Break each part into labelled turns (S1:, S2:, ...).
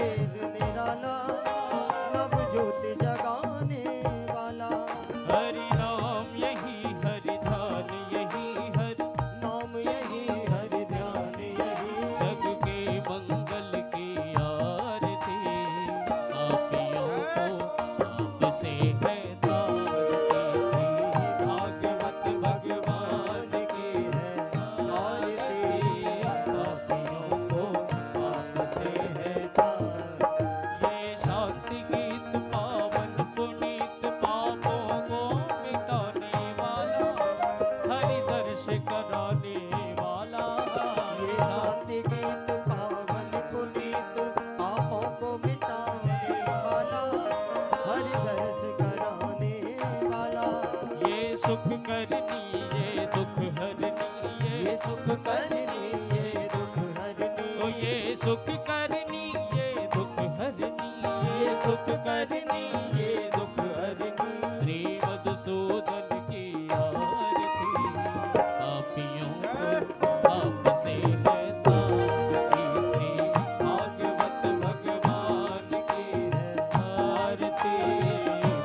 S1: वेद निराला, नव ज्योति जगाने वाला।
S2: हरि नाम यही हरि ध्यान यही हरि
S1: नाम यही हरि ध्यान यही,
S2: जग के मंगल की आरती। पापियों को आपसे है तारती, श्री भागवत भगवान की है आरती। पापियों को आपसे है तारती। ये शांति गीत पावन पुनीत, पापों को मिटाने वाला, हरि दर्श कराने वाला।
S1: ये शांति गीत पावन पुनीत, पापों को मिटाने वाला, हरि दर्श कराने वाला।
S2: ये सुख करनी ये दुख हरनी,
S1: ये सुख करनी ये दुख हरनी,
S2: ओ ये सुख करनी ये दुख हरनी,
S1: ये सुख करनी ये दुख हरनी।
S2: श्री मधुसूदन की आरती। पापियों को आपसे है तारती, श्री भागवत भगवान की है आरती।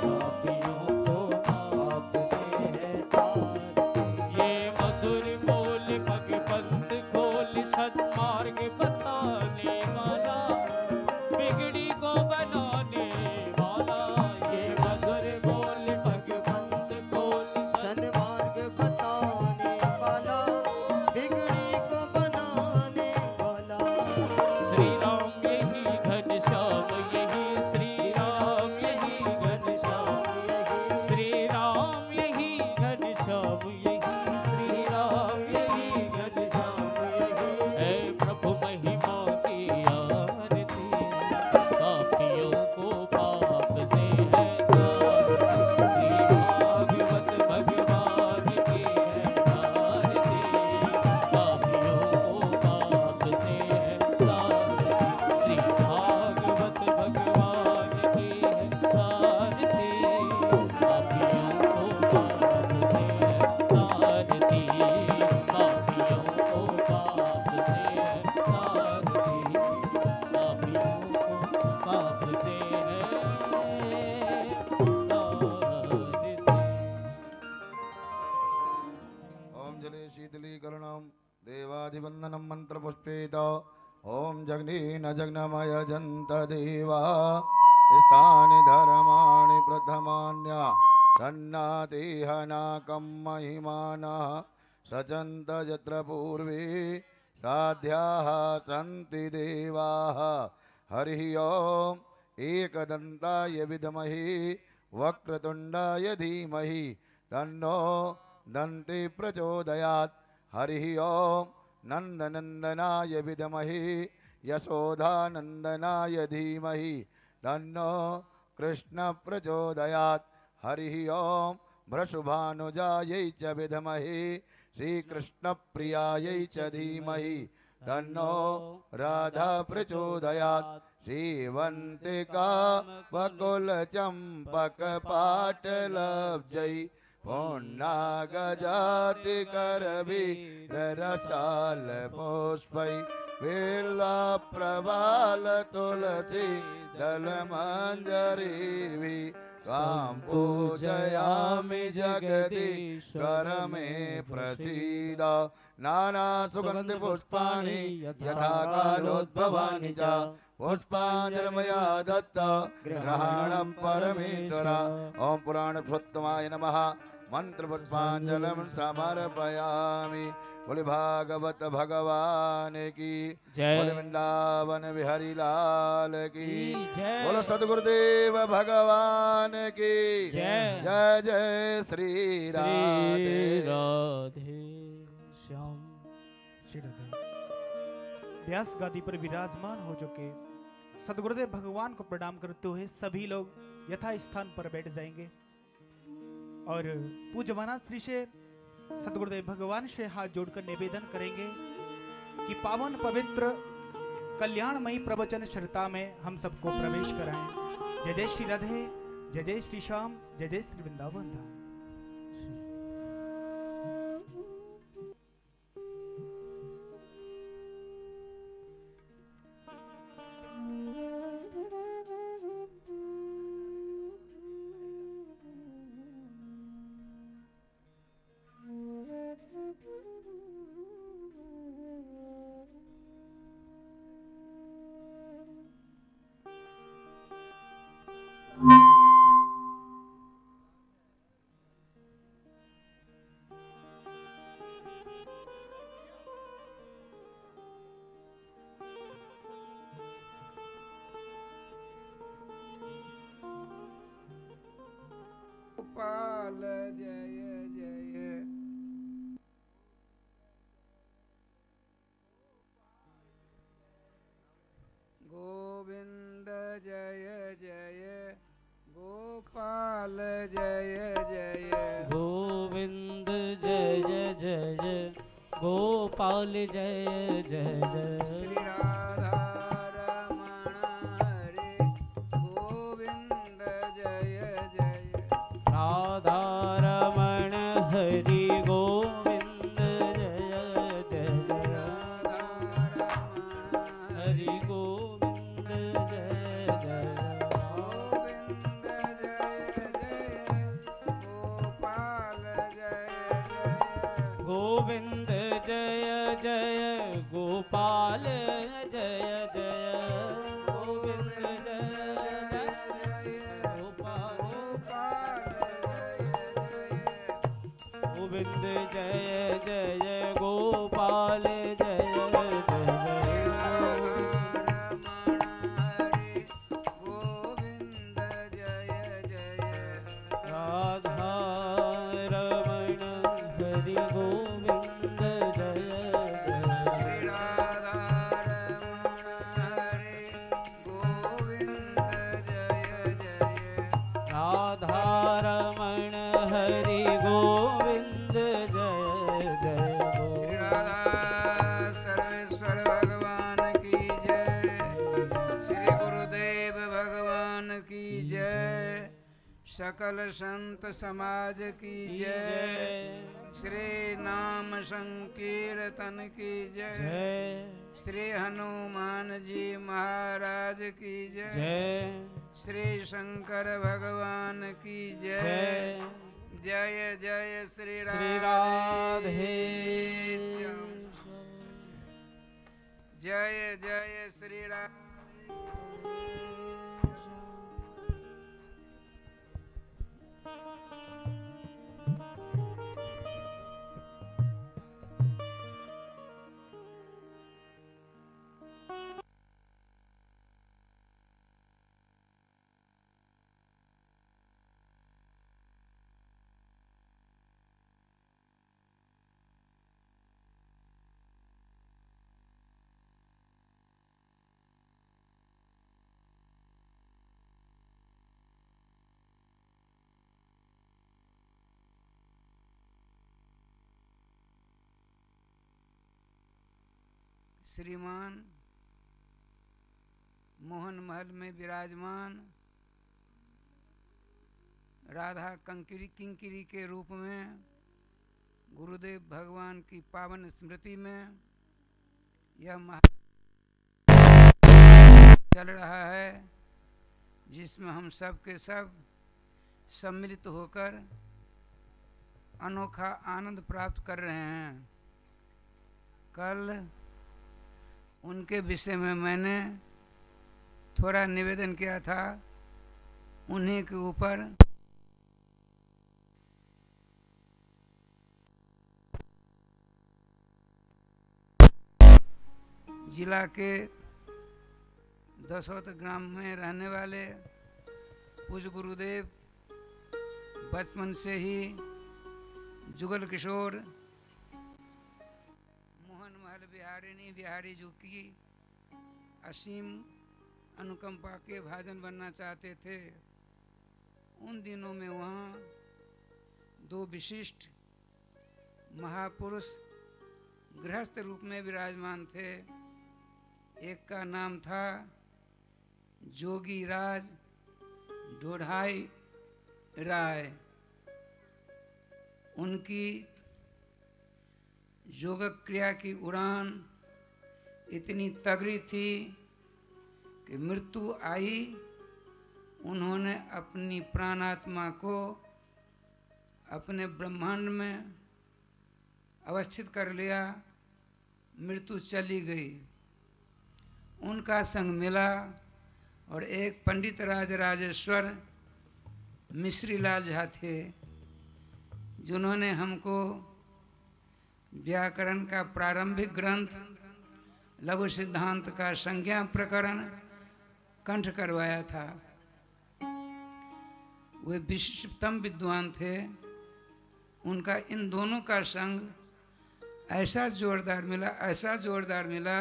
S1: पापियों को आपसे है तारती।
S2: ये मधुर बोल भगवंत खोल, सन्मार्ग बताने वाला, बिगड़ी को बनाने वाला।
S1: ये मधुर बोल भगवंत बोल, सन्मार्ग बताने वाला, बिगड़ी को बनाने वाला।
S2: श्री राम यही घनश्याम यही, श्री राम यही घनश्याम, श्री राम यही घनश्याम यही, श्री राम यही घनश्याम
S1: यही
S2: है प्रभु महिमा की आरती। पापियों को पाप से है तारती, श्री भागवत भगवान की है आरती। पापियों को पाप से है तारती, श्री भागवत भगवान की है आरती। पापियों को पाप से है तारती, पापियों को पाप से है तारती, पापियों को पाप से है तारती।
S3: ओम जले शीतलीकरणं देवादिवंदनं मंत्रपुष्पेत। ओम जग्नेन जग्नमय जंत देवा, स्थानि धर्माणि प्रथमान्य सन्नातिहनाकं महिमानः सचन्त यत्र पूर्वे साध्याः सन्ति देवाः। हरिः ओम एकदन्ताय विद्महे वक्रतुण्डाय धीमहि तन्नो दन्ति प्रचोदयात्। हरिः ओम नन्दनन्दनाय विद्महे यशोधानन्दनाय धीमहि तन्नो कृष्ण प्रचोदयात्। हरिः ओम वृषभानुजायै च विद्महे श्रीकृष्णप्रियायै च धीमहि तन्नो राधा प्रचोदयात्। श्रीवन्तिका बकुलचम्पकपाटलब्जै पुण्यगजातिकरवीररसालपुष्पै विल्लप्रवालतुलसी दलमञ्जरीभिः त्वां पूजयामि जगदीश्वर मे प्रसीद। नानासुगन्धिपुष्पाणि यथा कालोद्भवानि च पुष्पाञ्जलिर्मया दत्त ग्रहाणं परमेश्वर। ओम पुराणपुरुषोत्तमाय नमः। मंत्रपुष्पाञ्जलिं समर्पयामि। बोले भागवत भगवान की
S2: जय।
S3: बोले वृंदावन बिहारी लाल की
S2: जय।
S3: बोलो सदगुरुदेव भगवान की
S2: जय।
S3: जय जय श्री राधे।
S2: राधे श्याम।
S4: श्री राधे। व्यास गादी पर विराजमान हो चुके सदगुरुदेव भगवान को प्रणाम करते हुए सभी लोग यथा स्थान पर बैठ जाएंगे और पूज्यमाना श्री से सदगुरुदेव भगवान से हाथ जोड़कर निवेदन करेंगे कि पावन पवित्र कल्याणमयी प्रवचन श्रृता में हम सबको प्रवेश कराएं। जय जय श्री राधे, जय जय श्री श्याम, जय जय श्री वृंदावन धाम।
S5: गोपाल जय जय गोविंद जय जय गोपाल जय जय
S2: गोविंद जय जय गोपाल जय जय
S5: श्री राधा रमण हरे गोविंद जय जय
S2: राधा रमण हरि गोविंद जय जय हरि गोविंद जय जय
S5: गोविंद जय जय गोपाल जय जय
S2: गोविंद जय जय गोविंद जय जय गोपाल जय जय राधा रमण हरि गोविंद जय जय राधा रमण हरि गोविंद जय जय
S5: सर्वेश्वर भगवान की जय श्री गुरुदेव भगवान की जय सकल संत समाज की जय श्री नाम संकीर्तन की जय श्री हनुमान जी महाराज की जय श्री शंकर भगवान की जय जय जय श्री
S2: राधे
S5: श्याम। जय जय श्री राधे श्रीमान मोहन महल में विराजमान राधा किंकिरी के रूप में गुरुदेव भगवान की पावन स्मृति में यह चल रहा है, जिसमें हम सब के सब सम्मिलित होकर अनोखा आनंद प्राप्त कर रहे हैं। कल उनके विषय में मैंने थोड़ा निवेदन किया था, उन्हीं के ऊपर जिला के दसौत ग्राम में रहने वाले पूज्य गुरुदेव बचपन से ही जुगल किशोर बिहारी जी की असीम अनुकंपा के भाजन बनना चाहते थे। उन दिनों में वहाँ दो विशिष्ट महापुरुष गृहस्थ रूप में विराजमान थे। एक का नाम था जोगी राज ढोढाई राय। उनकी योग क्रिया की उड़ान इतनी तगड़ी थी कि मृत्यु आई, उन्होंने अपनी प्राणात्मा को अपने ब्रह्मांड में अवस्थित कर लिया, मृत्यु चली गई। उनका संग मिला और एक पंडित राज राजेश्वर मिश्रीलाल झा थे, जिन्होंने हमको व्याकरण का प्रारंभिक ग्रंथ लघु सिद्धांत का संज्ञा प्रकरण कंठ करवाया था। वे विशिष्टतम विद्वान थे। उनका इन दोनों का संग ऐसा जोरदार मिला,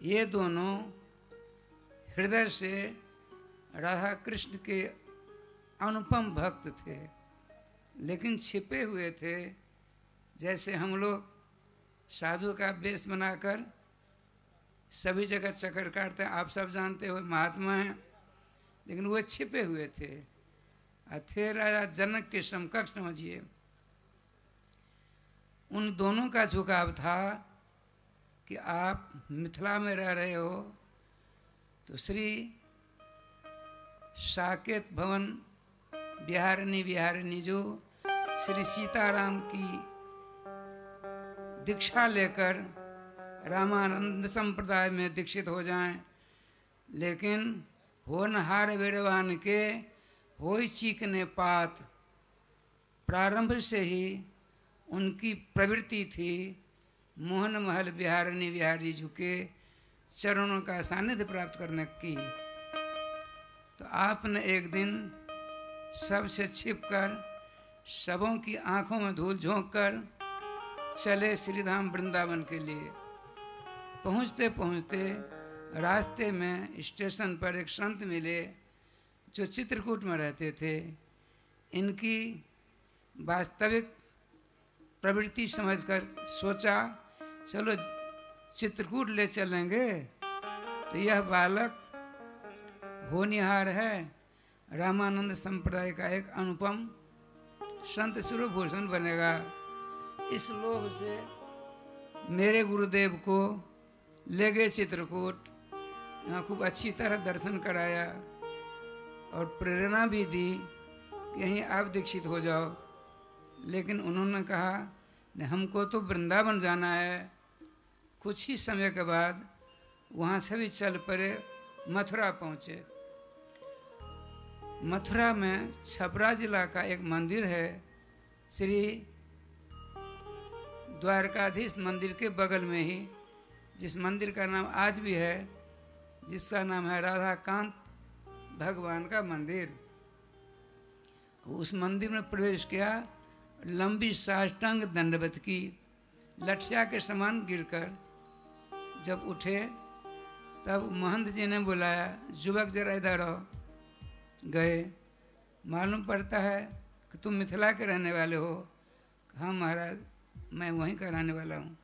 S5: ये दोनों हृदय से राधा कृष्ण के अनुपम भक्त थे, लेकिन छिपे हुए थे। जैसे हम लोग साधु का वेश बनाकर सभी जगह चक्कर काटते हैं, आप सब जानते हो महात्मा हैं, लेकिन वो छिपे हुए थे। थे राजा जनक के समकक्ष समझिए। उन दोनों का झुकाव था कि आप मिथिला में रह रहे हो तो श्री साकेत भवन बिहारिणी जो श्री सीताराम की दीक्षा लेकर रामानंद संप्रदाय में दीक्षित हो जाएं, लेकिन होनहार वेड़वान के होई चीकने पात, प्रारंभ से ही उनकी प्रवृत्ति थी मोहन महल बिहारी झुके चरणों का सानिध्य प्राप्त करने की। तो आपने एक दिन सबसे छिपकर सबों की आंखों में धूल झोंककर चले श्रीधाम वृंदावन के लिए। पहुँचते पहुँचते रास्ते में स्टेशन पर एक संत मिले जो चित्रकूट में रहते थे। इनकी वास्तविक प्रवृत्ति समझकर सोचा चलो चित्रकूट ले चलेंगे, तो यह बालक होनिहार है, रामानंद संप्रदाय का एक अनुपम संत सुरभूषण बनेगा। इस लोभ से मेरे गुरुदेव को ले गए चित्रकूट। यहाँ खूब अच्छी तरह दर्शन कराया और प्रेरणा भी दी कि यहीं आप दीक्षित हो जाओ। लेकिन उन्होंने कहा नहीं, हमको तो वृंदावन जाना है। कुछ ही समय के बाद वहाँ से भी चल पड़े, मथुरा पहुँचे। मथुरा में छपरा जिला का एक मंदिर है, श्री द्वारकाधीश मंदिर के बगल में ही, जिस मंदिर का नाम आज भी है, जिसका नाम है राधाकांत भगवान का मंदिर। उस मंदिर में प्रवेश किया, लंबी साष्टांग दंडवत की, लठिया के समान गिरकर जब उठे तब महंत जी ने बुलाया, युवक जरा इधर आओ। गए, मालूम पड़ता है कि तुम मिथिला के रहने वाले हो। हाँ महाराज, मैं वहीं का रहने वाला हूँ।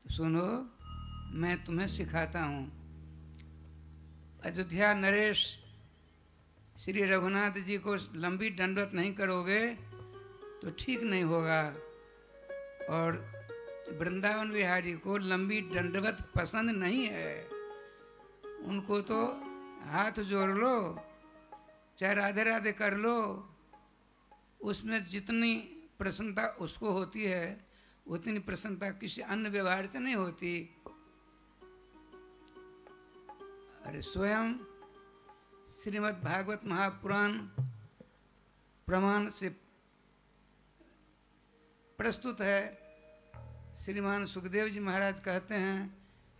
S5: तो सुनो, मैं तुम्हें सिखाता हूँ। अयोध्या नरेश श्री रघुनाथ जी को लंबी दंडवत नहीं करोगे तो ठीक नहीं होगा, और वृंदावन बिहारी को लंबी दंडवत पसंद नहीं है। उनको तो हाथ जोड़ लो, चाहे राधे राधे कर लो, उसमें जितनी प्रसन्नता उसको होती है उतनी प्रसन्नता किसी अन्य व्यवहार से नहीं होती। अरे स्वयं श्रीमद् भागवत महापुराण प्रमाण से प्रस्तुत है। श्रीमान सुखदेव जी महाराज कहते हैं,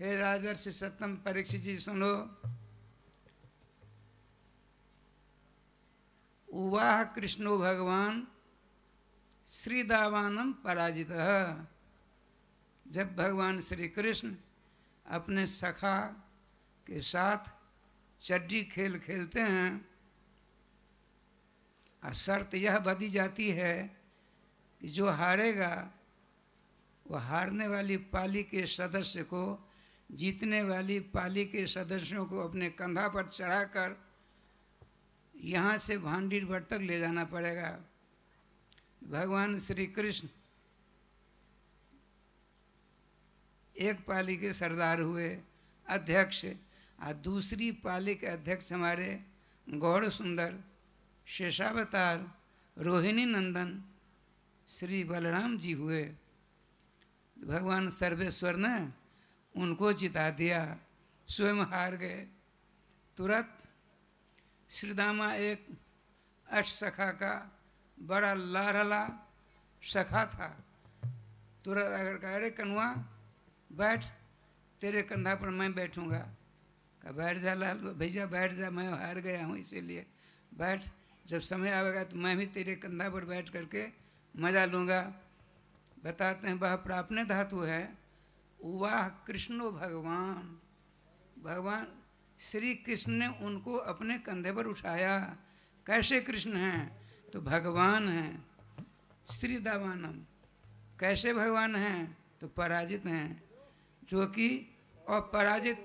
S5: हे राजर्षि सत्यम परीक्षित जी सुनो। उवाह कृष्णो भगवान श्रीदावानम पराजित। जब भगवान श्री कृष्ण अपने सखा के साथ चड्डी खेल खेलते हैं, और शर्त यह बदी जाती है कि जो हारेगा वह हारने वाली पाली के सदस्य को जीतने वाली पाली के सदस्यों को अपने कंधा पर चढ़ाकर यहाँ से भांडीर भट्ट तक ले जाना पड़ेगा। भगवान श्री कृष्ण एक पाली के सरदार हुए, अध्यक्ष, और दूसरी पाली के अध्यक्ष हमारे गौड़ सुंदर शेषावतार रोहिणी नंदन श्री बलराम जी हुए। भगवान सर्वेश्वर ने उनको जिता दिया, स्वयं हार गए। तुरंत श्रीदामा एक अष्टसखा का बड़ा लाडला सखा था। तुरंत अगर कहा अरे कनुआ बैठ, तेरे कंधा पर मैं बैठूंगा। कहा बैठ जा लाल भैया बैठ जा, मैं हार गया हूँ इसीलिए बैठ, जब समय आएगा तो मैं भी तेरे कंधा पर बैठ करके मजा लूँगा। बताते हैं वह प्राप्ने धातु है, वाह कृष्णो भगवान, भगवान श्री कृष्ण ने उनको अपने कंधे पर उठाया। कैसे कृष्ण हैं? तो भगवान हैं। श्री दावानम कैसे भगवान हैं? तो पराजित हैं, जो कि अपराजित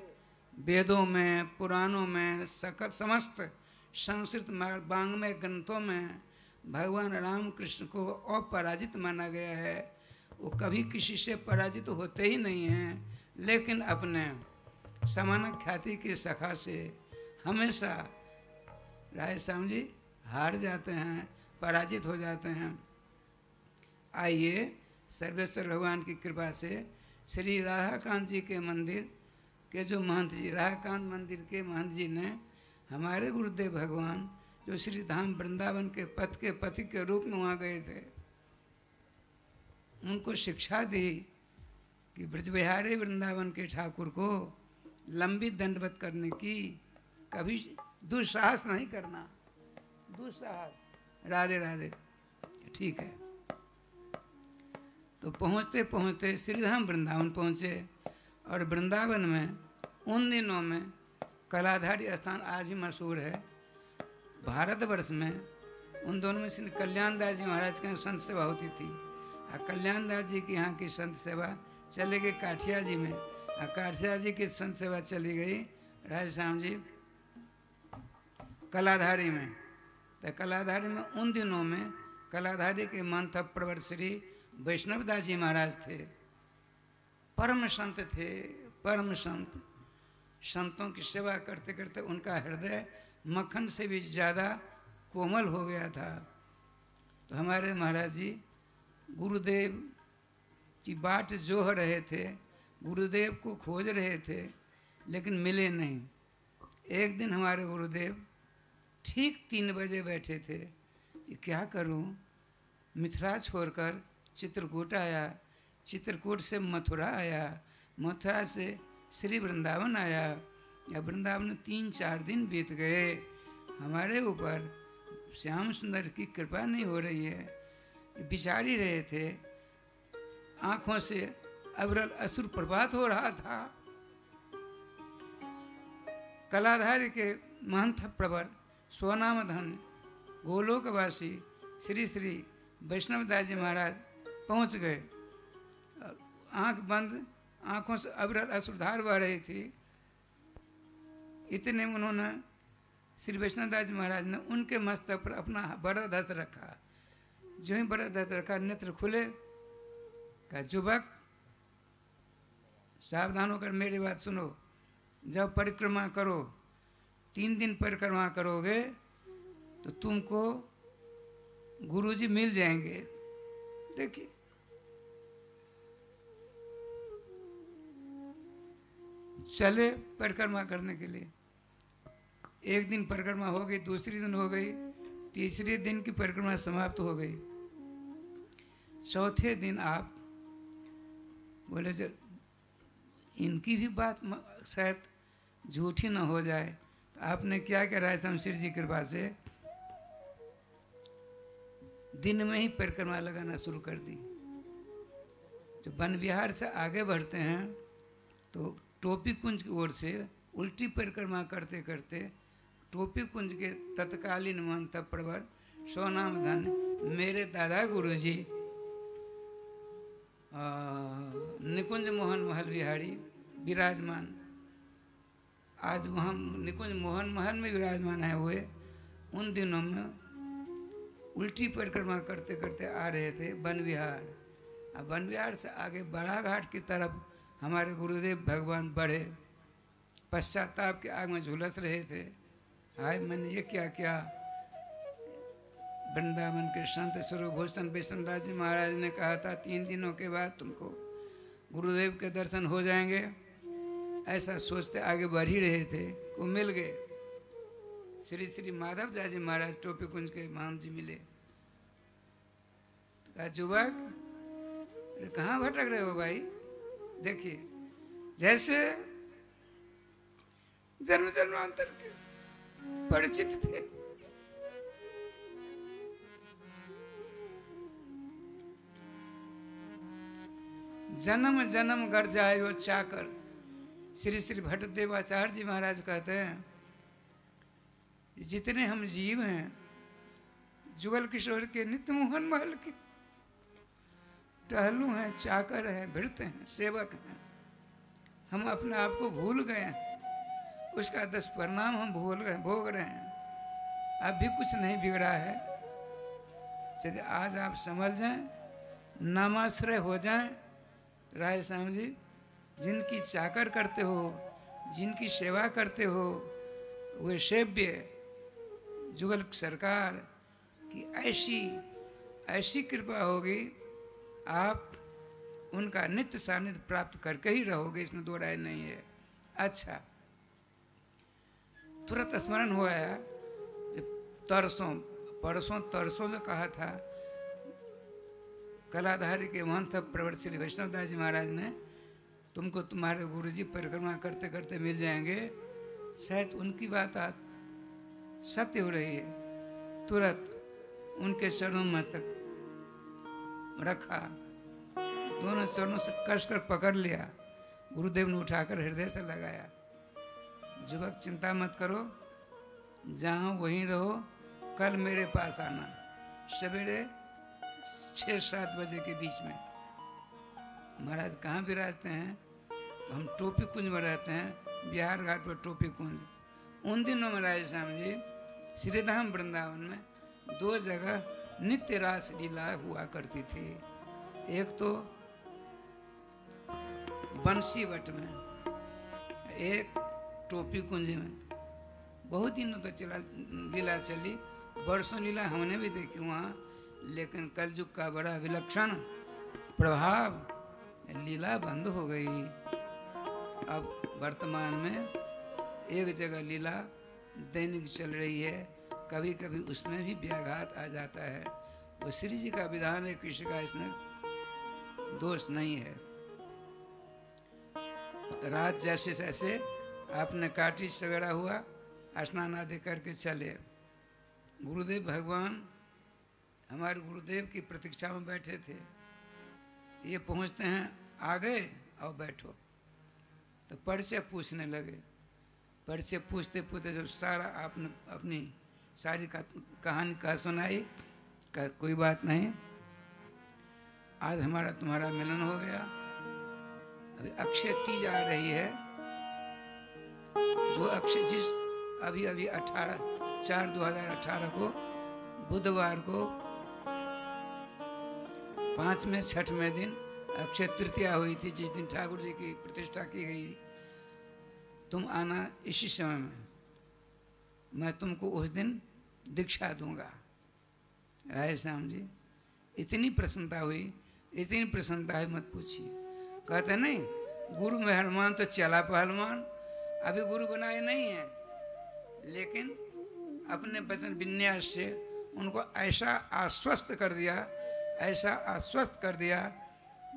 S5: वेदों में, पुराणों में, सकल समस्त संस्कृत वाङ्मय ग्रंथों में भगवान राम कृष्ण को अपराजित माना गया है। वो कभी किसी से पराजित होते ही नहीं हैं, लेकिन अपने समान ख्याति की सखा से हमेशा राय श्याम जी हार जाते हैं, पराजित हो जाते हैं। आइए सर्वेश्वर भगवान की कृपा से श्री राधाकांत जी के मंदिर के जो महंत जी, राधाकांत मंदिर के महंत जी ने हमारे गुरुदेव भगवान जो श्री धाम वृंदावन के पथ के पथिक के रूप में वहाँ गए थे, उनको शिक्षा दी कि ब्रजबिहारी वृंदावन के ठाकुर को लंबी दंडवत करने की, कभी दुस्साहस नहीं करना, दुस्साहस। राधे राधे। ठीक है। तो पहुँचते पहुँचते श्रीधाम वृंदावन पहुँचे, और वृंदावन में उन दिनों में कलाधारी स्थान आज भी मशहूर है भारतवर्ष में। उन दोनों में श्री कल्याण दास जी महाराज के यहाँ संत सेवा होती थी, और कल्याण दास जी की यहाँ की संत सेवा चली गई काठिया जी में, और काठिया जी की संत सेवा चली गई राय श्याम जी कलाधारी में। तो कलाधारी में उन दिनों में कलाधारी के महंत प्रवर श्री वैष्णवदास जी महाराज थे, परम संत थे, परम संत। संतों की सेवा करते करते उनका हृदय मक्खन से भी ज़्यादा कोमल हो गया था। तो हमारे महाराज जी गुरुदेव की बाट जोह रहे थे, गुरुदेव को खोज रहे थे, लेकिन मिले नहीं। एक दिन हमारे गुरुदेव ठीक 3 बजे बैठे थे कि क्या करूं, मिथिला छोड़कर चित्रकूट आया, चित्रकूट से मथुरा आया, मथुरा से श्री वृंदावन आया, या वृंदावन में 3-4 दिन बीत गए, हमारे ऊपर श्याम सुंदर की कृपा नहीं हो रही है। बिचार ही रहे थे, आंखों से अविरल अश्रु प्रभात हो रहा था। कलाधारी के महंत प्रवर स्वनाम धन गोलोकवासी श्री श्री वैष्णवदास जी महाराज पहुंच गए। आंख बंद, आंखों से अविरल अश्रुधार बह रही थी। इतने में उन्होंने श्री वैष्णवदास जी महाराज ने उनके मस्तक पर अपना बड़ा दस्त रखा। जो ही बड़ा दस्त रखा, नेत्र खुले। कहा जुबक सावधान होकर मेरी बात सुनो, जब परिक्रमा करो, 3 दिन परिक्रमा करोगे तो तुमको गुरुजी मिल जाएंगे। देखिए चले परिक्रमा करने के लिए। एक दिन परिक्रमा हो गई, दूसरी दिन हो गई, तीसरे दिन की परिक्रमा समाप्त हो गई। चौथे दिन आप बोले जो इनकी भी बात शायद झूठी न हो जाए, तो आपने क्या किया राय शमशेर जी की कृपा से दिन में ही परिक्रमा लगाना शुरू कर दी। जब वन विहार से आगे बढ़ते हैं तो टोपी कुंज की ओर से उल्टी परिक्रमा करते करते टोपी कुंज के तत्कालीन महंत प्रवर सोनाम धन मेरे दादा गुरुजी निकुंज मोहन महल विहारी विराजमान, आज वहाँ निकुंज मोहन महल में विराजमान है हुए। उन दिनों में उल्टी परिक्रमा करते करते आ रहे थे वन विहार। अब वन विहार से आगे बड़ा घाट की तरफ हमारे गुरुदेव भगवान बढ़े, पश्चाताप के आग में झुलस रहे थे। हाय मैंने ये क्या किया। वृंदावन के संत स्वरूप भूषण वैष्णवदास जी महाराज ने कहा था 3 दिनों के बाद तुमको गुरुदेव के दर्शन हो जाएंगे। ऐसा सोचते आगे बढ़ ही रहे थे, को मिल गए। श्री श्री माधव दास जी महाराज टोपी कुंज के महंत जी मिले। कहा युवक कहाँ भटक रहे हो भाई? देखिए जैसे जन्म जन्मांतर के परिचित थे। जन्म जन्म घर जाए वो चाकर। श्री श्री भट्टदेवाचार्य जी महाराज कहते हैं जितने हम जीव हैं जुगल किशोर के नित्य मोहन महल के टहलू हैं, चाकर हैं, भिड़ते हैं, सेवक हैं। हम अपने आप को भूल गए हैं, उसका दुष्परिणाम हम भोग रहे हैं। अब भी कुछ नहीं बिगड़ा है। यदि आज आप समझ जाएं, नामाश्रय हो जाएं, राय श्याम जी जिनकी चाकर करते हो, जिनकी सेवा करते हो, वे सेव्य जुगल सरकार की ऐसी कृपा होगी, आप उनका नित्य सानिध्य प्राप्त करके ही रहोगे, इसमें दो राय नहीं है। अच्छा, तुरंत स्मरण हुआ है परसों जो कहा था कलाधारी के महंत प्रवर श्री वैष्णव दास जी महाराज ने, तुमको तुम्हारे गुरुजी परिक्रमा करते करते मिल जाएंगे। शायद उनकी बात आज सत्य हो रही है। तुरंत उनके चरणों में तक रखा, दोनों चरणों से कसकर पकड़ लिया। गुरुदेव ने उठाकर हृदय से लगाया। युवक चिंता मत करो, जहाँ वहीं रहो, कल मेरे पास आना सवेरे 6-7 बजे के बीच में। महाराज कहाँ विराजते हैं? तो हम टोपी कुंज में रहते हैं, बिहार घाट पर टोपी कुंज। उन दिनों में राय श्याम जी श्रीधाम वृंदावन में 2 जगह नित्य रास लीला हुआ करती थी। एक तो बंसीवट में, एक टोपी कुंज में। बहुत दिनों तक लीला चली, वर्षों लीला हमने भी देखी वहाँ। लेकिन कलयुग का बड़ा विलक्षण प्रभाव, लीला बंद हो गई। अब वर्तमान में एक जगह लीला दैनिक चल रही है, कभी कभी उसमें भी व्याघात आ जाता है। वो श्री जी का विधान है, किसी का इसमें दोष नहीं है। रात जैसे जैसे आपने काटी, सवेरा हुआ, स्नान आदि करके चले। गुरुदेव भगवान हमारे गुरुदेव की प्रतीक्षा में बैठे थे। ये पहुंचते हैं, आ गए और बैठो। तो परिचय पूछने लगे। परिचय पूछते पूछते जब सारा आपने अपनी सारी कहानी कहा सुनाई, कहा कोई बात नहीं, आज हमारा तुम्हारा मिलन हो गया। अभी अक्षय तीज आ रही है, जो अक्षय जिस अभी 18/4/2018 को बुधवार को 5वें 6वें दिन अक्षय तृतीया हुई थी, जिस दिन ठाकुर जी की प्रतिष्ठा की गई। तुम आना इसी समय में, मैं तुमको उस दिन दीक्षा दूंगा। राय श्याम जी इतनी प्रसन्नता हुई, इतनी प्रसन्नता है मत पूछिए। कहते नहीं गुरु मेहरमान तो चला पहलवान। अभी गुरु बनाए नहीं है, लेकिन अपने वचन विन्यास से उनको ऐसा आश्वस्त कर दिया, ऐसा आश्वस्त कर दिया,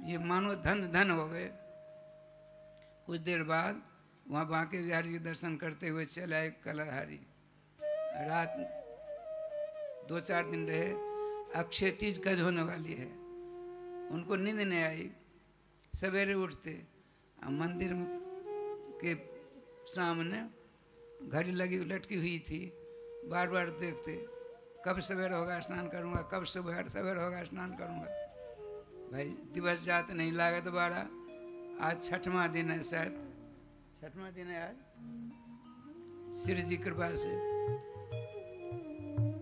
S5: ये मानो धन धन हो गए। कुछ देर बाद वहाँ बांके बिहारी के दर्शन करते हुए चले आए कलाधारी। रात 2-4 दिन रहे। अक्षय तीज गज होने वाली है, उनको नींद नहीं आई। सवेरे उठते, मंदिर के सामने घड़ी लगी लटकी हुई थी, बार बार देखते कब सवेरा होगा स्नान करूँगा, कब सवेरा होगा स्नान करूँगा। भाई दिवस जाते नहीं लागे दोबारा। आज 6वां दिन है, शायद 6वां दिन है आज। श्री जी कृपा से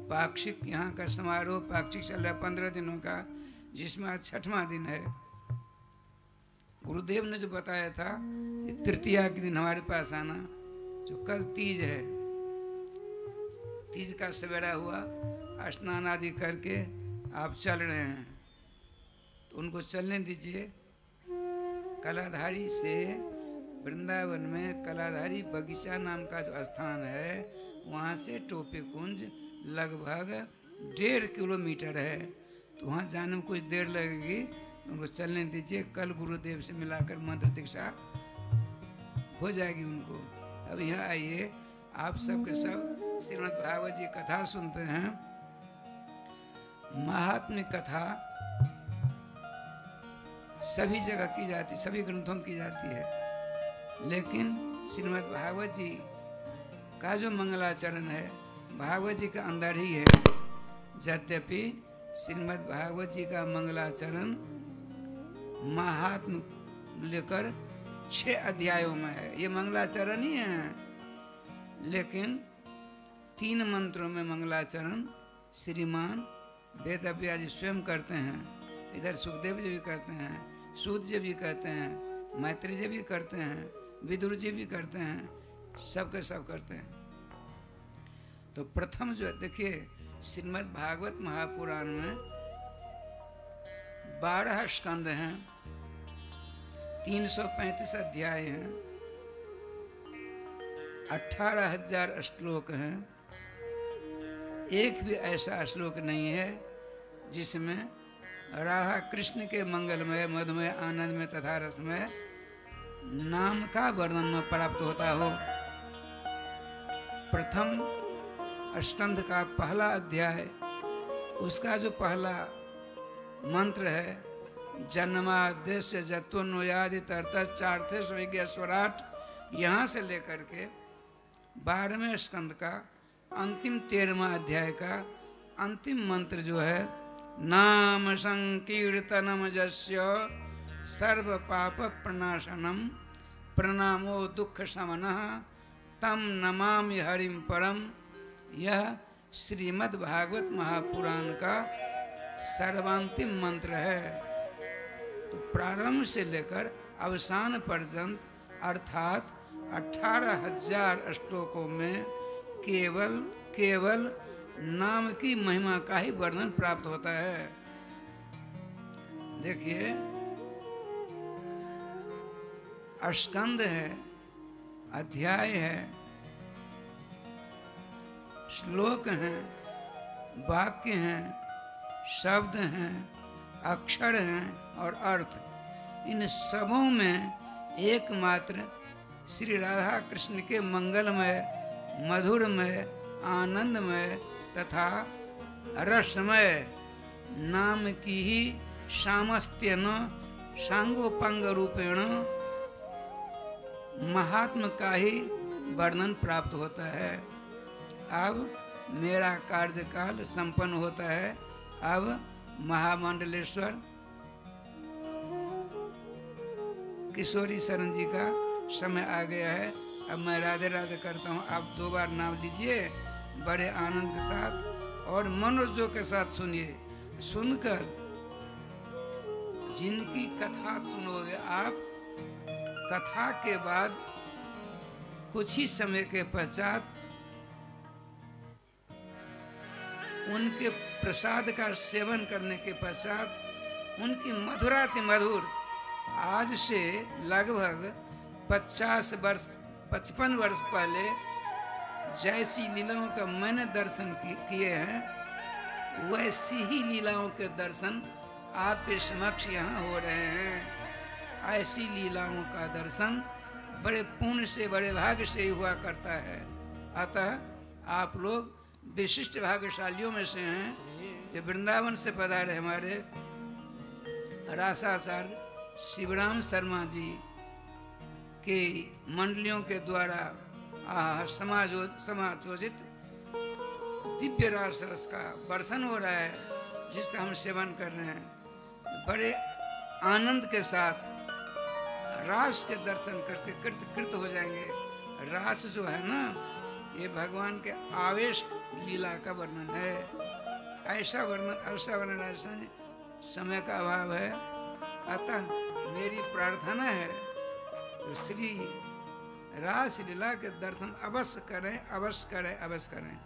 S5: पाक्षिक यहाँ का समारोह पाक्षिक चल रहा है 15 दिनों का, जिसमें आज 6वां दिन है। गुरुदेव ने जो बताया था कि तृतीया के दिन हमारे पास आना, जो कल तीज है, तीज का सवेरा हुआ, स्नान आदि करके आप चल रहे हैं तो उनको चलने दीजिए। कलाधारी से वृंदावन में कलाधारी बगीचा नाम का जो स्थान है, वहाँ से टोपी कुंज लगभग 1.5 किलोमीटर है। तो वहाँ जाने में कुछ देर लगेगी, उनको चलने दीजिए। कल गुरुदेव से मिलाकर मंत्र दीक्षा हो जाएगी उनको। अब यहाँ आइए, आप सबके सब श्रीमद् भागवत जी कथा सुनते हैं। महात्म्य कथा सभी जगह की जाती, सभी ग्रंथों में की जाती है, लेकिन श्रीमद् भागवत जी का जो मंगलाचरण है भागवत जी के अंदर ही है। यद्यपि श्रीमद् भागवत जी का मंगलाचरण महात्म्य लेकर 6 अध्यायों में है। ये मंगलाचरण ही है, लेकिन 3 मंत्रों में मंगलाचरण श्रीमान वेद व्यास जी स्वयं करते हैं। इधर सुखदेव जी भी करते हैं, सूत जी भी करते हैं, मैत्री जी भी करते हैं, विदुर जी भी करते हैं, सबके सब करते हैं। तो प्रथम जो देखिए, श्रीमद् भागवत महापुराण में 12 स्कंद हैं, 335 अध्याय हैं, 18,000 श्लोक हैं। एक भी ऐसा श्लोक नहीं है जिसमें राधा कृष्ण के मंगलमय मधुमय आनंद में तथा रसमय नाम का वर्णन में प्राप्त होता हो। प्रथम स्कंध का पहला अध्याय, उसका जो पहला मंत्र है, जन्माद्यस्य जत्वन्वयादि तर्त चार्थे स्विज्ञ स्वराट, यहाँ से लेकर के 12वें स्कंद का अंतिम 13वां अध्याय का अंतिम मंत्र जो है, नाम संकीर्तनम जस्य सर्व पाप प्रणाशनम प्रणामो दुख शमनः तम नमामि हरिम परम, यह श्रीमद् भागवत महापुराण का सर्वांतिम मंत्र है। तो प्रारंभ से लेकर अवसान पर्यंत अर्थात 18,000 श्लोकों में केवल नाम की महिमा का ही वर्णन प्राप्त होता है। देखिए, स्कंद है, अध्याय है, श्लोक हैं, वाक्य हैं, शब्द हैं, अक्षर हैं और अर्थ। इन सबों में एकमात्र श्री राधा कृष्ण के मंगलमय, मधुरमय, आनंदमय तथा रसमय नाम की ही सामस्त्यन सांगोपांग रूपेण महात्म का ही वर्णन प्राप्त होता है। अब मेरा कार्यकाल संपन्न होता है। अब महामंडलेश्वर किशोरी शरण जी का समय आ गया है। अब मैं राधे राधे करता हूँ। आप 2 बार नाम लीजिए बड़े आनंद के साथ और मनोजों के साथ सुनिए। सुनकर जिनकी कथा सुनोगे आप, कथा के बाद कुछ ही समय के पश्चात उनके प्रसाद का सेवन करने के पश्चात उनकी मधुराति मधुर, आज से लगभग 55 वर्ष पहले जैसी लीलाओं का मैंने दर्शन किए हैं, वैसी ही लीलाओं के दर्शन आपके समक्ष यहाँ हो रहे हैं। ऐसी लीलाओं का दर्शन बड़े पुण्य से, बड़े भाग्य से ही हुआ करता है। अतः आप लोग विशिष्ट भाग्यशालियों में से हैं। जो वृंदावन से पधारे हमारे रासाचार्य शिवराम शर्मा जी के मंडलियों के द्वारा समायोजित दिव्य रस का वर्षण हो रहा है, जिसका हम सेवन कर रहे हैं। बड़े आनंद के साथ रास के दर्शन करके कृत हो जाएंगे। रास जो है ना, ये भगवान के आवेश लीला का वर्णन है। ऐसा वर्णन ऐसा समय का अभाव है। अतः मेरी प्रार्थना है तो श्री रास लीला के दर्शन अवश्य करें, अवश्य करें, अवश्य करें।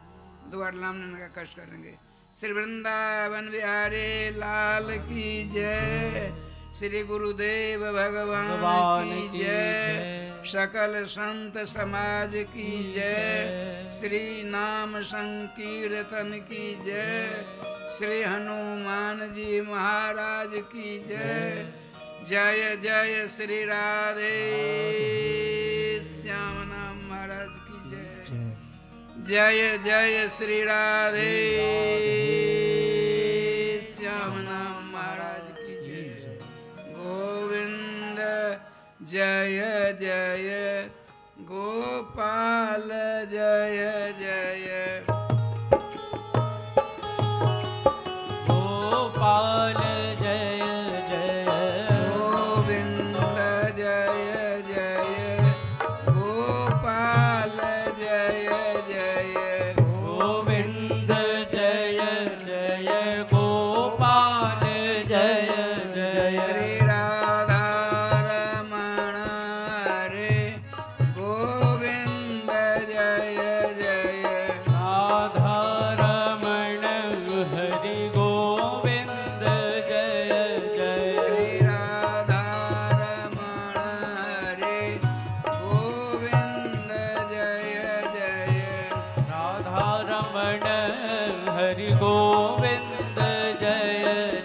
S5: 2 बार नाम लेने का कष्ट करेंगे। श्री वृंदावन बिहारी लाल की जय, श्री गुरुदेव भगवान की जय, सकल संत समाज की जय, श्री नाम संकीर्तन की जय, श्री हनुमान जी महाराज की जय। जय जय श्री राधे श्याम नाम महाराज की जय। जय जय श्री राधे श्याम नाम महाराज की जय। गोविंद जय जय गोपाल जय जय
S2: गोपाल जय जय
S5: गोविंद जय जय गोपाल जय जय
S2: गोविंद जय जय गोपाल जय जय
S5: श्री राधा रमण हरे गोविंद जय जय
S2: राधा रमण हरि गोविंद जय जय
S5: श्री राधा रमण हरे गोविंद जय जय
S2: राधा रमण हरि गोविंद जय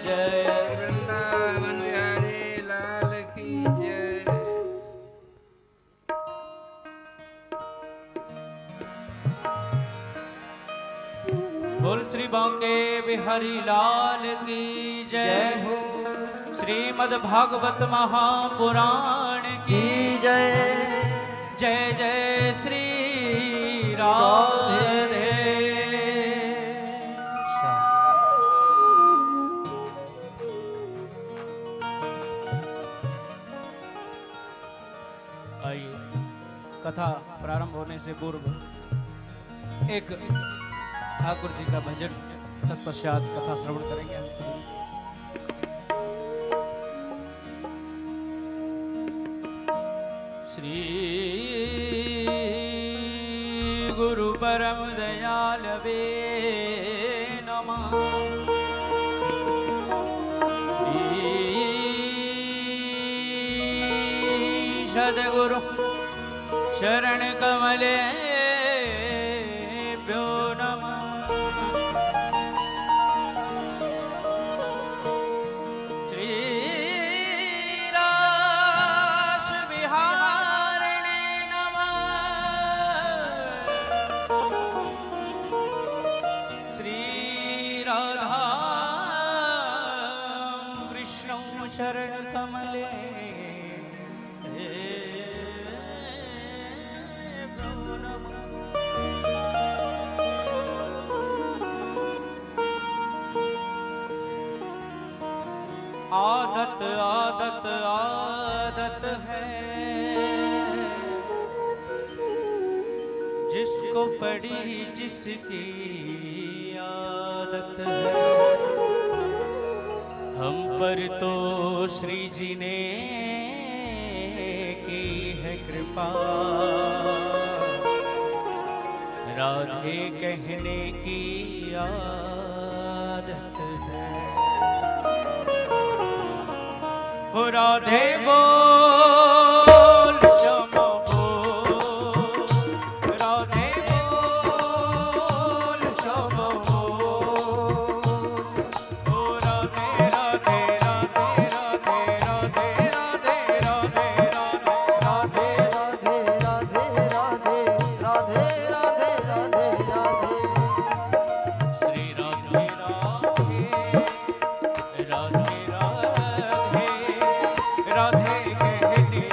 S2: जय
S5: वृंदावन बिहारी लाल की जय।
S2: बोल श्री बांके बिहारी लाल की जय हो। श्रीमद् भागवत महापुराण की
S1: जय
S2: जय जय श्री राधे। आइए कथा प्रारंभ होने से पूर्व एक ठाकुर जी का भजन, तत्पश्चात कथा श्रवण करेंगे हम सभी। श्री गुरु परम दयाल वे नमः। श्री सद्गुरु शरण कमले प्यो नमः। श्री रास विहारिणे नमः। श्री राधा कृष्ण शरण कमले प्यो नमः। आदत आदत आदत है जिसको पड़ी जिसकी आदत है। हम पर तो श्री जी ने की है कृपा, राधे कहने की आदत है। हो राधे बोल श्यामा बोल, राधे बोल श्यामा बोल। हो राधे राधे राधे राधे राधे राधे राधे राधे
S1: राधे राधे राधे राधे राधे राधे राधे
S2: श्री राधे राधे राधे राधे राधे कहने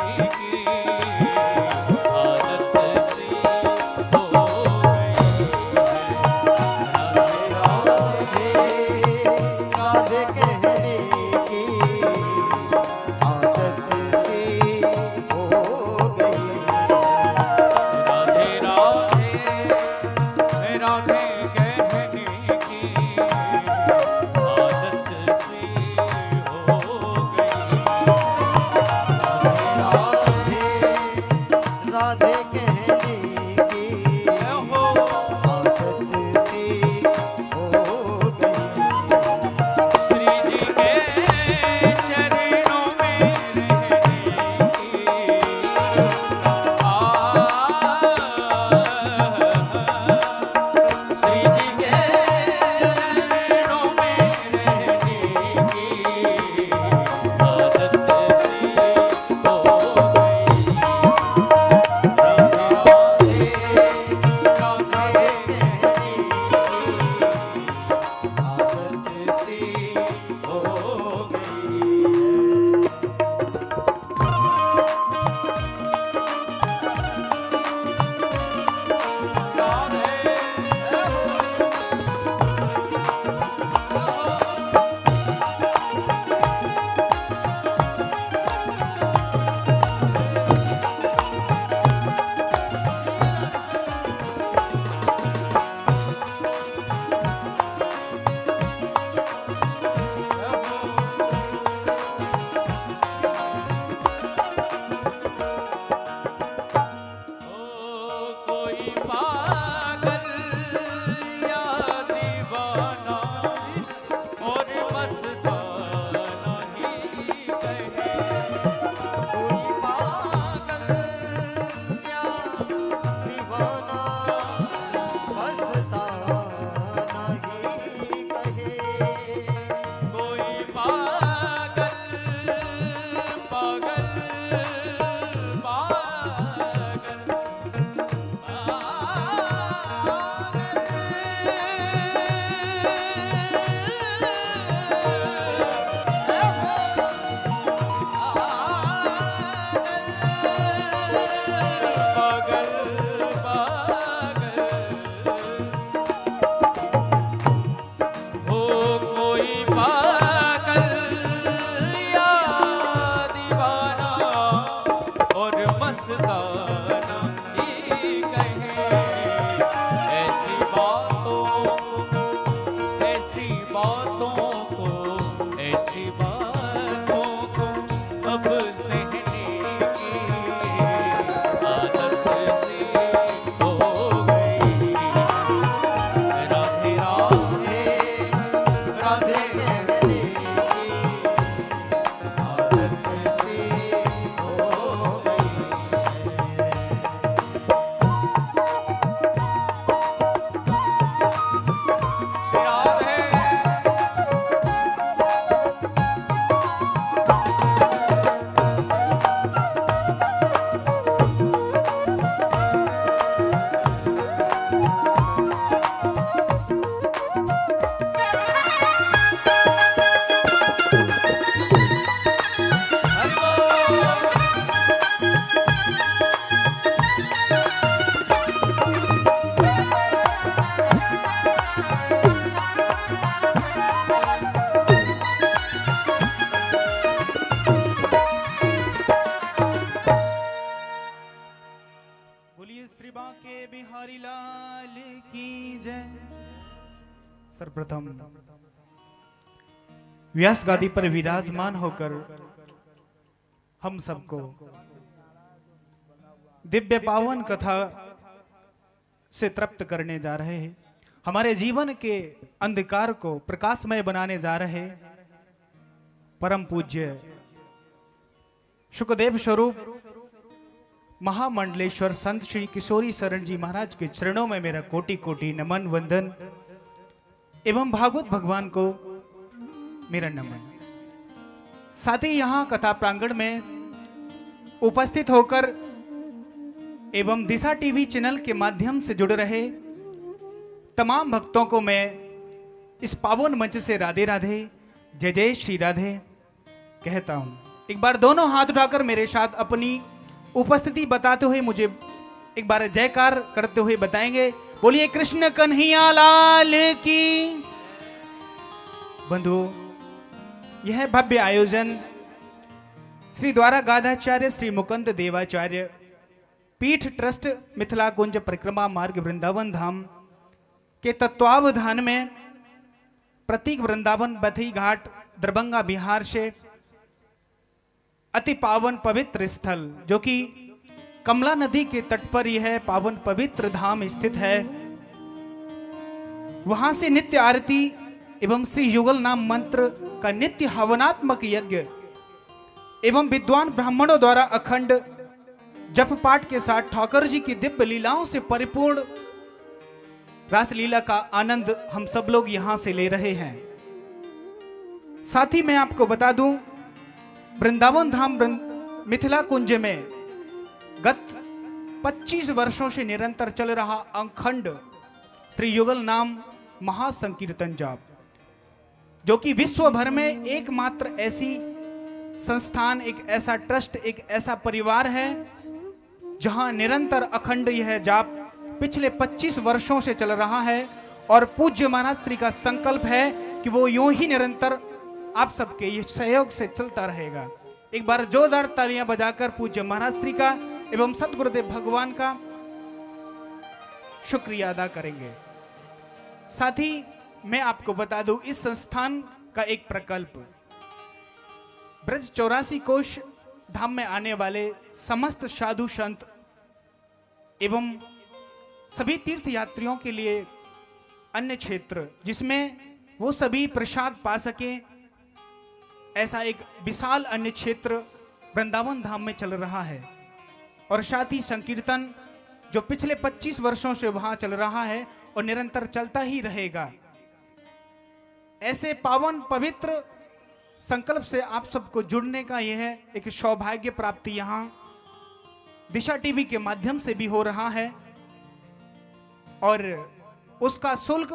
S4: सर्वप्रथम व्यास गादी पर विराजमान होकर हम सबको दिव्य पावन कथा से तृप्त करने जा रहे हैं। हमारे जीवन के अंधकार को प्रकाशमय बनाने जा रहे परम पूज्य शुकदेव स्वरूप महामंडलेश्वर संत श्री किशोरी शरण जी महाराज के चरणों में मेरा कोटि कोटि नमन वंदन एवं भागवत भगवान को मेरा नमन। साथ ही यहाँ कथा प्रांगण में उपस्थित होकर एवं दिशा टीवी चैनल के माध्यम से जुड़ रहे तमाम भक्तों को मैं इस पावन मंच से राधे राधे जय जय श्री राधे कहता हूं। एक बार दोनों हाथ उठाकर मेरे साथ अपनी उपस्थिति बताते हुए मुझे एक बार जयकार करते हुए बताएंगे। बोलिए कृष्ण कन्हैया लाल की। बंधुओं, यह भव्य आयोजन श्री द्वारा गादाचार्य श्री मुकुंद देवाचार्य पीठ ट्रस्ट मिथिला कुंज परिक्रमा मार्ग वृंदावन धाम के तत्वावधान में प्रतीक वृंदावन बथी घाट दरभंगा बिहार से अति पावन पवित्र स्थल जो कि कमला नदी के तट पर यह पावन पवित्र धाम स्थित है, वहां से नित्य आरती एवं श्री युगल नाम मंत्र का नित्य हवनात्मक यज्ञ एवं विद्वान ब्राह्मणों द्वारा अखंड जप पाठ के साथ ठाकुर जी की दिव्य लीलाओं से परिपूर्ण रासलीला का आनंद हम सब लोग यहां से ले रहे हैं। साथ ही मैं आपको बता दूं, वृंदावन धाम मिथिला कुंज में गत 25 वर्षों से निरंतर चल रहा अखंड श्री युगल नाम महासंकीर्तन जाप, जो कि विश्व भर में एकमात्र ऐसी संस्थान, एक ऐसा ट्रस्ट, एक ऐसा परिवार है जहां निरंतर अखंड यह जाप पिछले 25 वर्षों से चल रहा है और पूज्य महाराज श्री का संकल्प है कि वो यूं ही निरंतर आप सबके ये सहयोग से चलता रहेगा। एक बार जोरदार तालियां बजाकर पूज्य महाराज श्री का एवं सतगुरुदेव भगवान का शुक्रिया अदा करेंगे। साथ ही मैं आपको बता दूं, इस संस्थान का एक प्रकल्प ब्रज 84 कोश धाम में आने वाले समस्त साधु संत एवं सभी तीर्थ यात्रियों के लिए अन्य क्षेत्र जिसमें वो सभी प्रसाद पा सके, ऐसा एक विशाल अन्य क्षेत्र वृंदावन धाम में चल रहा है। और साथ ही संकीर्तन जो पिछले 25 वर्षों से वहां चल रहा है और निरंतर चलता ही रहेगा। ऐसे पावन पवित्र संकल्प से आप सबको जुड़ने का यह एक सौभाग्य प्राप्ति यहां दिशा टीवी के माध्यम से भी हो रहा है। और उसका शुल्क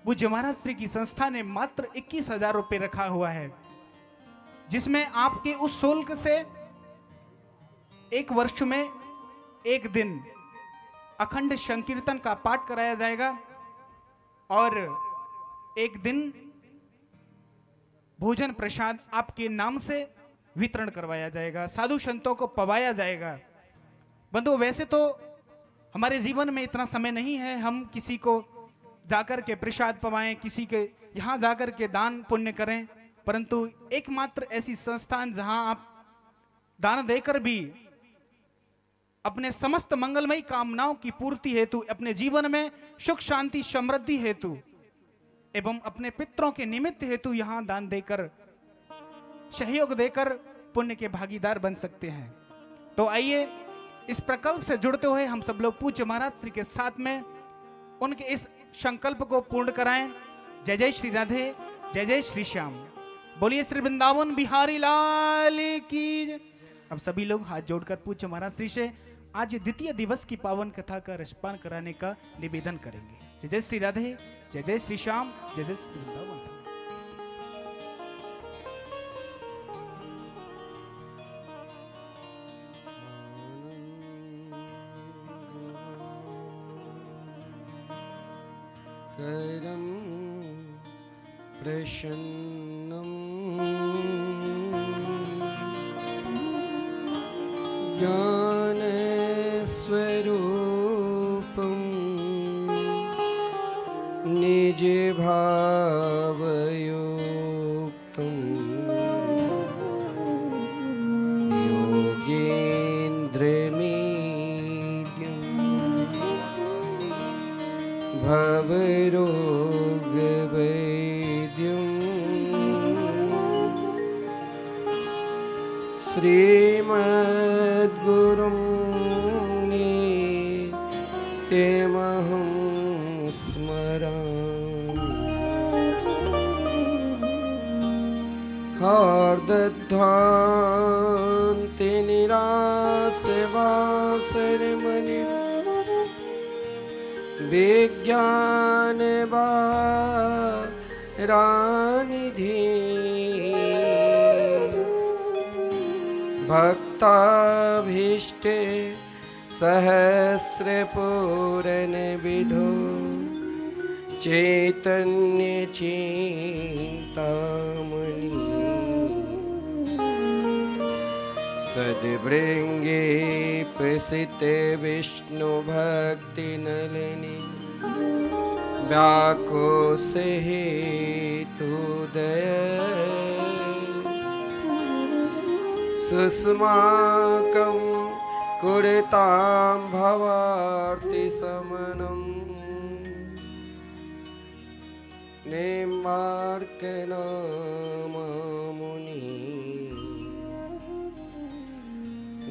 S4: पूज्य महाराज श्री की संस्था ने मात्र 21,000 रुपये रखा हुआ है, जिसमें आपके उस शुल्क से एक वर्ष में एक दिन अखंड संकीर्तन का पाठ कराया जाएगा और एक दिन भोजन प्रसाद आपके नाम से वितरण करवाया जाएगा, साधु संतों को पवाया जाएगा। बंधु, वैसे तो हमारे जीवन में इतना समय नहीं है हम किसी को जाकर के प्रसाद पवाएं, किसी के यहाँ जाकर के दान पुण्य करें, परंतु एकमात्र ऐसी संस्थान जहां आप दान देकर भी अपने समस्त मंगलमयी कामनाओं की पूर्ति हेतु, अपने जीवन में सुख शांति समृद्धि हेतु एवं अपने पितरों के निमित्त हेतु यहां दान देकर, सहयोग देकर पुण्य के भागीदार बन सकते हैं। तो आइए इस प्रकल्प से जुड़ते हुए हम सब लोग पूज्य महाराज श्री के साथ में उनके इस संकल्प को पूर्ण कराएं। जय जय श्री राधे, जय जय श्री श्याम, बोलिए श्री वृंदावन बिहारी लाल की। अब सभी लोग हाथ जोड़कर पूज्य महाराज श्री से आज द्वितीय दिवस की पावन कथा का रसपान कराने का निवेदन करेंगे। जय जय श्री राधे, जय जय श्री श्याम, जय जय श्री वृंदावन।
S6: करं प्रसन्नं ज्ञानस्वरूपं निजभावयुक्तं योगेन्द्रमीड्यं भवरोगवैद्यं श्रीमद्गुरुं नित्यमहं स्मरामि। हार्दध्वान्तिनिराशवासरमणि विज्ञानवारानिधि भक्ताभीष्टे सहस्रपूरणविधो चैतन्यचिन्तामणि सद्भृङ्गे प्रसिते विष्णुभक्तिनलिनी व्याकोसे हेतुदय सुस्माकं कुरुतां भवार्तिशमनं निम्बार्कनाममुनि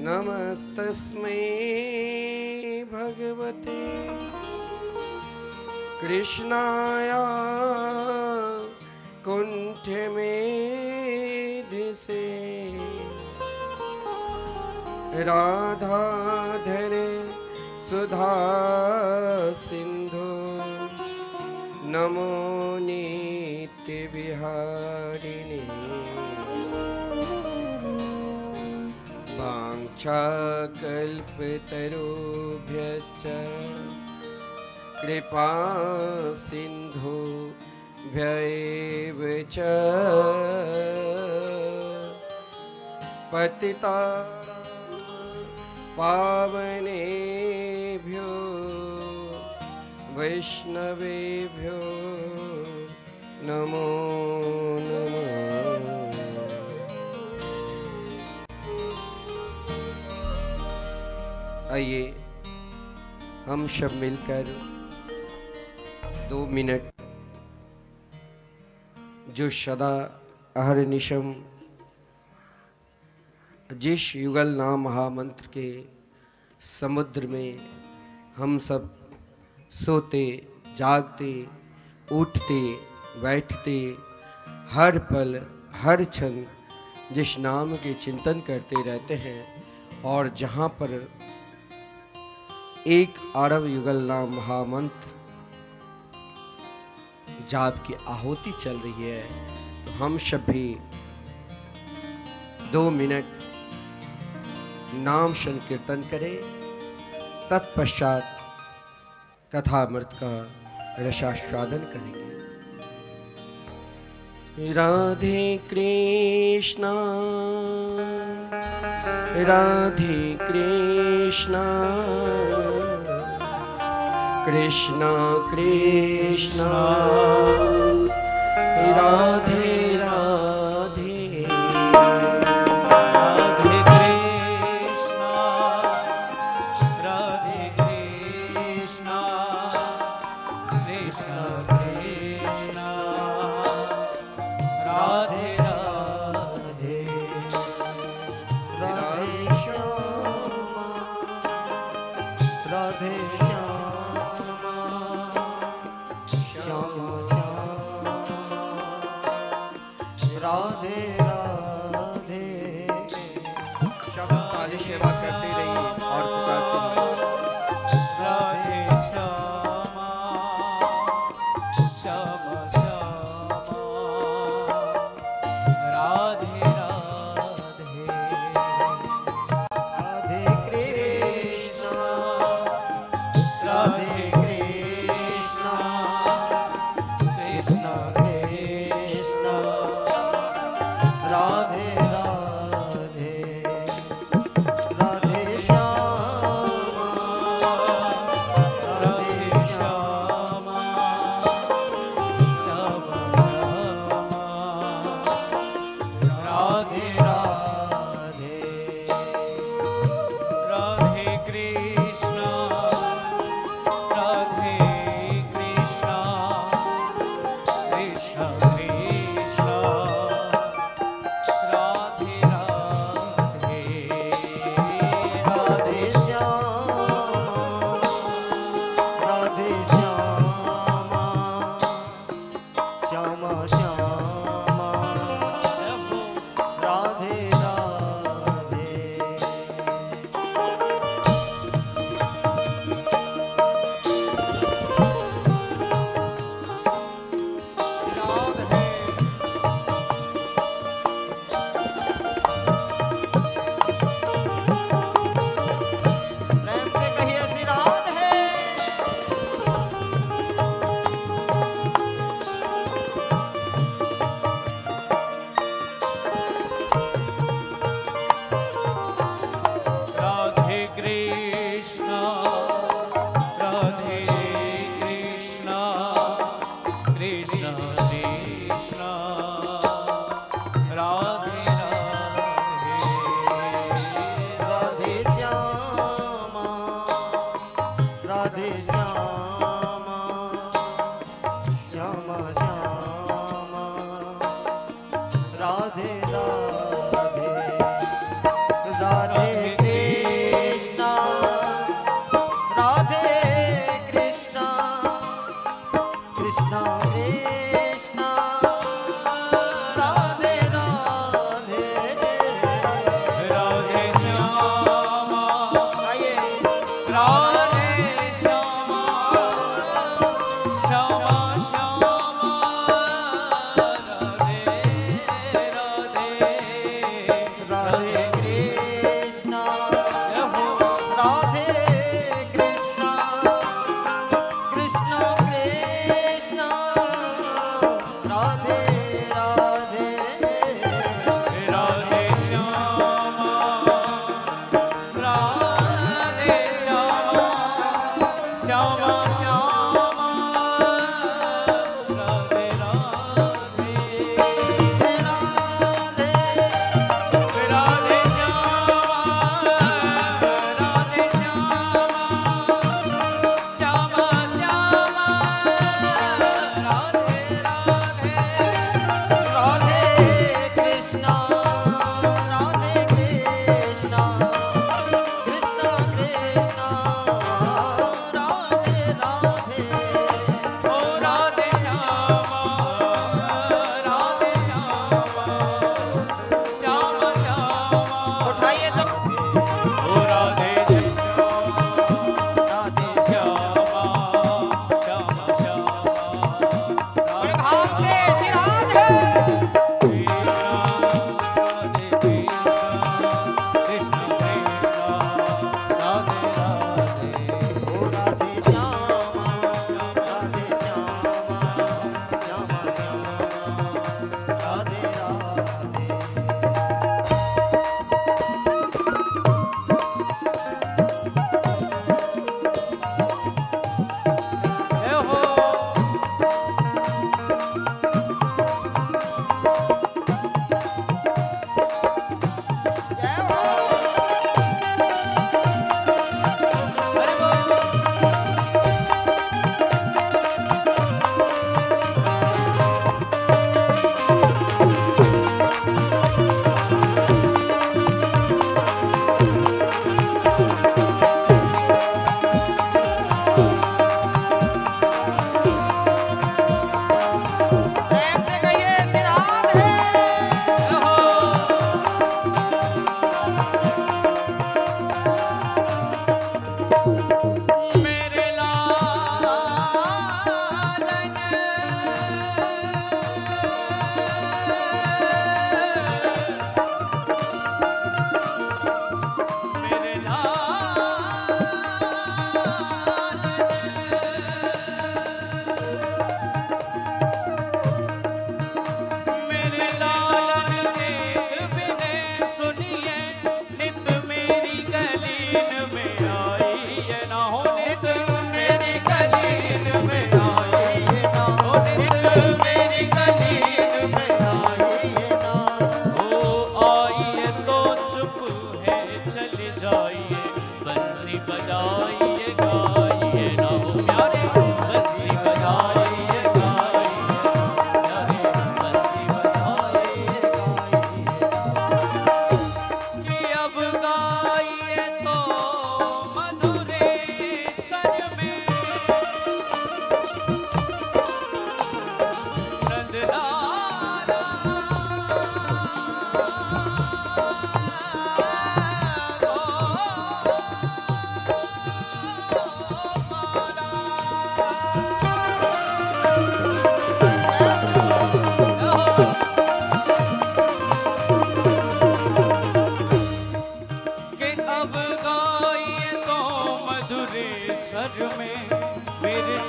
S6: नमस्तस्मै भगवते कृष्णाय कुण्ठमेधिसे राधाधरे सुधा सिंधु नमो नित्यविहारिणे वाञ्छाकल्पतरुभ्यश्च कृपा सिन्धुभ्यैव च पतितानां पावनेभ्यो वैष्णवेभ्यो नमो नमः। आइए हम सब मिलकर 2 मिनट जो सदा अहर्निशम जिस युगल नाम महामंत्र के समुद्र में हम सब सोते जागते उठते बैठते हर पल हर क्षण जिस नाम के चिंतन करते रहते हैं और जहाँ पर एक आरव युगल नाम महामंत्र जाप की आहुति चल रही है, तो हम सब भी 2 मिनट नाम संकीर्तन करें। तत्पश्चात कथामृत का रसास्वादन करेंगे। राधे कृष्णा राधे कृष्णा कृष्णा कृष्णा राधे राधे
S2: राधे कृष्णा राधे कृष्णा कृष्णा कृष्णा राधे राधे
S1: राधे श्यामा राधे श्यामा श्यामा श्यामा राधे राधे।
S6: सब काली सेवा करते रहिए और पुकारते रहिए।
S2: राधे श्यामा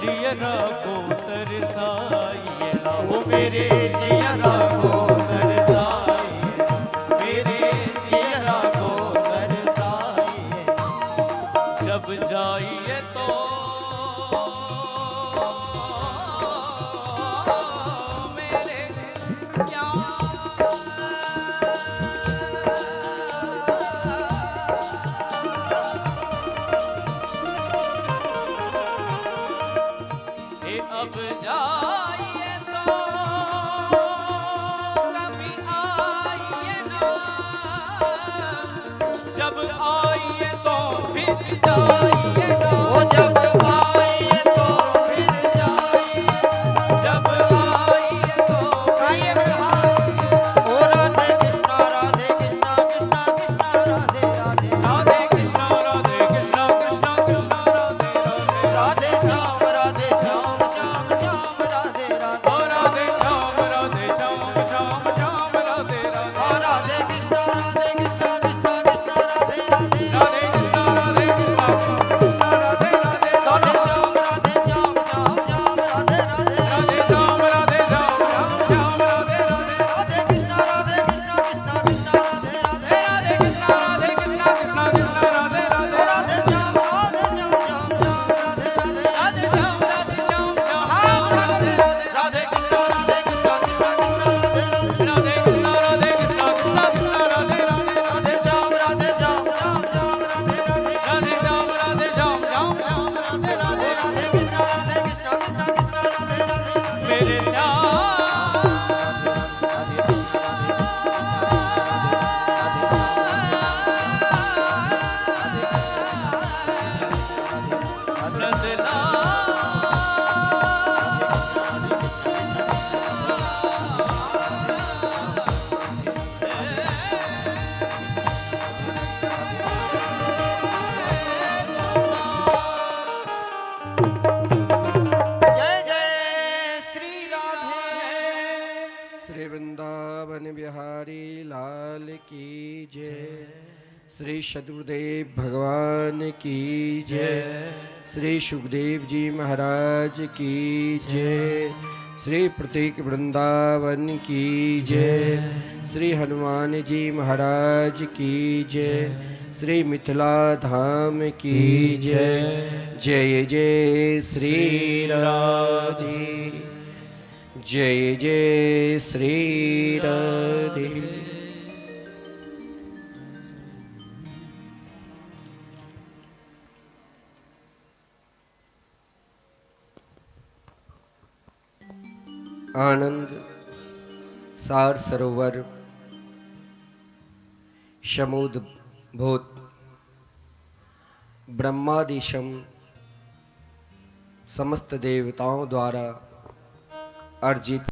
S2: जियरा को तरसाइए ना,
S1: वो मेरे जियरा को तरसाइए, मेरे जियरा को तरसाइए।
S2: जब जाइए तो मेरे श्याम, अब जाइए तो कभी आइए ना, जब आइए तो फिर जाइए ना,
S1: वो जब आइए तो फिर जाइए,
S2: जब आइए तो
S1: आइए ओ राधे कृष्णा राधे कृष्णा कृष्णा कृष्णा राधे राधे,
S2: राधे कृष्णा राधे कृष्णा कृष्णा कृष्णा राधे राधे,
S1: राधे श्याम राधे श्याम श्याम श्याम राधे राधे,
S2: ओ राधे श्याम राधे श्याम श्याम श्याम राधे राधे,
S1: ओ राधे कृष्णा कृष्णा कृष्णा राधे राधे,
S2: राधे कृष्णा राधे कृष्णा कृष्णा राधे राधे,
S1: राधे श्याम राधे श्याम श्याम श्याम राधे राधे,
S2: राधे श्याम राधे श्याम श्याम श्याम राधे राधे,
S1: राधे कृष्णा कृष्णा कृष्णा राधे राधे,
S2: राधे कृष्णा राधे कृष्णा कृष्णा कृष्णा राधे राधे,
S1: राधे श्याम राधे श्याम श्याम श्याम राधे राधे,
S2: राधे श्याम राधे श्याम श्याम
S1: हाँ,
S2: श्याम राधे राधे,
S1: राधे कृष्णा कृष्णा कृष्णा राधे राधे,
S2: राधे कृष्णा राधे कृष्णा कृष्णा कृष्णा राधे राधे,
S1: राधे श्याम राधे श्याम श्याम श्याम राधे राधे,
S2: राधे श्याम राधे श्याम श्याम श्याम राधे राधे,
S1: राधे कृष्णा कृष्णा कृष्णा राधे राधे,
S2: मेरे श्याम रसना
S1: जय जय श्री राधे।
S6: श्री वृंदावन बिहारी लाल की जय, श्री सदगुरुदेव भगवान की जय, श्री सुखदेव जी महाराज की जय, श्री प्रतीक वृंदावन की जय, श्री हनुमान जी महाराज की जय, श्री मिथिला धाम की जय। जय जय श्री राधे, जय जय श्री राधे। आनंद सार सरोवर समुद्भूत ब्रह्मादिशम समस्त देवताओं द्वारा अर्जित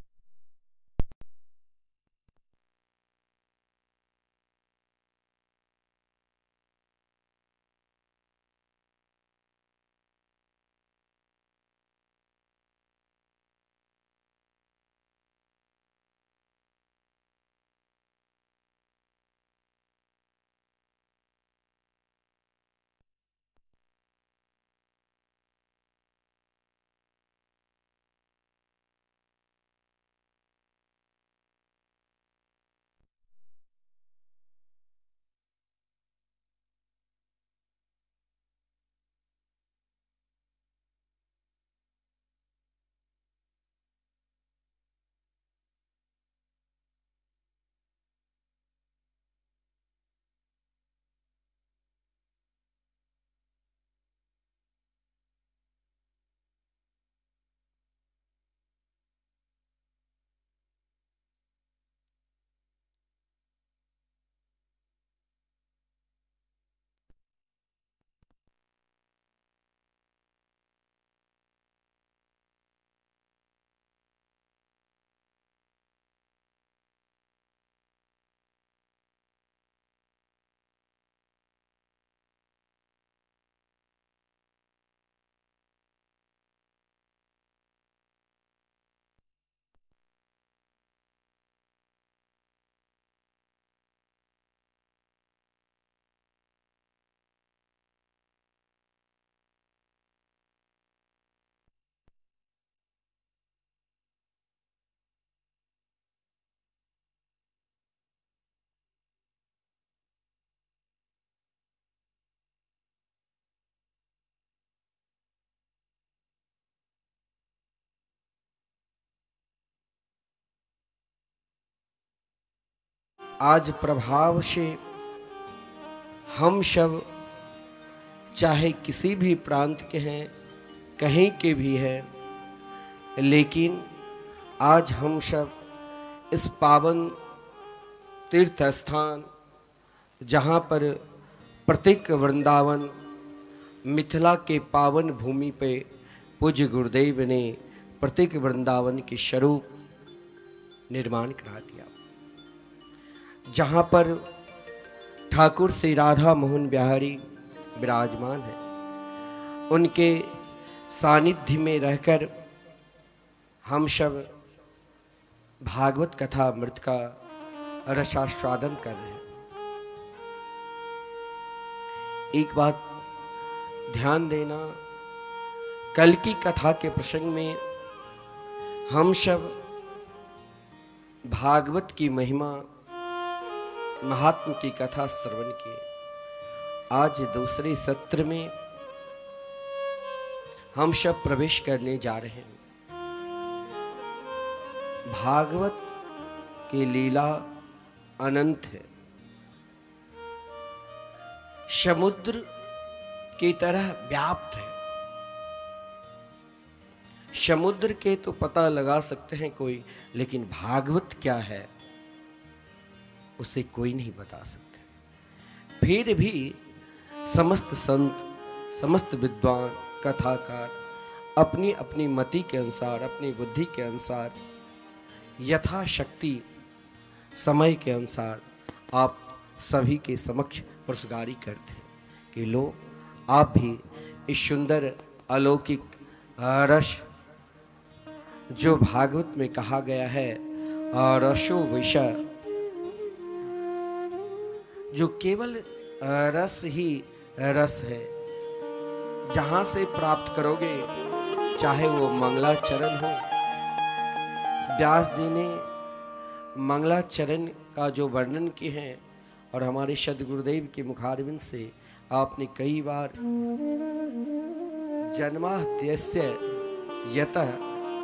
S7: आज प्रभाव से हम सब चाहे किसी भी प्रांत के हैं, कहीं के भी हैं, लेकिन आज हम सब इस पावन तीर्थ स्थान जहाँ पर प्रतीक वृंदावन मिथिला के पावन भूमि पे पूज्य गुरुदेव ने प्रतीक वृंदावन के स्वरूप निर्माण करा दिया, जहाँ पर ठाकुर श्री राधा मोहन बिहारी विराजमान है। उनके सानिध्य में रहकर हम सब भागवत कथा अमृत का रसास्वादन कर रहे हैं। एक बात ध्यान देना, कल की कथा के प्रसंग में हम सब भागवत की महिमा महात्म की कथा श्रवण किए। आज दूसरे सत्र में हम सब प्रवेश करने जा रहे हैं। भागवत की लीला अनंत है, समुद्र की तरह व्याप्त है। समुद्र के तो पता लगा सकते हैं कोई, लेकिन भागवत क्या है उसे कोई नहीं बता सकते। फिर भी समस्त संत, समस्त विद्वान, कथाकार अपनी अपनी मति के अनुसार, अपनी बुद्धि के अनुसार, यथाशक्ति समय के अनुसार आप सभी के समक्ष पुरस्कारी करते हैं कि लो आप भी इस सुंदर अलौकिक रस जो भागवत में कहा गया है, रसो विषय, जो केवल रस ही रस है, जहां से प्राप्त करोगे, चाहे वो मंगलाचरण हो। व्यास जी ने मंगलाचरण का जो वर्णन किए हैं और हमारे सद्गुरुदेव के मुखारविंद से आपने कई बार जन्माद्यस्य यतः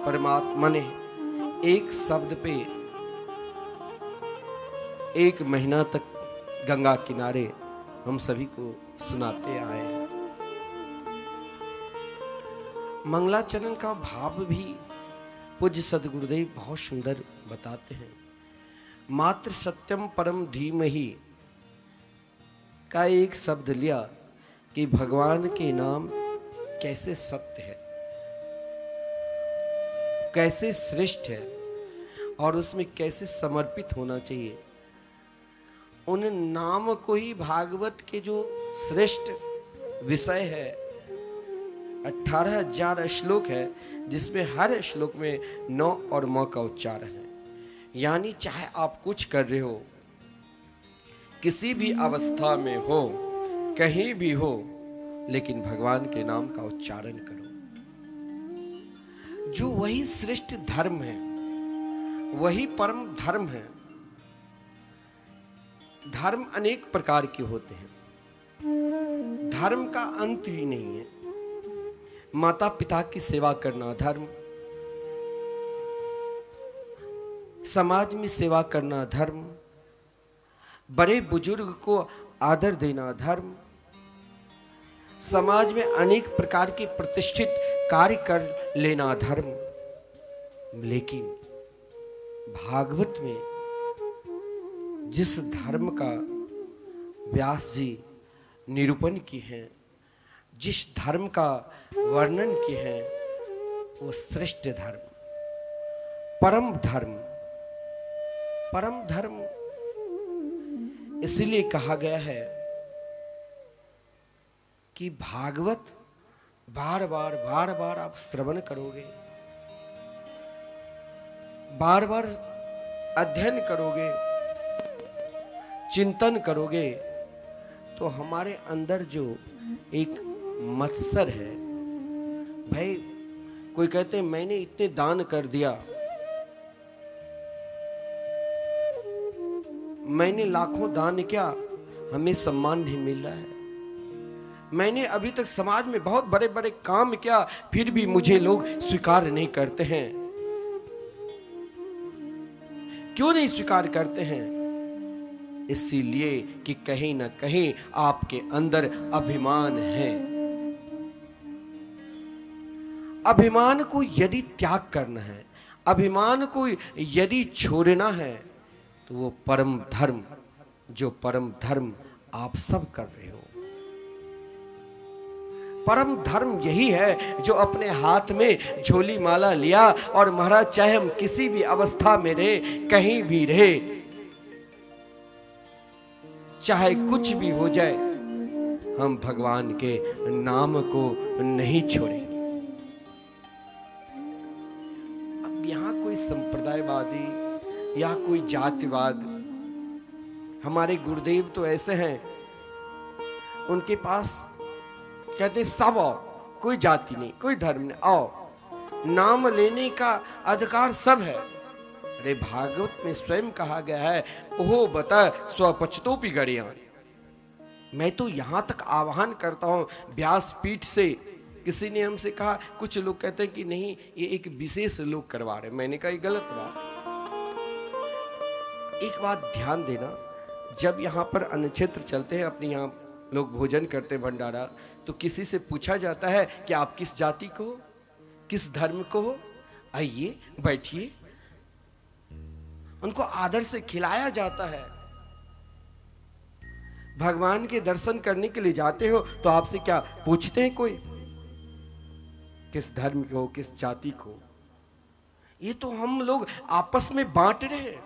S7: परमात्मने एक शब्द पे 1 महीना तक गंगा किनारे हम सभी को सुनाते आए हैं। मंगलाचरण का भाव भी पूज्य सद्गुरुदेव बहुत सुंदर बताते हैं। मात्र सत्यम परम धीमहि का एक शब्द लिया कि भगवान के नाम कैसे सत्य है, कैसे श्रेष्ठ है और उसमें कैसे समर्पित होना चाहिए। उन नाम को ही भागवत के जो श्रेष्ठ विषय है, 18,000 श्लोक है, जिसमें हर श्लोक में 9 और म का उच्चारण है। यानी चाहे आप कुछ कर रहे हो, किसी भी अवस्था में हो, कहीं भी हो, लेकिन भगवान के नाम का उच्चारण करो। जो वही श्रेष्ठ धर्म है, वही परम धर्म है। धर्म अनेक प्रकार के होते हैं, धर्म का अंत ही नहीं है। माता पिता की सेवा करना धर्म, समाज में सेवा करना धर्म, बड़े बुजुर्ग को आदर देना धर्म, समाज में अनेक प्रकार के प्रतिष्ठित कार्य कर लेना धर्म। लेकिन भागवत में जिस धर्म का व्यास जी निरूपण किए हैं, जिस धर्म का वर्णन किए हैं, वो श्रेष्ठ धर्म, परम धर्म। परम धर्म इसलिए कहा गया है कि भागवत बार बार आप श्रवण करोगे, बार बार अध्ययन करोगे, चिंतन करोगे, तो हमारे अंदर जो एक मत्सर है, भाई कोई कहते हैं मैंने इतने दान कर दिया, मैंने लाखों दान किया, हमें सम्मान नहीं मिल रहा है, मैंने अभी तक समाज में बहुत बड़े बड़े काम किया, फिर भी मुझे लोग स्वीकार नहीं करते हैं। क्यों नहीं स्वीकार करते हैं? इसीलिए कि कहीं ना कहीं आपके अंदर अभिमान है। अभिमान को यदि त्याग करना है, अभिमान को यदि छोड़ना है, तो वो परम धर्म, जो परम धर्म आप सब कर रहे हो, परम धर्म यही है जो अपने हाथ में झोली माला लिया और महाराज चाहे हम किसी भी अवस्था में रहे, कहीं भी रहे, चाहे कुछ भी हो जाए, हम भगवान के नाम को नहीं छोड़ेंगे। अब यहां कोई संप्रदायवादी या कोई जातिवाद, हमारे गुरुदेव तो ऐसे हैं, उनके पास कहते सब आओ, कोई जाति नहीं, कोई धर्म नहीं, आओ, नाम लेने का अधिकार सब है। अरे भागवत में स्वयं कहा गया है, ओहो बता स्वपचतोपि गड़िया। मैं तो यहां तक आह्वान करता हूं व्यासपीठ से। किसी ने हमसे कहा, कुछ लोग कहते हैं कि नहीं ये एक विशेष लोग करवा रहे, मैंने कहा ये गलत बात। एक बात ध्यान देना, जब यहाँ पर अन्न क्षेत्र चलते हैं, अपने यहाँ लोग भोजन करते हैं भंडारा, तो किसी से पूछा जाता है कि आप किस जाति को हो, किस धर्म को हो, आइए बैठिए, उनको आदर से खिलाया जाता है। भगवान के दर्शन करने के लिए जाते हो तो आपसे क्या पूछते हैं कोई किस धर्म के हो, किस जाति को? ये तो हम लोग आपस में बांट रहे हैं,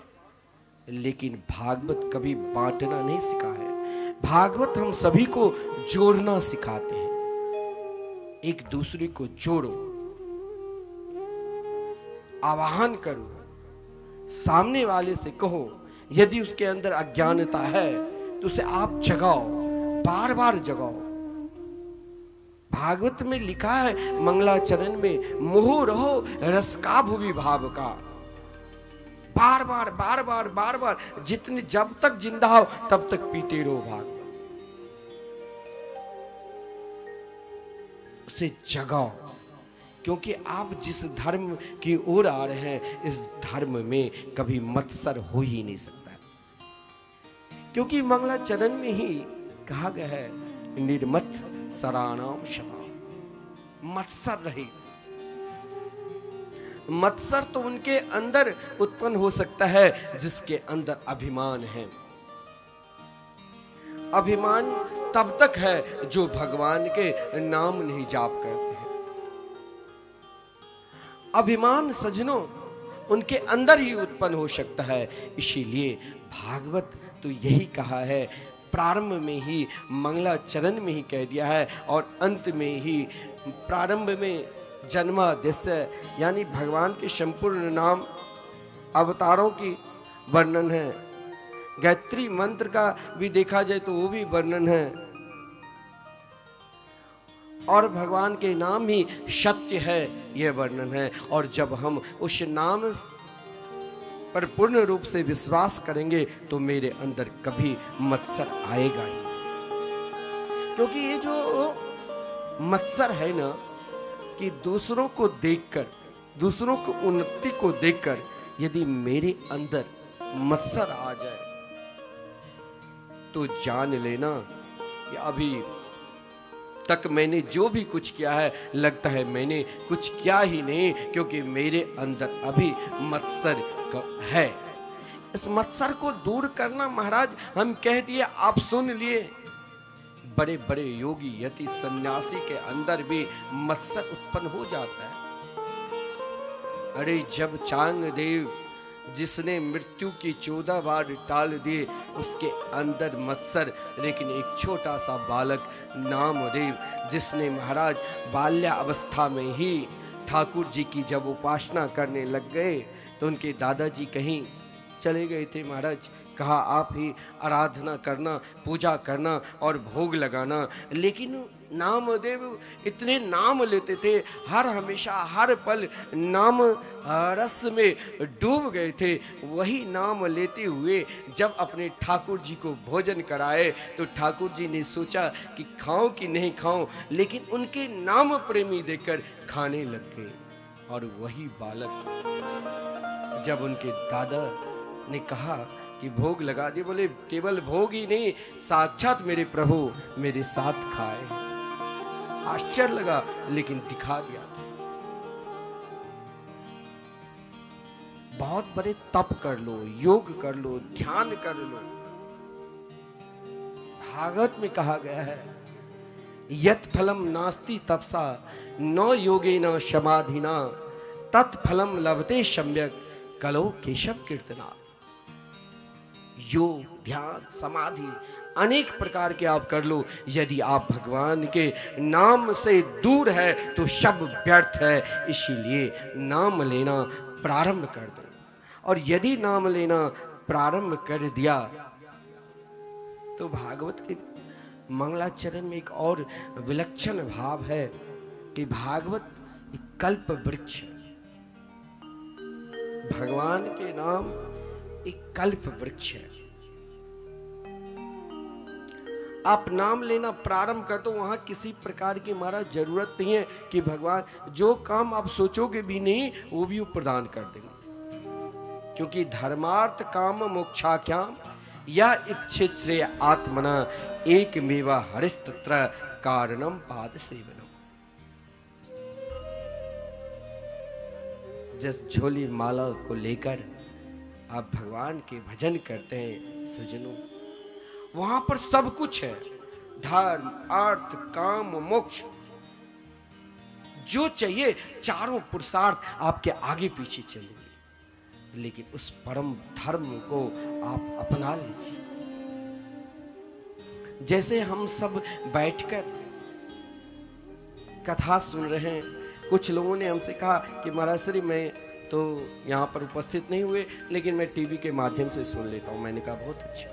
S7: लेकिन भागवत कभी बांटना नहीं सिखा है। भागवत हम सभी को जोड़ना सिखाते हैं। एक दूसरे को जोड़ो, आवाहन करो, सामने वाले से कहो, यदि उसके अंदर अज्ञानता है तो उसे आप जगाओ, बार बार जगाओ। भागवत में लिखा है मंगलाचरण में, मोह रहो रस का भुवि भाव का। बार बार बार बार बार बार, जितने जब तक जिंदा हो तब तक पीते रहो भागवत, उसे जगाओ। क्योंकि आप जिस धर्म की ओर आ रहे हैं, इस धर्म में कभी मत्सर हो ही नहीं सकता, क्योंकि मंगलाचरण में ही कहा गया है निर्मत सराणाम शता, मत्सर रहे। मत्सर तो उनके अंदर उत्पन्न हो सकता है जिसके अंदर अभिमान है। अभिमान तब तक है जो भगवान के नाम नहीं जाप करते हैं। अभिमान सज्जनों उनके अंदर ही उत्पन्न हो सकता है। इसीलिए भागवत तो यही कहा है, प्रारंभ में ही मंगलाचरण में ही कह दिया है और अंत में ही, प्रारंभ में जन्माद्यस्य यानी भगवान के संपूर्ण नाम अवतारों की वर्णन है। गायत्री मंत्र का भी देखा जाए तो वो भी वर्णन है, और भगवान के नाम ही सत्य है यह वर्णन है। और जब हम उस नाम पर पूर्ण रूप से विश्वास करेंगे तो मेरे अंदर कभी मत्सर आएगा ही, क्योंकि ये जो मत्सर है ना, कि दूसरों को देखकर, दूसरों की उन्नति को देखकर यदि मेरे अंदर मत्सर आ जाए तो जान लेना कि अभी तक मैंने जो भी कुछ किया है, लगता है मैंने कुछ किया ही नहीं, क्योंकि मेरे अंदर अभी मत्सर है। इस मत्सर को दूर करना महाराज हम कह दिए, आप सुन लिए। बड़े बड़े योगी यति सन्यासी के अंदर भी मत्सर उत्पन्न हो जाता है। अरे जब चांगदेव जिसने मृत्यु की 14 बार टाल दिए, उसके अंदर मत्सर, लेकिन एक छोटा सा बालक नामदेव जिसने महाराज बाल्यावस्था में ही ठाकुर जी की जब उपासना करने लग गए तो उनके दादाजी कहीं चले गए थे महाराज, कहा आप ही आराधना करना, पूजा करना और भोग लगाना। लेकिन नामदेव इतने नाम लेते थे, हर हमेशा हर पल नाम रस में डूब गए थे। वही नाम लेते हुए जब अपने ठाकुर जी को भोजन कराए तो ठाकुर जी ने सोचा कि खाऊं कि नहीं खाऊं, लेकिन उनके नाम प्रेमी देखकर खाने लग गए। और वही बालक जब उनके दादा ने कहा कि भोग लगा दिए। बोले केवल भोग ही नहीं, साक्षात मेरे प्रभु मेरे साथ खाए। आश्चर्य लगा, लेकिन दिखा दिया। बहुत बड़े तप कर लो, योग कर लो, ध्यान कर लो। भागवत में कहा गया है, यत् फलम नास्ति तपसा न योगेन समाधिना तत्फलम लभते सम्यक कलो केशव कीर्तना। योग, ध्यान, समाधि अनेक प्रकार के आप कर लो, यदि आप भगवान के नाम से दूर है तो सब व्यर्थ है। इसीलिए नाम लेना प्रारंभ कर दो, और यदि नाम लेना प्रारंभ कर दिया तो भागवत के मंगलाचरण में एक और विलक्षण भाव है कि भागवत एक कल्प वृक्ष है। भगवान के नाम एक कल्प वृक्ष है। आप नाम लेना प्रारंभ कर दो, वहां किसी प्रकार की महाराज जरूरत नहीं है कि भगवान जो काम आप सोचोगे भी नहीं वो भी वो प्रदान कर देंगे। क्योंकि धर्मार्थ काम मोक्षाख्याम या इच्छित श्रेय आत्मना एक मेवा हरिस्तत्र कारणम पाद सेवनम। जिस झोली माला को लेकर आप भगवान के भजन करते हैं सज्जनों, वहां पर सब कुछ है। धर्म, अर्थ, काम, मोक्ष, जो चाहिए चारों पुरुषार्थ आपके आगे पीछे चलेंगे। लेकिन उस परम धर्म को आप अपना लीजिए। जैसे हम सब बैठकर कथा सुन रहे हैं, कुछ लोगों ने हमसे कहा कि महाराज श्री मैं तो यहाँ पर उपस्थित नहीं हुए, लेकिन मैं टीवी के माध्यम से सुन लेता हूँ। मैंने कहा बहुत अच्छा।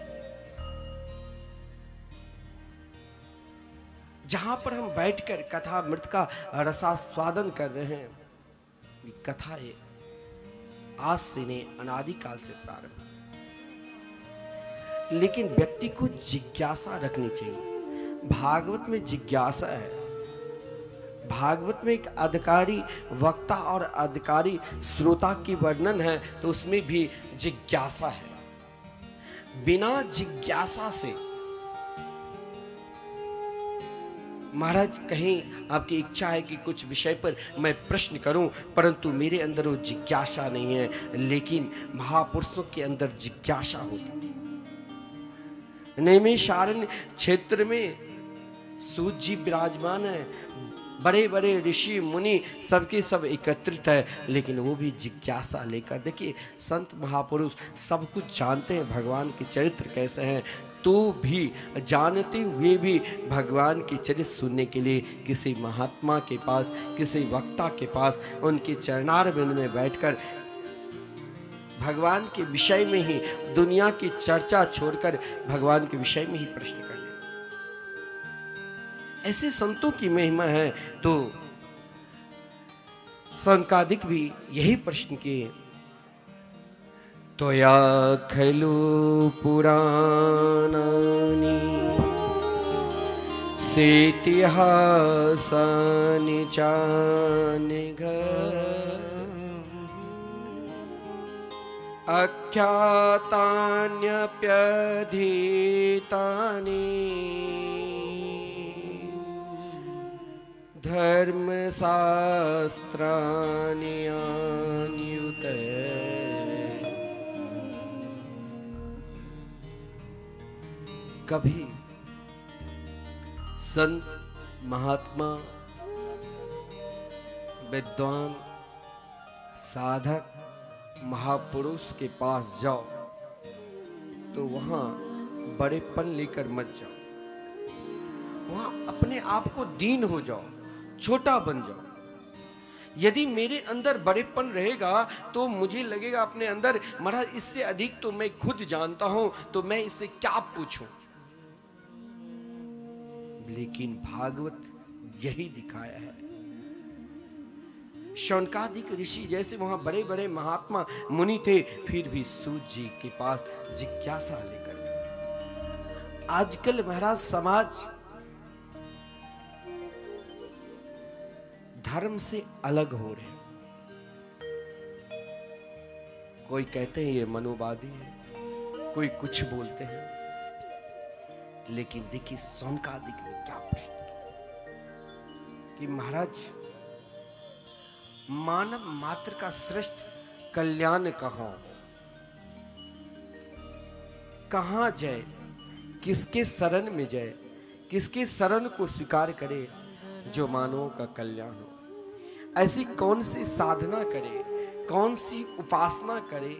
S7: जहां पर हम बैठकर कथा मृत का रसास्वादन कर रहे हैं, ये कथा है आज से नहीं, अनादिकाल से प्रारंभ। लेकिन व्यक्ति को जिज्ञासा रखनी चाहिए। भागवत में जिज्ञासा है। भागवत में एक अधिकारी वक्ता और अधिकारी श्रोता की वर्णन है, तो उसमें भी जिज्ञासा है। बिना जिज्ञासा से महाराज कहीं आपकी इच्छा है कि कुछ विषय पर मैं प्रश्न करूं, परंतु मेरे अंदर वो जिज्ञासा नहीं है। लेकिन महापुरुषों के अंदर जिज्ञासा होती थी। नैमिषारण्य क्षेत्र में सूत जी विराजमान है, बड़े बड़े ऋषि मुनि सबके सब एकत्रित है, लेकिन वो भी जिज्ञासा लेकर। देखिए संत महापुरुष सब कुछ जानते हैं भगवान के चरित्र कैसे हैं, तो भी जानते हुए भी भगवान के चरित्र सुनने के लिए किसी महात्मा के पास, किसी वक्ता के पास, उनके चरणारविंद में बैठकर भगवान के विषय में ही, दुनिया की चर्चा छोड़कर भगवान के विषय में ही प्रश्न कर ले। ऐसे संतों की महिमा है। तो सनकादिक भी यही प्रश्न किए, त्वया खलु पुराणानि सेतिहासानि चानिघ आख्यातान्यप्यधीतानि धर्मशास्त्राणि आन्युते। कभी संत महात्मा विद्वान साधक महापुरुष के पास जाओ तो वहां बड़ेपन लेकर मत जाओ। वहां अपने आप को दीन हो जाओ, छोटा बन जाओ। यदि मेरे अंदर बड़ेपन रहेगा तो मुझे लगेगा अपने अंदर महाराज इससे अधिक तो मैं खुद जानता हूं, तो मैं इससे क्या पूछूं। लेकिन भागवत यही दिखाया है। शौनकादिक ऋषि जैसे वहां बड़े बड़े महात्मा मुनि थे, फिर भी सूत जी के पास जिज्ञासा लेकर। आजकल महाराज समाज धर्म से अलग हो रहे। कोई कहते हैं ये मनोवादी है, कोई कुछ बोलते हैं, लेकिन देखिए सौनकादिक ने क्या प्रश्न किया कि महाराज मानव मात्र का श्रेष्ठ कल्याण कहां जाए, किसके शरण में जाए, किसके शरण को स्वीकार करे जो मानवों का कल्याण हो। ऐसी कौन सी साधना करे, कौन सी उपासना करे,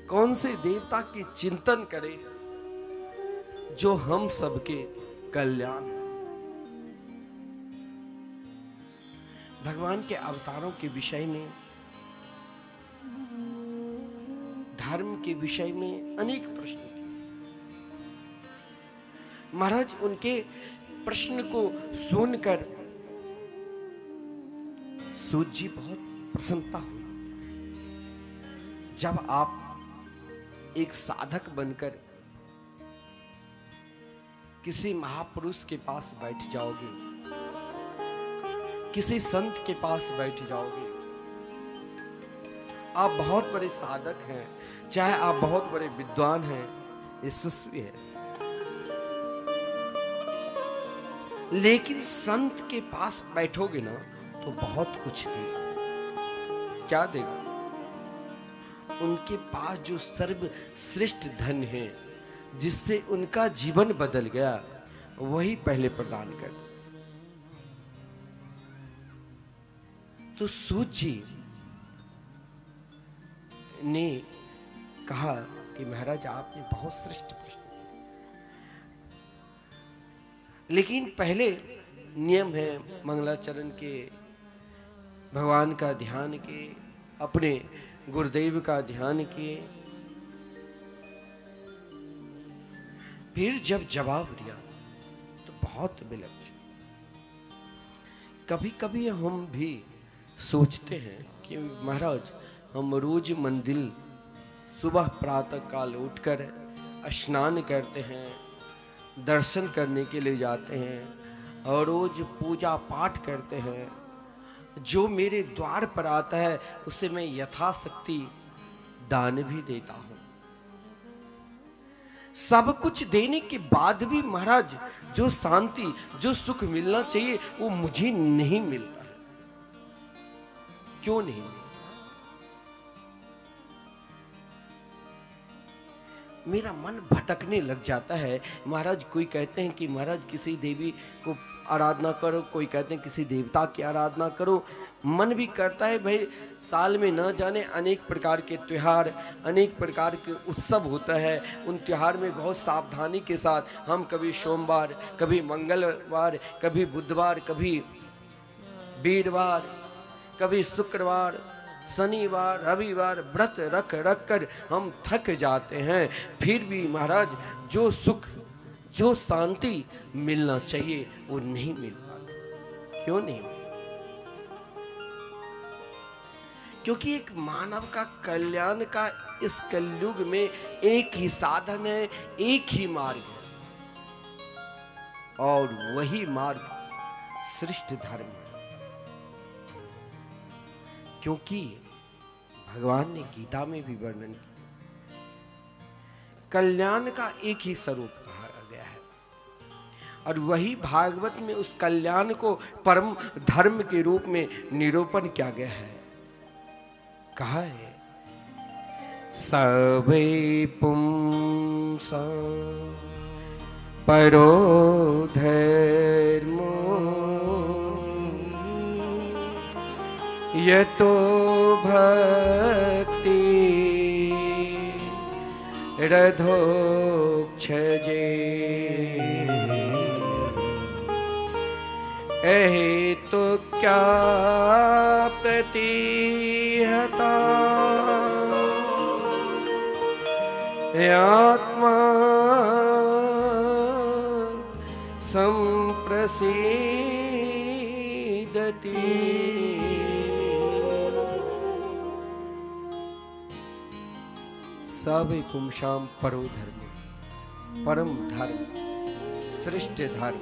S7: कौन से देवता की चिंतन करे जो हम सबके कल्याण हो। भगवान के अवतारों के विषय में, धर्म के विषय में अनेक प्रश्न किए। महाराज उनके प्रश्न को सुनकर सूत जी बहुत प्रसन्नता हुई। जब आप एक साधक बनकर किसी महापुरुष के पास बैठ जाओगे, किसी संत के पास बैठ जाओगे, आप बहुत बड़े साधक हैं, चाहे आप बहुत बड़े विद्वान हैं, यशस्वी हैं, लेकिन संत के पास बैठोगे ना तो बहुत कुछ देगा। क्या देगा? उनके पास जो सर्वश्रेष्ठ धन है, जिससे उनका जीवन बदल गया, वही पहले प्रदान कर देते। तो सूत जी ने कहा कि महाराज आपने बहुत श्रेष्ठ प्रश्न किया, लेकिन पहले नियम है मंगलाचरण के, भगवान का ध्यान किए, अपने गुरुदेव का ध्यान किए। फिर जब जवाब दिया तो बहुत विलक्षण। कभी कभी हम भी सोचते हैं कि महाराज हम रोज मंदिर सुबह प्रातः काल उठकर स्नान करते हैं, दर्शन करने के लिए जाते हैं और रोज पूजा पाठ करते हैं। जो मेरे द्वार पर आता है उसे मैं यथाशक्ति दान भी देता हूं। सब कुछ देने के बाद भी महाराज जो शांति, जो सुख मिलना चाहिए वो मुझे नहीं मिलता है। क्यों नहीं मिलता? मेरा मन भटकने लग जाता है। महाराज कोई कहते हैं कि महाराज किसी देवी को आराधना करो, कोई कहते हैं किसी देवता की आराधना करो। मन भी करता है भाई, साल में न जाने अनेक प्रकार के त्योहार, अनेक प्रकार के उत्सव होता है। उन त्योहार में बहुत सावधानी के साथ हम कभी सोमवार, कभी मंगलवार, कभी बुधवार, कभी वीरवार, कभी शुक्रवार, शनिवार, रविवार व्रत रख रख कर हम थक जाते हैं। फिर भी महाराज जो सुख, जो शांति मिलना चाहिए वो नहीं मिल पाता। क्यों नहीं? क्योंकि एक मानव का कल्याण का इस कलयुग में एक ही साधन है, एक ही मार्ग है, और वही मार्ग श्रेष्ठ धर्म है। क्योंकि भगवान ने गीता में भी वर्णन किया, कल्याण का एक ही स्वरूप कहा गया है, और वही भागवत में उस कल्याण को परम धर्म के रूप में निरूपण किया गया है। कहा है, सवे पुंसा परो धर्मो यतो भक्ति रधोक्षजे एहि तो क्या प्रतिहता आत्मा संप्रसीदति। सवे पुंसाम परो धर्म, परम धर्म, श्रेष्ठ धर्म,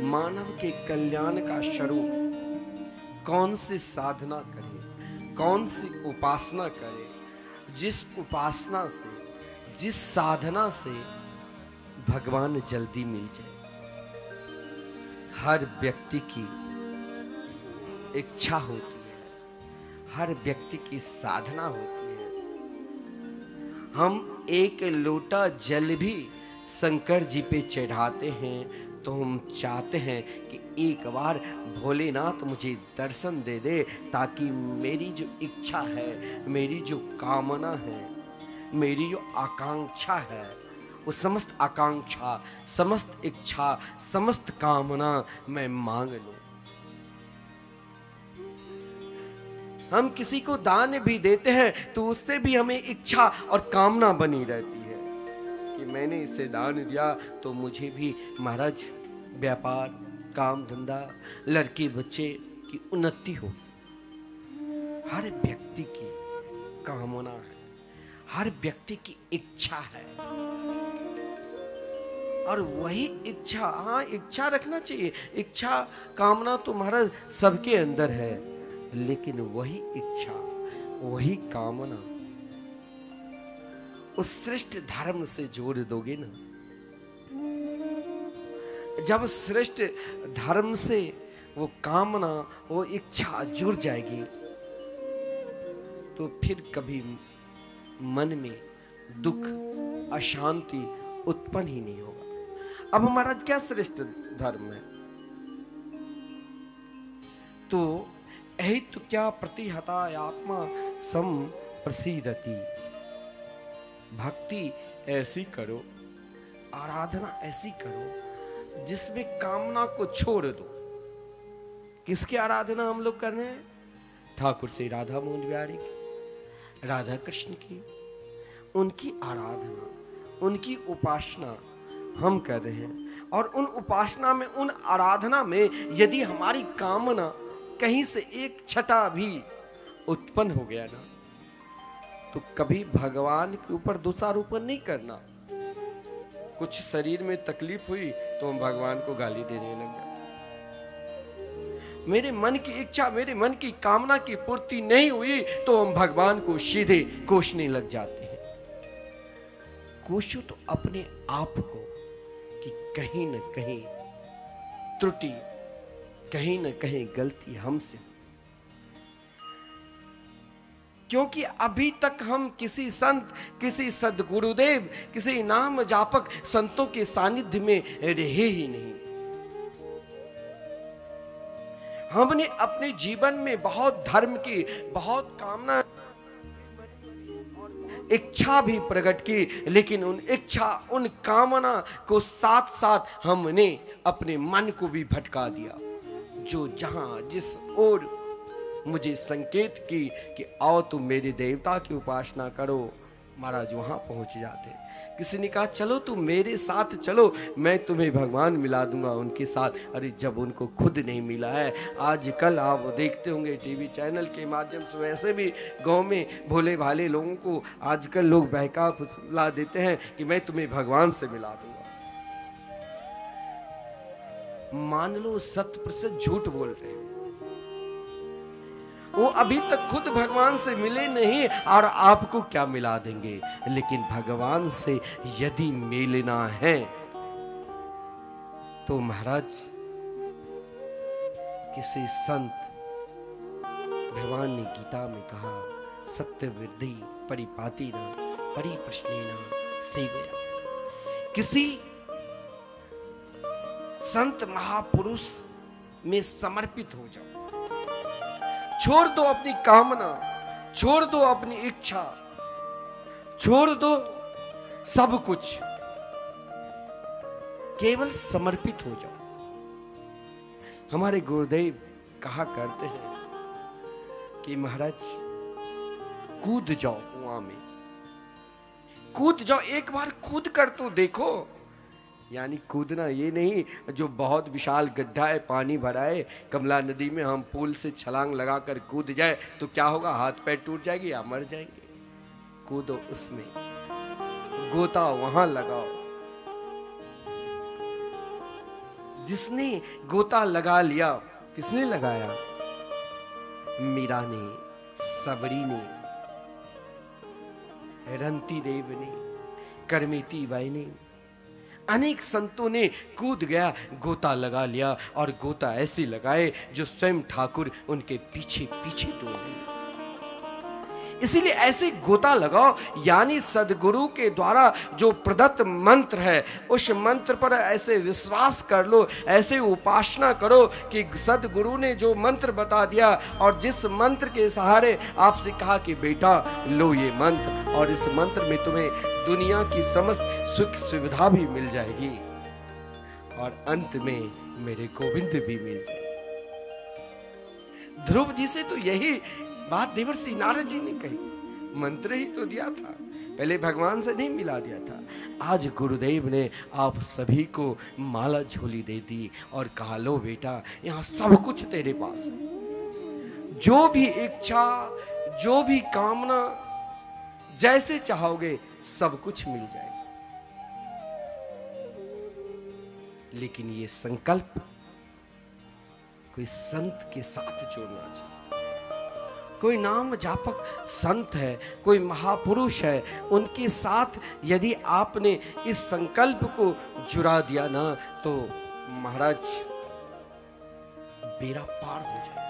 S7: मानव के कल्याण का स्वरूप। कौन सी साधना करें, कौन सी उपासना करें, जिस उपासना से, जिस साधना से भगवान जल्दी मिल जाए। हर व्यक्ति की इच्छा होती है, हर व्यक्ति की साधना होती है। हम एक लोटा जल भी शंकर जी पे चढ़ाते हैं तो हम चाहते हैं कि एक बार भोलेनाथ मुझे दर्शन दे दे, ताकि मेरी जो इच्छा है, मेरी जो कामना है, मेरी जो आकांक्षा है, वो समस्त आकांक्षा, समस्त इच्छा, समस्त कामना मैं मांग लूं। हम किसी को दान भी देते हैं तो उससे भी हमें इच्छा और कामना बनी रहती है कि मैंने इसे दान दिया तो मुझे भी महाराज व्यापार, काम धंधा, लड़के बच्चे की उन्नति हो। हर व्यक्ति की कामना है, हर व्यक्ति की इच्छा है, और वही इच्छा, हाँ इच्छा रखना चाहिए। इच्छा कामना तो महाराज सबके अंदर है, लेकिन वही इच्छा, वही कामना उस श्रेष्ठ धर्म से जोड़ दोगे ना, जब श्रेष्ठ धर्म से वो कामना, वो इच्छा जुड़ जाएगी, तो फिर कभी मन में दुख, अशांति उत्पन्न ही नहीं होगा। अब हमारा क्या श्रेष्ठ धर्म है? तो यही तो क्या प्रतिहता आत्मा सम प्रसीदति। भक्ति ऐसी करो, आराधना ऐसी करो जिसमें कामना को छोड़ दो। किसकी आराधना हम लोग कर रहे हैं? ठाकुर श्री राधा मोहन बिहारी की, राधा कृष्ण की, उनकी आराधना, उनकी उपासना हम कर रहे हैं। और उन उपासना में, उन आराधना में यदि हमारी कामना कहीं से एक छटा भी उत्पन्न हो गया ना, तो कभी भगवान के ऊपर दोषारोपण नहीं करना। कुछ शरीर में तकलीफ हुई तो हम भगवान को गाली देने लग जाते। मेरे मन की इच्छा, मेरे मन की कामना की पूर्ति नहीं हुई तो हम भगवान को सीधे कोसने लग जाते हैं। कोसो तो अपने आप को कि कहीं न कहीं त्रुटि, कहीं न कहीं गलती हमसे, क्योंकि अभी तक हम किसी संत, किसी सद्गुरुदेव, किसी नाम जापक संतों के सानिध्य में रहे ही नहीं। हमने अपने जीवन में बहुत धर्म की, बहुत कामना, इच्छा भी प्रकट की, लेकिन उन इच्छा, उन कामना को साथ साथ हमने अपने मन को भी भटका दिया। जो जहां जिस ओर मुझे संकेत की कि आओ तुम मेरे देवता की उपासना करो, महाराज वहां पहुंच जाते। किसी ने कहा चलो तुम मेरे साथ चलो, मैं तुम्हें भगवान मिला दूंगा उनके साथ। अरे जब उनको खुद नहीं मिला है। आजकल आप देखते होंगे टीवी चैनल के माध्यम से, वैसे भी गांव में भोले भाले लोगों को आजकल लोग बहका फुसला देते हैं कि मैं तुम्हें भगवान से मिला दूंगा। मान लो 100% झूठ बोल रहे हैं, वो अभी तक खुद भगवान से मिले नहीं और आपको क्या मिला देंगे। लेकिन भगवान से यदि मिलना है तो महाराज किसी संत, भगवान ने गीता में कहा सत्य वृद्धि परिपाती न परिप्रश्नेन सेवया। किसी संत महापुरुष में समर्पित हो जाओ। छोड़ दो अपनी कामना, छोड़ दो अपनी इच्छा, छोड़ दो सब कुछ, केवल समर्पित हो जाओ। हमारे गुरुदेव कहा करते हैं कि महाराज कूद जाओ कुआं में, कूद जाओ, एक बार कूद कर तो देखो। यानी कूदना ये नहीं जो बहुत विशाल गड्ढा है, पानी भरा है, कमला नदी में हम पुल से छलांग लगाकर कूद जाए तो क्या होगा, हाथ पैर टूट जाएगी या मर जाएंगे। कूदो उसमें, गोता वहां लगाओ। जिसने गोता लगा लिया, किसने लगाया? मीरा ने, सबरी ने, रंती देव ने, करमेती बाई ने, अनेक संतों ने कूद गया, गोता लगा लिया, और गोता ऐसे लगाए जो स्वयं ठाकुर उनके पीछे पीछे दौड़े। इसीलिए ऐसे गोता लगाओ, यानी सदगुरु के द्वारा जो प्रदत्त मंत्र है उस मंत्र पर ऐसे विश्वास कर लो, ऐसे उपासना करो कि सदगुरु ने जो मंत्र बता दिया और जिस मंत्र के सहारे आपसे कहा कि बेटा लो ये मंत्र, और इस मंत्र में तुम्हें दुनिया की समस्त सुख सुविधा भी मिल जाएगी और अंत में मेरे गोविंद भी मिल जाएंगे। ध्रुव जी से तो यही बात देवर्षि नारद जी ने कही, मंत्र ही तो दिया था, पहले भगवान से नहीं मिला दिया था। आज गुरुदेव ने आप सभी को माला झोली दे दी और कहा लो बेटा यहाँ सब कुछ तेरे पास है, जो भी इच्छा, जो भी कामना, जैसे चाहोगे सब कुछ मिल जाएगा। लेकिन ये संकल्प कोई संत के साथ जोड़ना चाहिए। कोई नाम जापक संत है, कोई महापुरुष है, उनके साथ यदि आपने इस संकल्प को जुड़ा दिया ना तो महाराज बेड़ा पार हो जाए।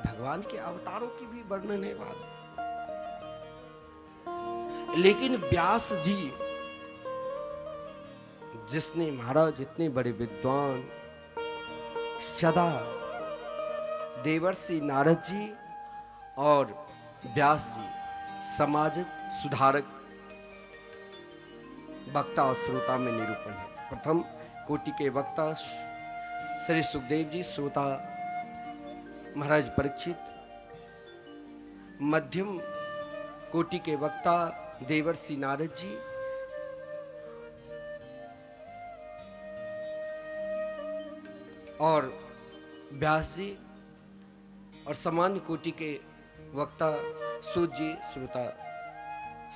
S7: भगवान के अवतारों की भी वर्णन है बात, लेकिन व्यास जी जिसने महाराज इतने बड़े विद्वान सदा देवर्षि नारद जी और व्यास जी समाज सुधारक वक्ता और श्रोता में निरूपण है। प्रथम कोटि के वक्ता श्री सुखदेव जी, श्रोता महाराज परीक्षित, मध्यम कोटि के वक्ता देवर्षि नारद जी, और व्यास जी, और सामान्य कोटि के वक्ता सूत जी, श्रोता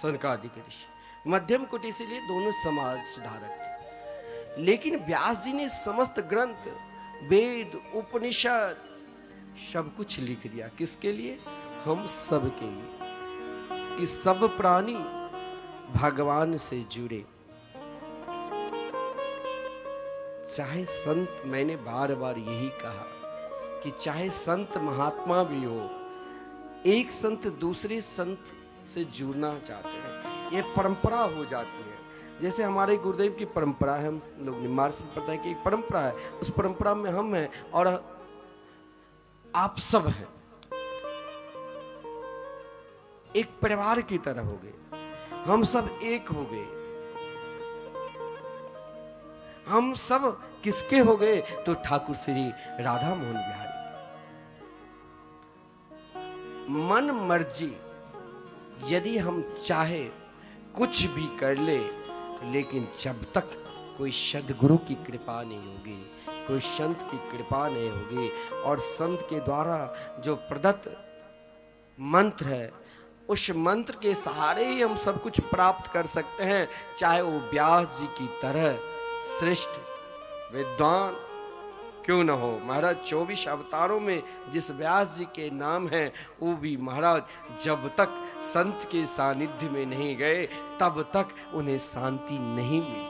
S7: सनकादिक ऋषि। मध्यम कोटि से लिए दोनों समाज सुधारक थे, लेकिन व्यास जी ने समस्त ग्रंथ, वेद, उपनिषद सब कुछ लिख दिया। किसके लिए? हम सब के लिए, कि सब प्राणी भगवान से जुड़े। चाहे संत, मैंने बार बार यही कहा कि चाहे संत महात्मा भी हो, एक संत दूसरे संत से जुड़ना चाहते हैं, ये परंपरा हो जाती है। जैसे हमारे गुरुदेव की परंपरा है, हम लोग निम्बार संप्रदाय की एक परंपरा है, उस परंपरा में हम हैं और आप सब हैं, एक परिवार की तरह हो गए, हम सब एक हो गए। हम सब किसके हो गए? तो ठाकुर श्री राधा मोहन बिहारी। मन मर्जी यदि हम चाहे कुछ भी कर ले, लेकिन जब तक कोई सद्गुरु की कृपा नहीं होगी, कोई संत की कृपा नहीं होगी, और संत के द्वारा जो प्रदत्त मंत्र है उस मंत्र के सहारे ही हम सब कुछ प्राप्त कर सकते हैं। चाहे वो व्यास जी की तरह श्रेष्ठ विद्वान क्यों न हो। महाराज 24 अवतारों में जिस व्यास जी के नाम हैं, वो भी महाराज जब तक संत के सानिध्य में नहीं गए तब तक उन्हें शांति नहीं मिली।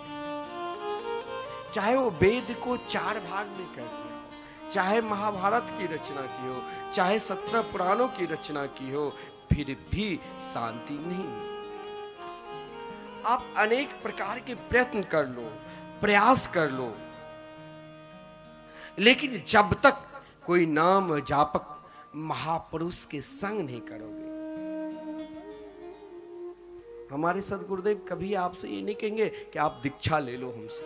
S7: चाहे वो वेद को 4 भाग में कर दिया, चाहे महाभारत की रचना की हो, चाहे 17 पुराणों की रचना की हो, फिर भी शांति नहीं मिली। आप अनेक प्रकार के प्रयत्न कर लो, प्रयास कर लो, लेकिन जब तक कोई नाम जापक महापुरुष के संग नहीं करोगे। हमारे सदगुरुदेव कभी आपसे ये नहीं कहेंगे कि आप दीक्षा ले लो हमसे,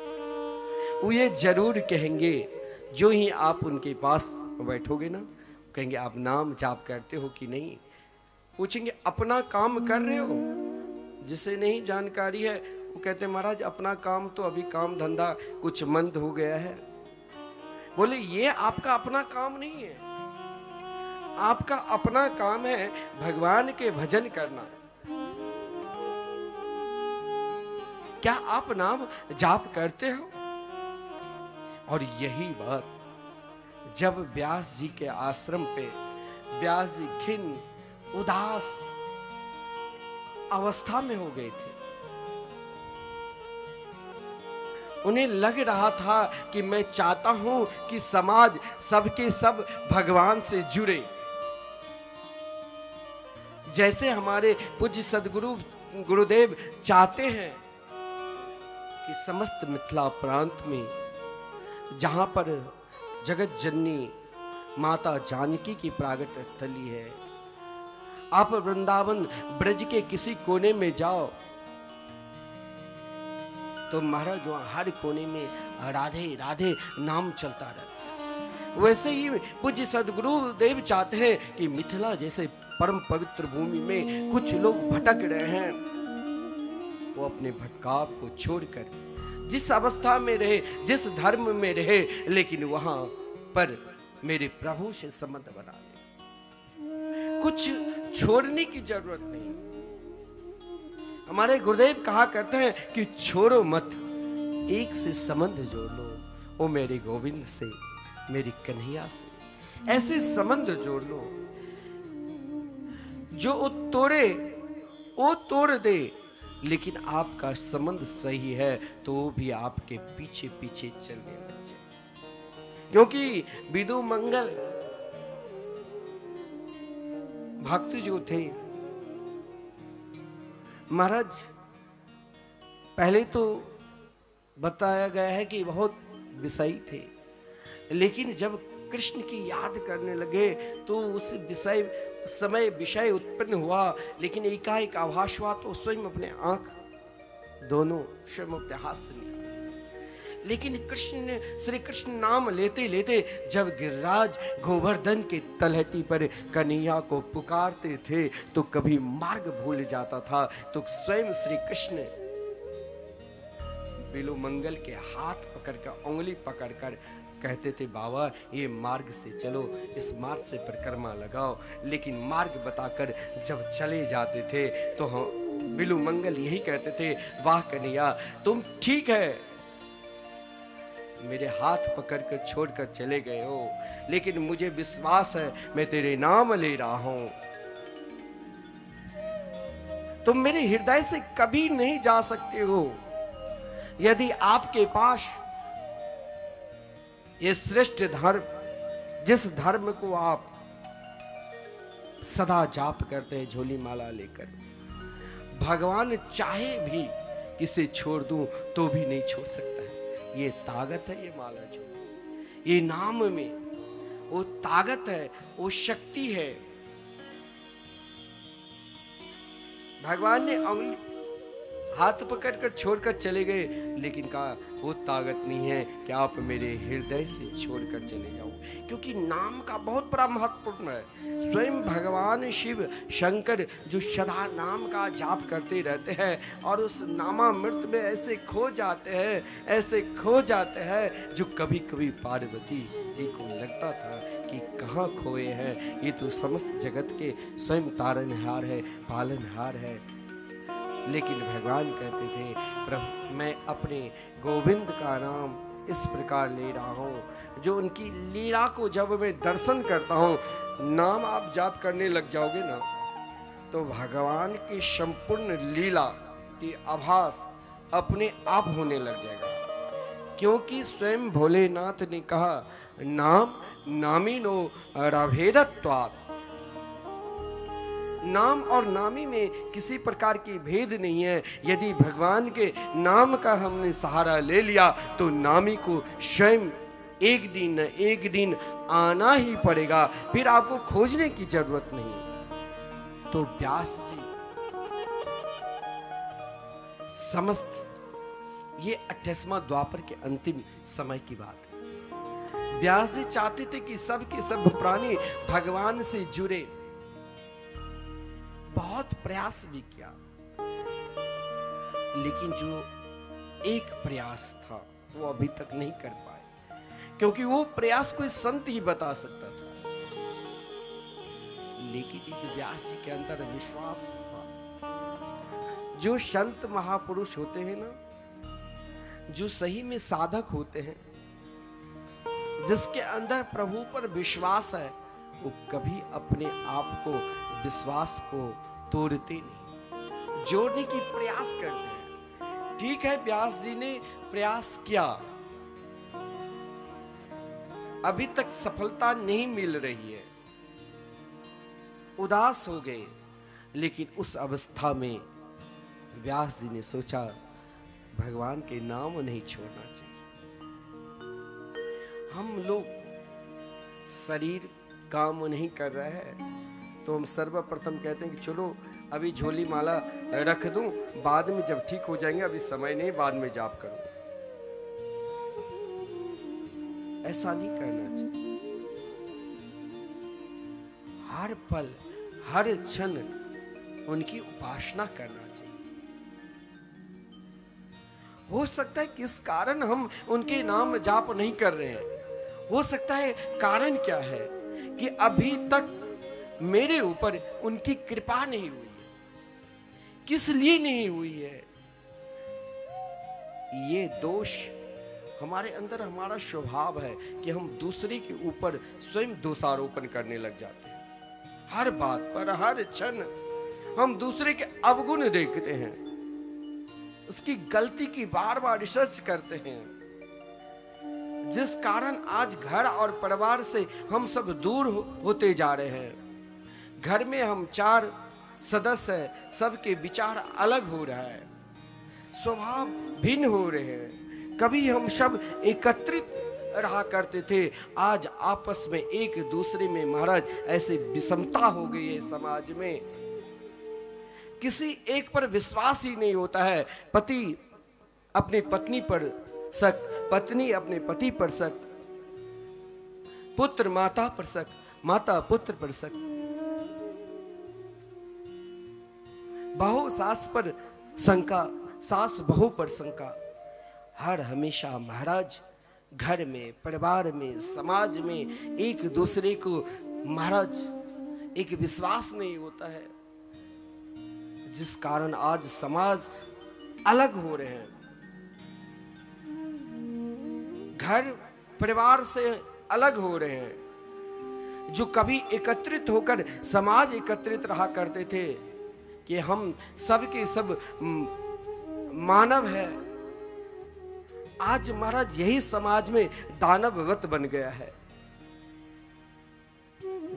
S7: वो ये जरूर कहेंगे, जो ही आप उनके पास बैठोगे ना, कहेंगे आप नाम जाप करते हो कि नहीं, पूछेंगे अपना काम कर रहे हो। जिसे नहीं जानकारी है वो कहते महाराज अपना काम तो अभी काम धंधा कुछ मंद हो गया है। बोले ये आपका अपना काम नहीं है, आपका अपना काम है भगवान के भजन करना। क्या आप नाम जाप करते हो? और यही बात जब व्यास जी के आश्रम पे व्यास जी खिन्न उदास अवस्था में हो गए थे। उन्हें लग रहा था कि मैं चाहता हूं कि समाज सबके सब भगवान से जुड़े, जैसे हमारे पूज्य सदगुरु गुरुदेव चाहते हैं कि समस्त मिथिला प्रांत में जहां पर जगत जननी माता जानकी की प्रागट्य स्थली है, आप वृंदावन ब्रज के किसी कोने में जाओ तो महाराज वहां हर कोने में राधे राधे नाम चलता रहता है। वैसे ही पूज्य सदगुरु देव चाहते हैं कि मिथिला जैसे परम पवित्र भूमि में कुछ लोग भटक रहे हैं, वो अपने भटकाव को छोड़कर जिस अवस्था में रहे, जिस धर्म में रहे, लेकिन वहां पर मेरे प्रभु से संबंध बना ले। कुछ छोड़ने की जरूरत नहीं। हमारे गुरुदेव कहा करते हैं कि छोड़ो मत, एक से संबंध जोड़ लो, वो मेरे गोविंद से, मेरी कन्हैया से ऐसे संबंध जोड़ लो जो वो तोड़े वो तोड़ दे, लेकिन आपका संबंध सही है तो वो भी आपके पीछे पीछे चलने लग जाए। क्योंकि विदु मंगल भक्त जो थे महाराज, पहले तो बताया गया है कि बहुत विषयी थे, लेकिन जब कृष्ण की याद करने लगे तो उस विषय उत्पन्न हुआ, लेकिन एकाएक आभास हुआ तो स्वयं अपने आंख दोनों स्वयं अपने हाथ से निकाले। लेकिन श्री कृष्ण नाम लेते लेते जब गिरिराज गोवर्धन के तलहटी पर कन्हैया को पुकारते थे तो कभी मार्ग भूल जाता था, तो स्वयं श्री कृष्ण बिलु मंगल के हाथ पकड़कर उंगली पकड़कर कहते थे, बाबा ये मार्ग से चलो, इस मार्ग से परिक्रमा लगाओ। लेकिन मार्ग बताकर जब चले जाते थे तो बिलु मंगल यही कहते थे, वाह कन्हैया तुम ठीक है, मेरे हाथ पकड़कर छोड़कर चले गए हो, लेकिन मुझे विश्वास है मैं तेरे नाम ले रहा हूं, तुम मेरे हृदय से कभी नहीं जा सकते हो। यदि आपके पास ये श्रेष्ठ धर्म, जिस धर्म को आप सदा जाप करते हैं झोली माला लेकर, भगवान चाहे भी किसे छोड़ दूं तो भी नहीं छोड़ सकता है। ये ताकत है, ये माला जो, ये नाम में वो ताकत है, वो शक्ति है। भगवान ने उंगली हाथ पकड़कर छोड़कर चले गए, लेकिन कहा वो ताकत नहीं है कि आप मेरे हृदय से छोड़कर चले जाओ, क्योंकि नाम का बहुत बड़ा महत्वपूर्ण है। स्वयं भगवान शिव शंकर जो सदा नाम का जाप करते रहते हैं और उस नामामृत में ऐसे खो जाते हैं जो कभी कभी पार्वती जी को लगता था कि कहाँ खोए हैं, ये तो समस्त जगत के स्वयं तारनहार है, पालनहार है। लेकिन भगवान कहते थे, प्रभु मैं अपने गोविंद का नाम इस प्रकार ले रहा हूँ जो उनकी लीला को जब मैं दर्शन करता हूँ, नाम आप जाप करने लग जाओगे ना तो भगवान की संपूर्ण लीला की आभास अपने आप होने लग जाएगा। क्योंकि स्वयं भोलेनाथ ने कहा, नाम नामीनो रभेदत्वात्, नाम और नामी में किसी प्रकार की भेद नहीं है। यदि भगवान के नाम का हमने सहारा ले लिया तो नामी को स्वयं एक दिन न एक दिन आना ही पड़ेगा, फिर आपको खोजने की जरूरत नहीं। तो व्यास जी समस्त ये 28वां द्वापर के अंतिम समय की बात है। व्यास जी चाहते थे कि सब के सब प्राणी भगवान से जुड़े, बहुत प्रयास भी किया, लेकिन जो एक प्रयास था वो अभी तक नहीं कर पाए, क्योंकि वो प्रयास कोई संत ही बता सकता था। लेकिन जो व्यास जी के अंदर विश्वास था, जो संत महापुरुष होते हैं ना, जो सही में साधक होते हैं, जिसके अंदर प्रभु पर विश्वास है, वो कभी अपने आप को, विश्वास को तोड़ते नहीं, जोड़ने की प्रयास करते हैं। ठीक है, व्यास जी ने प्रयास किया, अभी तक सफलता नहीं मिल रही है, उदास हो गए। लेकिन उस अवस्था में व्यास जी ने सोचा भगवान के नाम नहीं छोड़ना चाहिए। हम लोग शरीर काम नहीं कर रहा है तो हम सर्वप्रथम कहते हैं कि चलो अभी झोली माला रख दूं, बाद में जब ठीक हो जाएंगे, अभी समय नहीं, बाद में जाप करूंगा। ऐसा नहीं करना चाहिए। हर पल हर क्षण उनकी उपासना करना चाहिए। हो सकता है किस कारण हम उनके नाम जाप नहीं कर रहे हैं, हो सकता है कारण क्या है कि अभी तक मेरे ऊपर उनकी कृपा नहीं हुई है। किस लिए नहीं हुई है? ये दोष हमारे अंदर, हमारा स्वभाव है कि हम दूसरे के ऊपर स्वयं दोषारोपण करने लग जाते हैं। हर बात पर, हर क्षण हम दूसरे के अवगुण देखते हैं, उसकी गलती की बार बार रिसर्च करते हैं, जिस कारण आज घर और परिवार से हम सब दूर होते जा रहे हैं। घर में हम 4 सदस्य हैं, सबके विचार अलग हो रहा है, स्वभाव भिन्न हो रहे हैं। कभी हम सब एकत्रित रहा करते थे, आज आपस में एक दूसरे में महाराज ऐसे विषमता हो गई है समाज में, किसी एक पर विश्वास ही नहीं होता है। पति अपनी पत्नी पर शक, पत्नी अपने पति पर शक, पुत्र माता पर शक, माता पुत्र पर शक, बहू सास पर शंका, सास बहू पर शंका। हर हमेशा महाराज घर में, परिवार में, समाज में एक दूसरे को महाराज एक विश्वास नहीं होता है, जिस कारण आज समाज अलग हो रहे हैं। घर परिवार से अलग हो रहे हैं। जो कभी एकत्रित होकर समाज एकत्रित रहा करते थे कि हम सब के सब मानव है, आज महाराज यही समाज में दानववत बन गया है।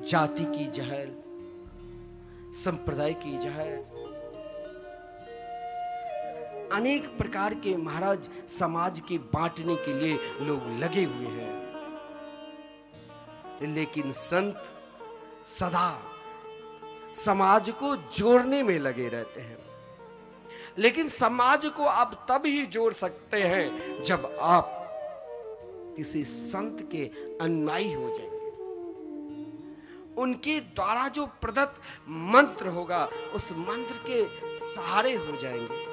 S7: जाति की जहर, संप्रदाय की जहर, अनेक प्रकार के महाराज समाज के बांटने के लिए लोग लगे हुए हैं। लेकिन संत सदा समाज को जोड़ने में लगे रहते हैं। लेकिन समाज को आप तब ही जोड़ सकते हैं जब आप किसी संत के अनुयायी हो जाएंगे। उनके द्वारा जो प्रदत्त मंत्र होगा, उस मंत्र के सहारे हो जाएंगे।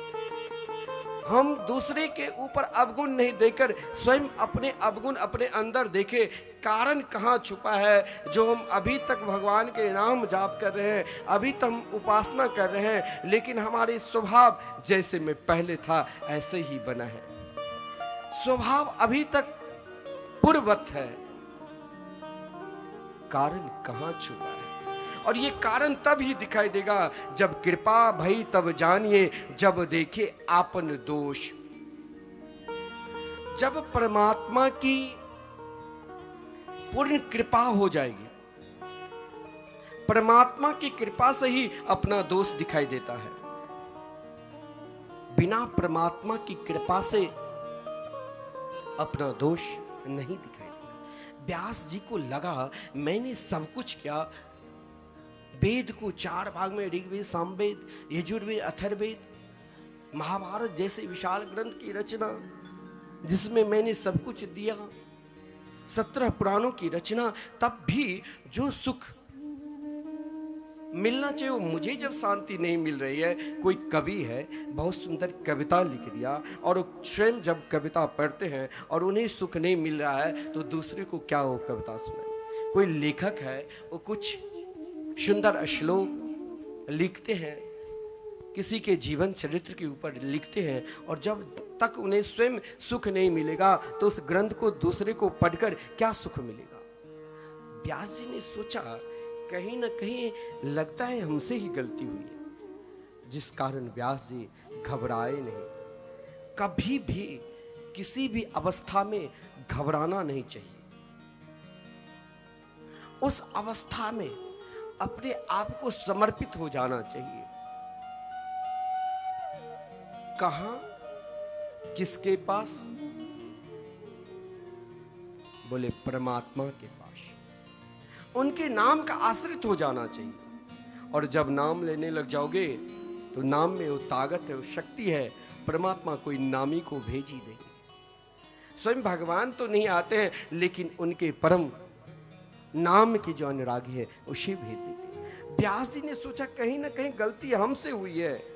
S7: हम दूसरे के ऊपर अवगुण नहीं देकर स्वयं अपने अवगुण अपने अंदर देखें। कारण कहाँ छुपा है? जो हम अभी तक भगवान के नाम जाप कर रहे हैं, अभी तक हम उपासना कर रहे हैं, लेकिन हमारे स्वभाव जैसे मैं पहले था ऐसे ही बना है। स्वभाव अभी तक पूर्ववत है। कारण कहाँ छुपा है? और ये कारण तब ही दिखाई देगा जब कृपा भई तब जानिए, जब देखे आपन दोष। जब परमात्मा की पूर्ण कृपा हो जाएगी, परमात्मा की कृपा से ही अपना दोष दिखाई देता है। बिना परमात्मा की कृपा से अपना दोष नहीं दिखाई देता। व्यास जी को लगा मैंने सब कुछ किया, वेद को 4 भाग में, ऋग्वेद, सामवेद, यजुर्वेद, अथर्ववेद, महाभारत जैसे विशाल ग्रंथ की रचना, जिसमें मैंने सब कुछ दिया, 17 पुराणों की रचना, तब भी जो सुख मिलना चाहिए वो मुझे जब शांति नहीं मिल रही है। कोई कवि है, बहुत सुंदर कविता लिख दिया, और स्वयं जब कविता पढ़ते हैं और उन्हें सुख नहीं मिल रहा है तो दूसरे को क्या वो कविता सुनाए। कोई लेखक है, वो कुछ सुंदर श्लोक लिखते हैं, किसी के जीवन चरित्र के ऊपर लिखते हैं, और जब तक उन्हें स्वयं सुख नहीं मिलेगा तो उस ग्रंथ को दूसरे को पढ़कर क्या सुख मिलेगा। व्यास जी ने सोचा कहीं ना कहीं लगता है हमसे ही गलती हुई है, जिस कारण व्यास जी घबराए नहीं। कभी भी किसी भी अवस्था में घबराना नहीं चाहिए। उस अवस्था में अपने आप को समर्पित हो जाना चाहिए। कहां, किसके पास? बोले परमात्मा के पास। उनके नाम का आश्रित हो जाना चाहिए। और जब नाम लेने लग जाओगे तो नाम में वो ताकत है, वो शक्ति है। परमात्मा कोई नामी को भेज ही देंगे। स्वयं भगवान तो नहीं आते हैं, लेकिन उनके परम नाम के जो अनुरागी है उसे भेज देते। व्यास जी ने सोचा कहीं ना कहीं गलती हमसे हुई है,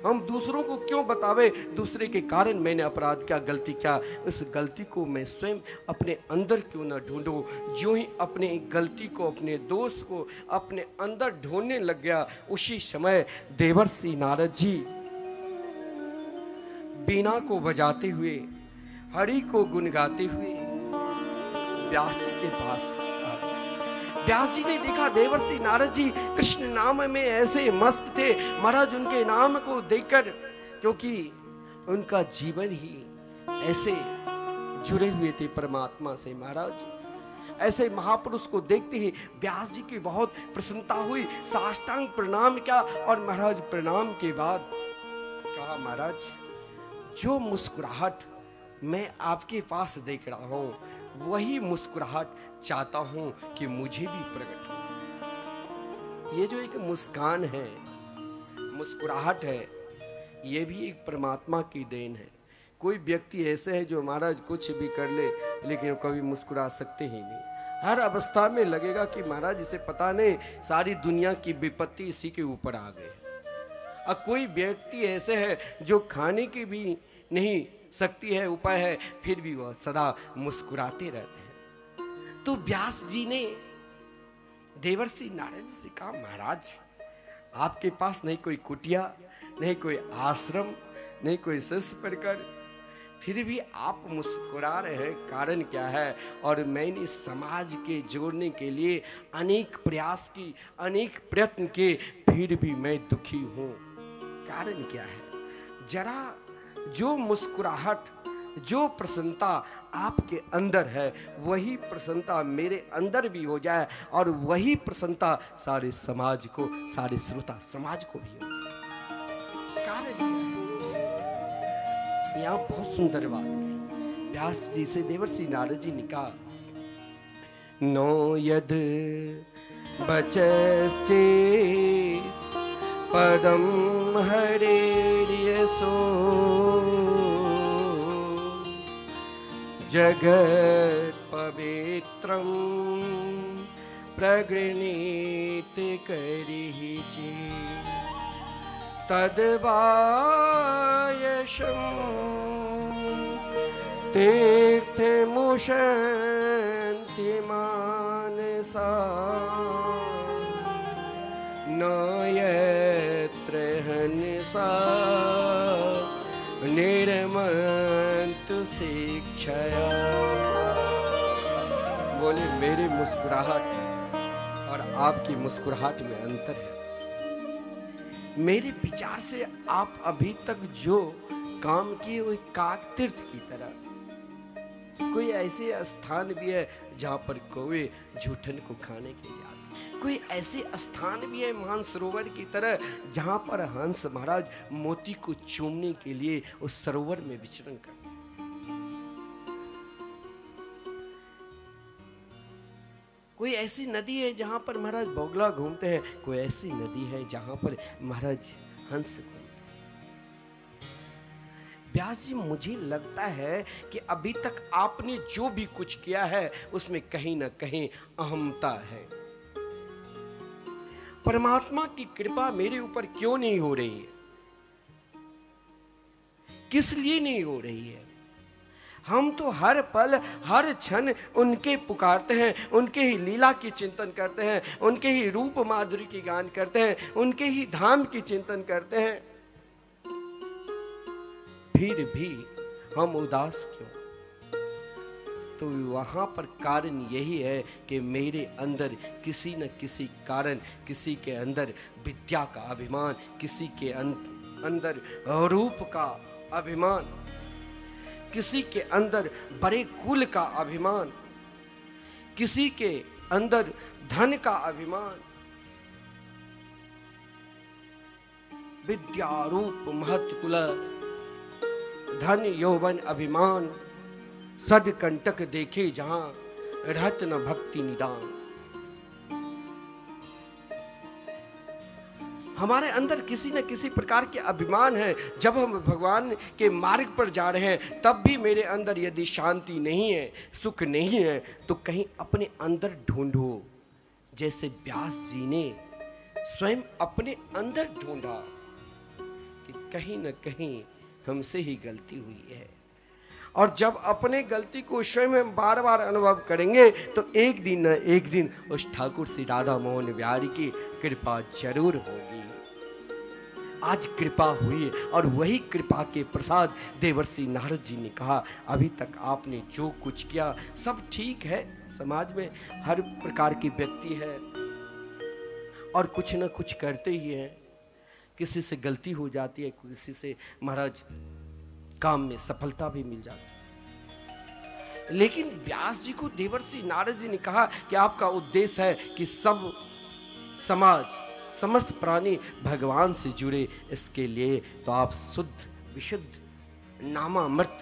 S7: हम दूसरों को क्यों बतावे दूसरे के कारण मैंने अपराध क्या, गलती क्या। उस गलती को मैं स्वयं अपने अंदर क्यों ना ढूंढूं। जो ही अपने गलती को, अपने दोष को अपने अंदर ढूंढने लग गया, उसी समय देवर्षि नारद जी बीना को बजाते हुए, हरि को गुनगाते हुए व्यास जी के पास आ गए। व्यास जी ने देखा देवर्षि नारद जी कृष्ण नाम में ऐसे मस्त थे। महाराज उनके नाम को देखकर, क्योंकि उनका जीवन ही ऐसे जुड़े हुए थे परमात्मा से, महाराज ऐसे महापुरुष को देखते ही व्यास जी की बहुत प्रसन्नता हुई। साष्टांग प्रणाम किया और महाराज प्रणाम के बाद कहा, महाराज जो मुस्कुराहट मैं आपके पास देख रहा हूं, वही मुस्कुराहट चाहता हूं कि मुझे भी प्रकट हो। ये जो एक मुस्कान है, मुस्कुराहट है, ये भी एक परमात्मा की देन है। कोई व्यक्ति ऐसे है जो महाराज कुछ भी कर ले लेकिन वो कभी मुस्कुरा सकते ही नहीं। हर अवस्था में लगेगा कि महाराज इसे पता नहीं सारी दुनिया की विपत्ति इसी के ऊपर आ गई। और कोई व्यक्ति ऐसे है जो खाने की भी नहीं शक्ति है, उपाय है, फिर भी वह सदा मुस्कुराते रहते हैं। तो व्यास जी ने देवर्षि नारद से कहा, महाराज आपके पास नहीं कोई कुटिया, नहीं कोई आश्रम, नहीं कोई शिष्य परिकर, फिर भी आप मुस्कुरा रहे हैं, कारण क्या है? और मैंने समाज के जोड़ने के लिए अनेक प्रयास की, अनेक प्रयत्न किए, फिर भी मैं दुखी हूं। कारण क्या है? जरा जो मुस्कुराहट, जो प्रसन्नता आपके अंदर है, वही प्रसन्नता मेरे अंदर भी हो जाए और वही प्रसन्नता सारे समाज को, सारे श्रोता समाज को भी हो। कारण क्या है? यहाँ बहुत सुंदर बात कही व्यास जी से देवर्षि नारद जी ने कहा, नो यद बचस्चे पदम हरेर्यसो जगत् पवित्रं प्रगृणीत करिहि तद्वायशं तीर्थमुशन्ति मानसा न यत्र हंसा निर्मंतु शिक्षया। बोले मेरी मुस्कुराहट और आपकी मुस्कुराहट में अंतर है। मेरे विचार से आप अभी तक जो काम किए वो काक तीर्थ की तरह। कोई ऐसे स्थान भी है जहाँ पर कौवे झूठन को खाने के लिए आते, कोई ऐसे स्थान भी है मानसरोवर की तरह जहाँ पर हंस महाराज मोती को चूमने के लिए उस सरोवर में विचरण करते। कोई ऐसी नदी है जहाँ पर महाराज बोगला घूमते हैं, कोई ऐसी नदी है जहाँ पर महाराज हंस घूमते। व्यास जी मुझे लगता है कि अभी तक आपने जो भी कुछ किया है उसमें कहीं ना कहीं अहमता है। परमात्मा की कृपा मेरे ऊपर क्यों नहीं हो रही है? किस लिए नहीं हो रही है? हम तो हर पल हर क्षण उनके पुकारते हैं, उनके ही लीला की चिंतन करते हैं, उनके ही रूप माधुरी की गान करते हैं, उनके ही धाम की चिंतन करते हैं, फिर भी हम उदास क्यों? तो वहाँ पर कारण यही है कि मेरे अंदर किसी न किसी कारण, किसी के अंदर विद्या का अभिमान, किसी के अंदर रूप का अभिमान, किसी के अंदर बड़े कुल का अभिमान, किसी के अंदर धन का अभिमान, विद्या रूप महत्व कुल धन यौवन अभिमान सद कंटक देखे जहां रहत न भक्ति निदान। हमारे अंदर किसी न किसी प्रकार के अभिमान है। जब हम भगवान के मार्ग पर जा रहे हैं तब भी मेरे अंदर यदि शांति नहीं है, सुख नहीं है, तो कहीं अपने अंदर ढूंढो। जैसे व्यास जी ने स्वयं अपने अंदर ढूंढा कि कहीं न कहीं हमसे ही गलती हुई है, और जब अपने गलती को स्वयं हम बार बार अनुभव करेंगे तो एक दिन न एक दिन उस ठाकुर श्री राधा मोहन बिहारी की कृपा जरूर होगी। आज कृपा हुई और वही कृपा के प्रसाद देवर्षि नारद जी ने कहा, अभी तक आपने जो कुछ किया सब ठीक है। समाज में हर प्रकार की व्यक्ति है और कुछ न कुछ करते ही है। किसी से गलती हो जाती है, किसी से महाराज काम में सफलता भी मिल जाती है। लेकिन व्यास जी को देवर्षि नारद जी ने कहा कि आपका उद्देश्य है कि सब समाज, समस्त प्राणी भगवान से जुड़े, इसके लिए तो आप शुद्ध विशुद्ध नामामृत,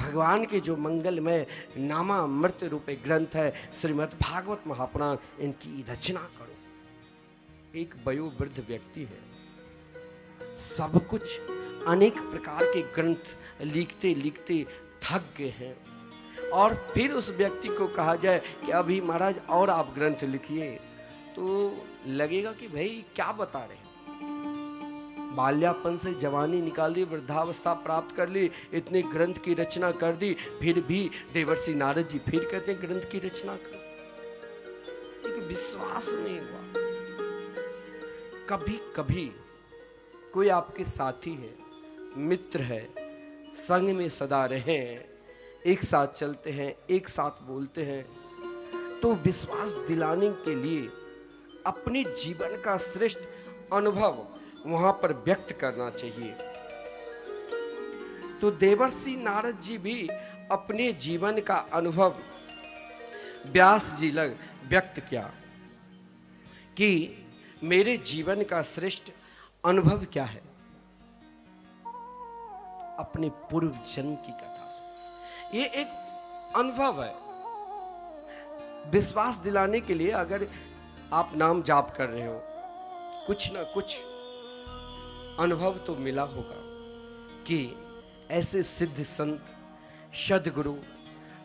S7: भगवान के जो मंगलमय नामामृत रूपे ग्रंथ है श्रीमद् भागवत महापुराण, इनकी रचना करो। एक वयोवृद्ध व्यक्ति है, सब कुछ अनेक प्रकार के ग्रंथ लिखते लिखते थक गए हैं, और फिर उस व्यक्ति को कहा जाए कि अभी महाराज और आप ग्रंथ लिखिए, तो लगेगा कि भाई क्या बता रहे हैं। बाल्यापन से जवानी निकाल दी, वृद्धावस्था प्राप्त कर ली, इतने ग्रंथ की रचना कर दी, फिर भी देवर्षि नारद जी फिर कहते हैं ग्रंथ की रचना करो। एक विश्वास नहीं हुआ। कभी कभी कोई आपके साथी है, मित्र है, संग में सदा रहे हैं, एक साथ चलते हैं, एक साथ बोलते हैं, तो विश्वास दिलाने के लिए अपने जीवन का श्रेष्ठ अनुभव वहां पर व्यक्त करना चाहिए। तो देवर्षि नारद जी भी अपने जीवन का अनुभव व्यास जी लग व्यक्त किया कि मेरे जीवन का श्रेष्ठ अनुभव क्या है। अपने पूर्व जन्म की कथा, ये एक अनुभव है। विश्वास दिलाने के लिए अगर आप नाम जाप कर रहे हो, कुछ ना कुछ अनुभव तो मिला होगा कि ऐसे सिद्ध संत, सद्गुरु,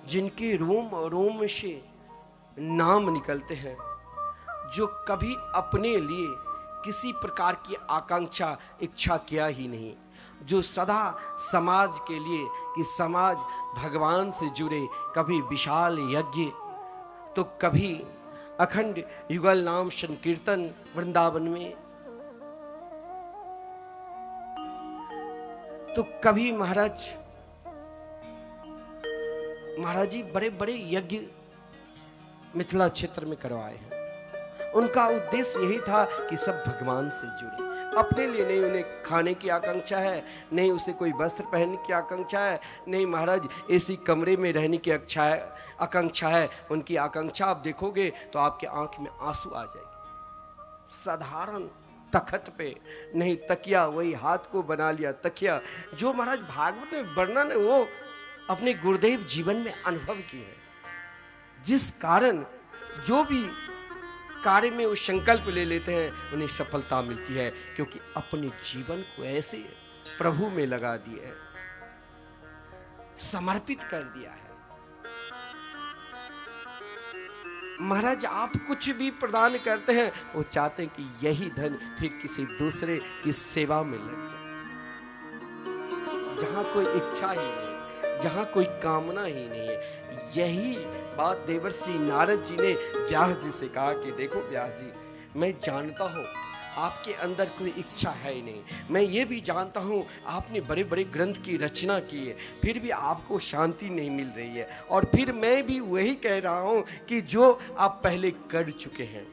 S7: जिनके रोम रोम से नाम निकलते हैं, जो कभी अपने लिए किसी प्रकार की आकांक्षा इच्छा किया ही नहीं, जो सदा समाज के लिए कि समाज भगवान से जुड़े, कभी विशाल यज्ञ तो कभी अखंड युगल नाम संकीर्तन वृंदावन में, तो कभी महाराज जी बड़े बड़े यज्ञ मिथिला क्षेत्र में करवाए हैं। उनका उद्देश्य यही था कि सब भगवान से जुड़े। अपने लिए नहीं उन्हें खाने की आकांक्षा है, नहीं उसे कोई वस्त्र पहनने की आकांक्षा है, नहीं महाराज ऐसी कमरे में रहने की आकांक्षा है। उनकी आकांक्षा आप देखोगे तो आपके आंख में आंसू आ जाएगी। साधारण तखत पे नहीं तकिया, वही हाथ को बना लिया तकिया, जो महाराज भागवत में वर्णन है वो अपने गुरुदेव जीवन में अनुभव किए हैं। जिस कारण जो भी कार्य में वो संकल्प ले लेते हैं उन्हें सफलता मिलती है, क्योंकि अपने जीवन को ऐसे प्रभु में लगा दिए है, समर्पित कर दिया है। महाराज आप कुछ भी प्रदान करते हैं, वो चाहते हैं कि यही धन फिर किसी दूसरे की सेवा में लग जाए। जहां कोई इच्छा ही नहीं, जहां कोई कामना ही नहीं है। यही बात देवर्षि नारद जी ने व्यास जी से कहा कि देखो व्यास जी, मैं जानता हूं आपके अंदर कोई इच्छा है ही नहीं। मैं ये भी जानता हूँ आपने बड़े बड़े ग्रंथ की रचना की है, फिर भी आपको शांति नहीं मिल रही है। और फिर मैं भी वही कह रहा हूँ कि जो आप पहले कर चुके हैं,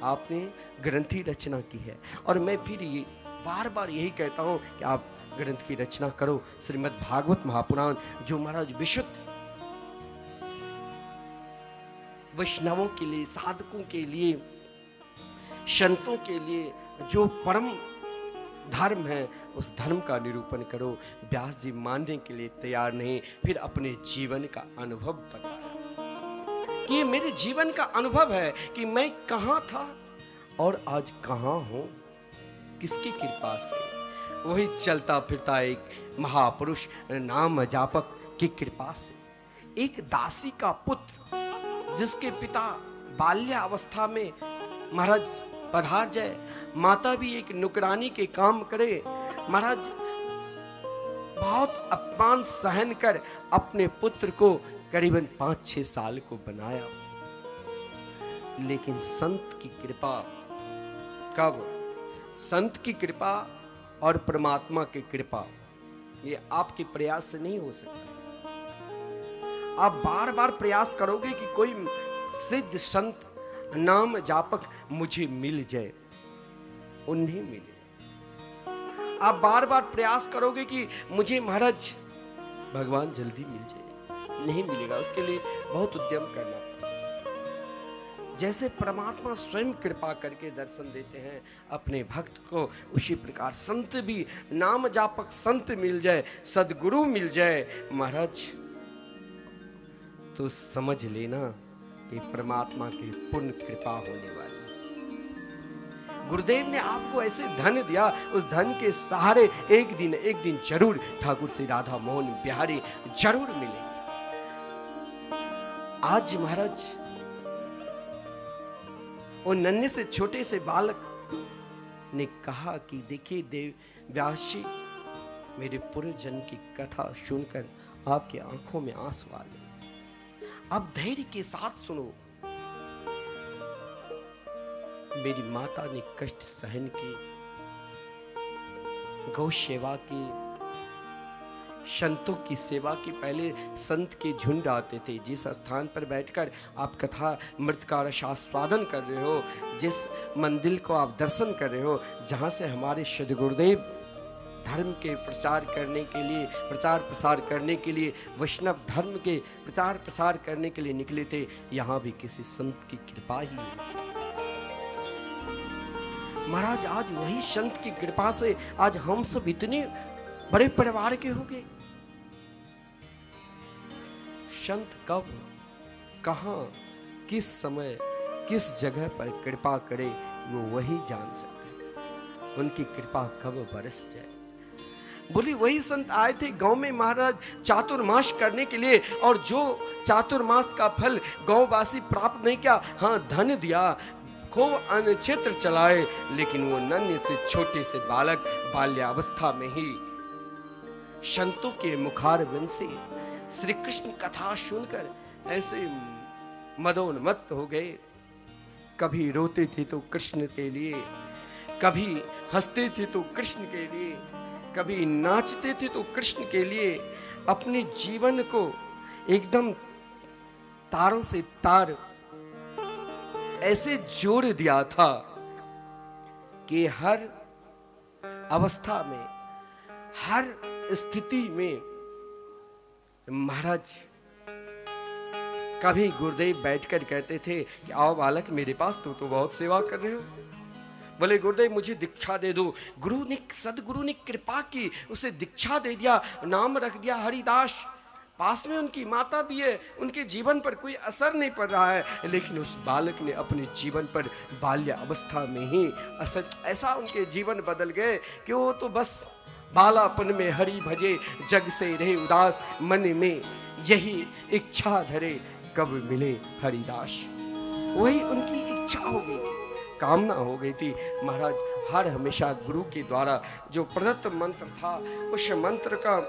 S7: आपने ग्रंथ की रचना की है, और मैं फिर ये बार बार यही कहता हूँ कि आप ग्रंथ की रचना करो। श्रीमद् भागवत महापुराण जो महाराज विशुद्ध वैष्णवों के लिए, साधकों के लिए, संतों के लिए जो परम धर्म है, उस धर्म का निरूपण करो। व्यास जी मानने के लिए तैयार नहीं, फिर अपने जीवन का अनुभव बताया कि ये मेरे जीवन का अनुभव है कि मैं कहाँ था और आज कहाँ हूँ, किसकी कृपा से। वही चलता फिरता एक महापुरुष नाम जापक की कृपा से। एक दासी का पुत्र जिसके पिता बाल्यावस्था में महाराज पधार जाए, माता भी एक नुकरानी के काम करे, महाराज बहुत अपमान सहन कर अपने पुत्र को करीबन 5-6 साल को बनाया। लेकिन संत की कृपा, कब संत की कृपा और परमात्मा की कृपा, ये आपके प्रयास से नहीं हो सकता। आप बार बार प्रयास करोगे कि कोई सिद्ध संत नाम जापक मुझे मिल जाए, उन्हें मिले। आप बार बार प्रयास करोगे कि मुझे महाराज भगवान जल्दी मिल जाए, नहीं मिलेगा। उसके लिए बहुत उद्यम करना पड़ेगा। जैसे परमात्मा स्वयं कृपा करके दर्शन देते हैं अपने भक्त को, उसी प्रकार संत भी, नाम जापक संत मिल जाए, सदगुरु मिल जाए महाराज, तो समझ लेना कि परमात्मा की पूर्ण कृपा होने वाली। गुरुदेव ने आपको ऐसे धन दिया, उस धन के सहारे एक दिन जरूर ठाकुर श्री राधा मोहन बिहारी जरूर मिलेंगे। आज महाराज वो नन्हे से छोटे से बालक ने कहा कि देखिए देव व्यास जी, मेरे पूर्व जन्म की कथा सुनकर आपकी आंखों में आंसू आ गए। अब धैर्य के साथ सुनो। मेरी माता ने कष्ट सहन की, गौ सेवा की, संतों की सेवा की। पहले संत के झुंड आते थे। जिस स्थान पर बैठकर आप कथा मृत का रसास्वादन कर रहे हो, जिस मंदिर को आप दर्शन कर रहे हो, जहां से हमारे सद्गुरुदेव धर्म के प्रचार करने के लिए, प्रचार प्रसार करने के लिए, वैष्णव धर्म के प्रचार प्रसार करने के लिए निकले थे, यहाँ भी किसी संत की कृपा ही है। महाराज आज वही संत की कृपा से आज हम सब इतने बड़े परिवार के हो गए। संत कब, कहां, किस समय, किस जगह पर कृपा करे वो वही जान सकते हैं। उनकी कृपा कब बरस जाए। बोली वही संत आए थे गांव में महाराज चातुर्मास करने के लिए, और जो चातुर्मास का फल गांववासी प्राप्त नहीं किया, हाँ धन दिया, खूब अन्न क्षेत्र चलाए, लेकिन वो नन्हे से छोटे से बालक बाल्यावस्था में ही संतों के मुखारविंद से श्री कृष्ण कथा सुनकर ऐसे मदोन्मत्त हो गए। कभी रोते थे तो कृष्ण के लिए, कभी हंसते थे तो कृष्ण के लिए, कभी नाचते थे तो कृष्ण के लिए। अपने जीवन को एकदम तारों से तार ऐसे जोड़ दिया था कि हर अवस्था में, हर स्थिति में महाराज कभी गुरुदेव बैठकर कहते थे कि आओ बालक मेरे पास, तो बहुत सेवा कर रहे हो। बोले गुरुदेव मुझे दीक्षा दे दो। गुरु ने, सदगुरु ने कृपा की, उसे दीक्षा दे दिया, नाम रख दिया हरिदास। पास में उनकी माता भी है, उनके जीवन पर कोई असर नहीं पड़ रहा है, लेकिन उस बालक ने अपने जीवन पर बाल्य अवस्था में ही असर, ऐसा उनके जीवन बदल गए कि वो तो बस बालापन में हरि भजे, जग से रहे उदास, मन में यही इच्छा धरे, कब मिले हरिदास। वही उनकी इच्छा हो गई थी, कामना हो गई थी। महाराज हर हमेशा गुरु के द्वारा जो प्रदत्त मंत्र था, उस मंत्र का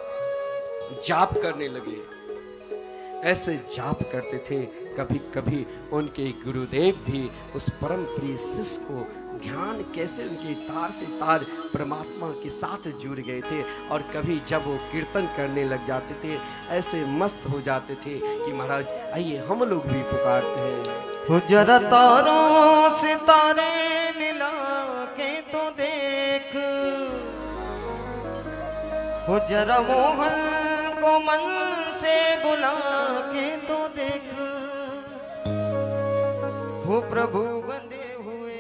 S7: जाप करने लगे। ऐसे जाप करते थे, कभी कभी उनके गुरुदेव भी उस परम प्रिय शिष्य को ध्यान कैसे उनके तार से तार परमात्मा के साथ जुड़ गए थे। और कभी जब वो कीर्तन करने लग जाते थे ऐसे मस्त हो जाते थे कि महाराज आइए हम लोग भी पुकारते हैं।
S1: जरा तारों सितारे मिला के तो देख, हो जरा मोहन को मन से बुला के तो देख, हो प्रभु बंदे हुए,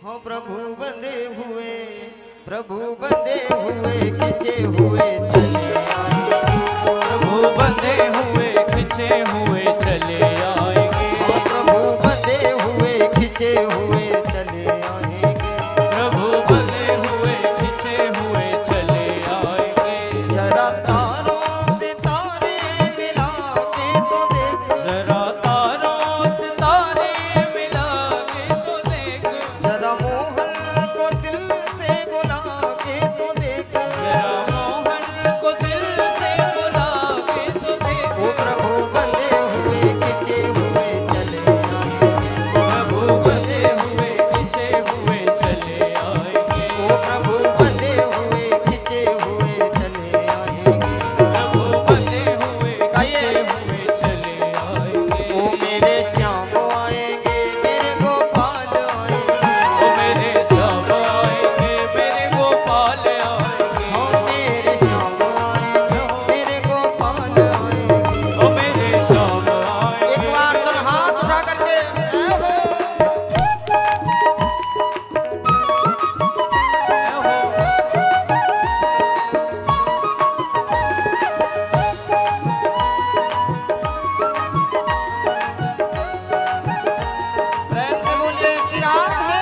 S1: हो प्रभु बंदे हुए, प्रभु बंदे हुए खिंचे हुए चले आएंगे,
S2: प्रभु बंदे हुए खिंचे हुए चले आएंगे,
S1: हो प्रभु बंदे हुए खिंचे हुए चले आएंगे,
S2: प्रभु बंदे हुए खिंचे हुए चले आएंगे।
S1: जरा तारों सितारे मिला के तो देख,
S2: जरा तारों सितारे मिला के तो देख,
S1: जरा मोहन को दिल से बुला के तो देख,
S2: जरा मोहन को दिल से बुला के तो देख,
S1: ओ प्रभु बंदे हुए खिंचे हुए चले आएंगे,
S2: प्रभु बंदे हुए खिंचे हुए चले आएंगे,
S1: ओ प्रभु बंदे हुए खिंचे हुए चले आएंगे,
S2: प्रभु बंदे हुए
S1: गाइए।
S2: खिंचे हुए चले आएंगे।
S1: ओ मेरे श्याम आएंगे, मेरे गोपाल आएंगे,
S2: ओ मेरे श्याम आएंगे, मेरे गोपाल आएंगे,
S1: ओ मेरे श्याम आएंगे, मेरे गोपाल आएंगे।
S2: ओ मेरे श्याम आएंगे।
S1: एक बार तो हाथ उठा करके ऐ हो। प्रेम से बोलिए श्री राधे।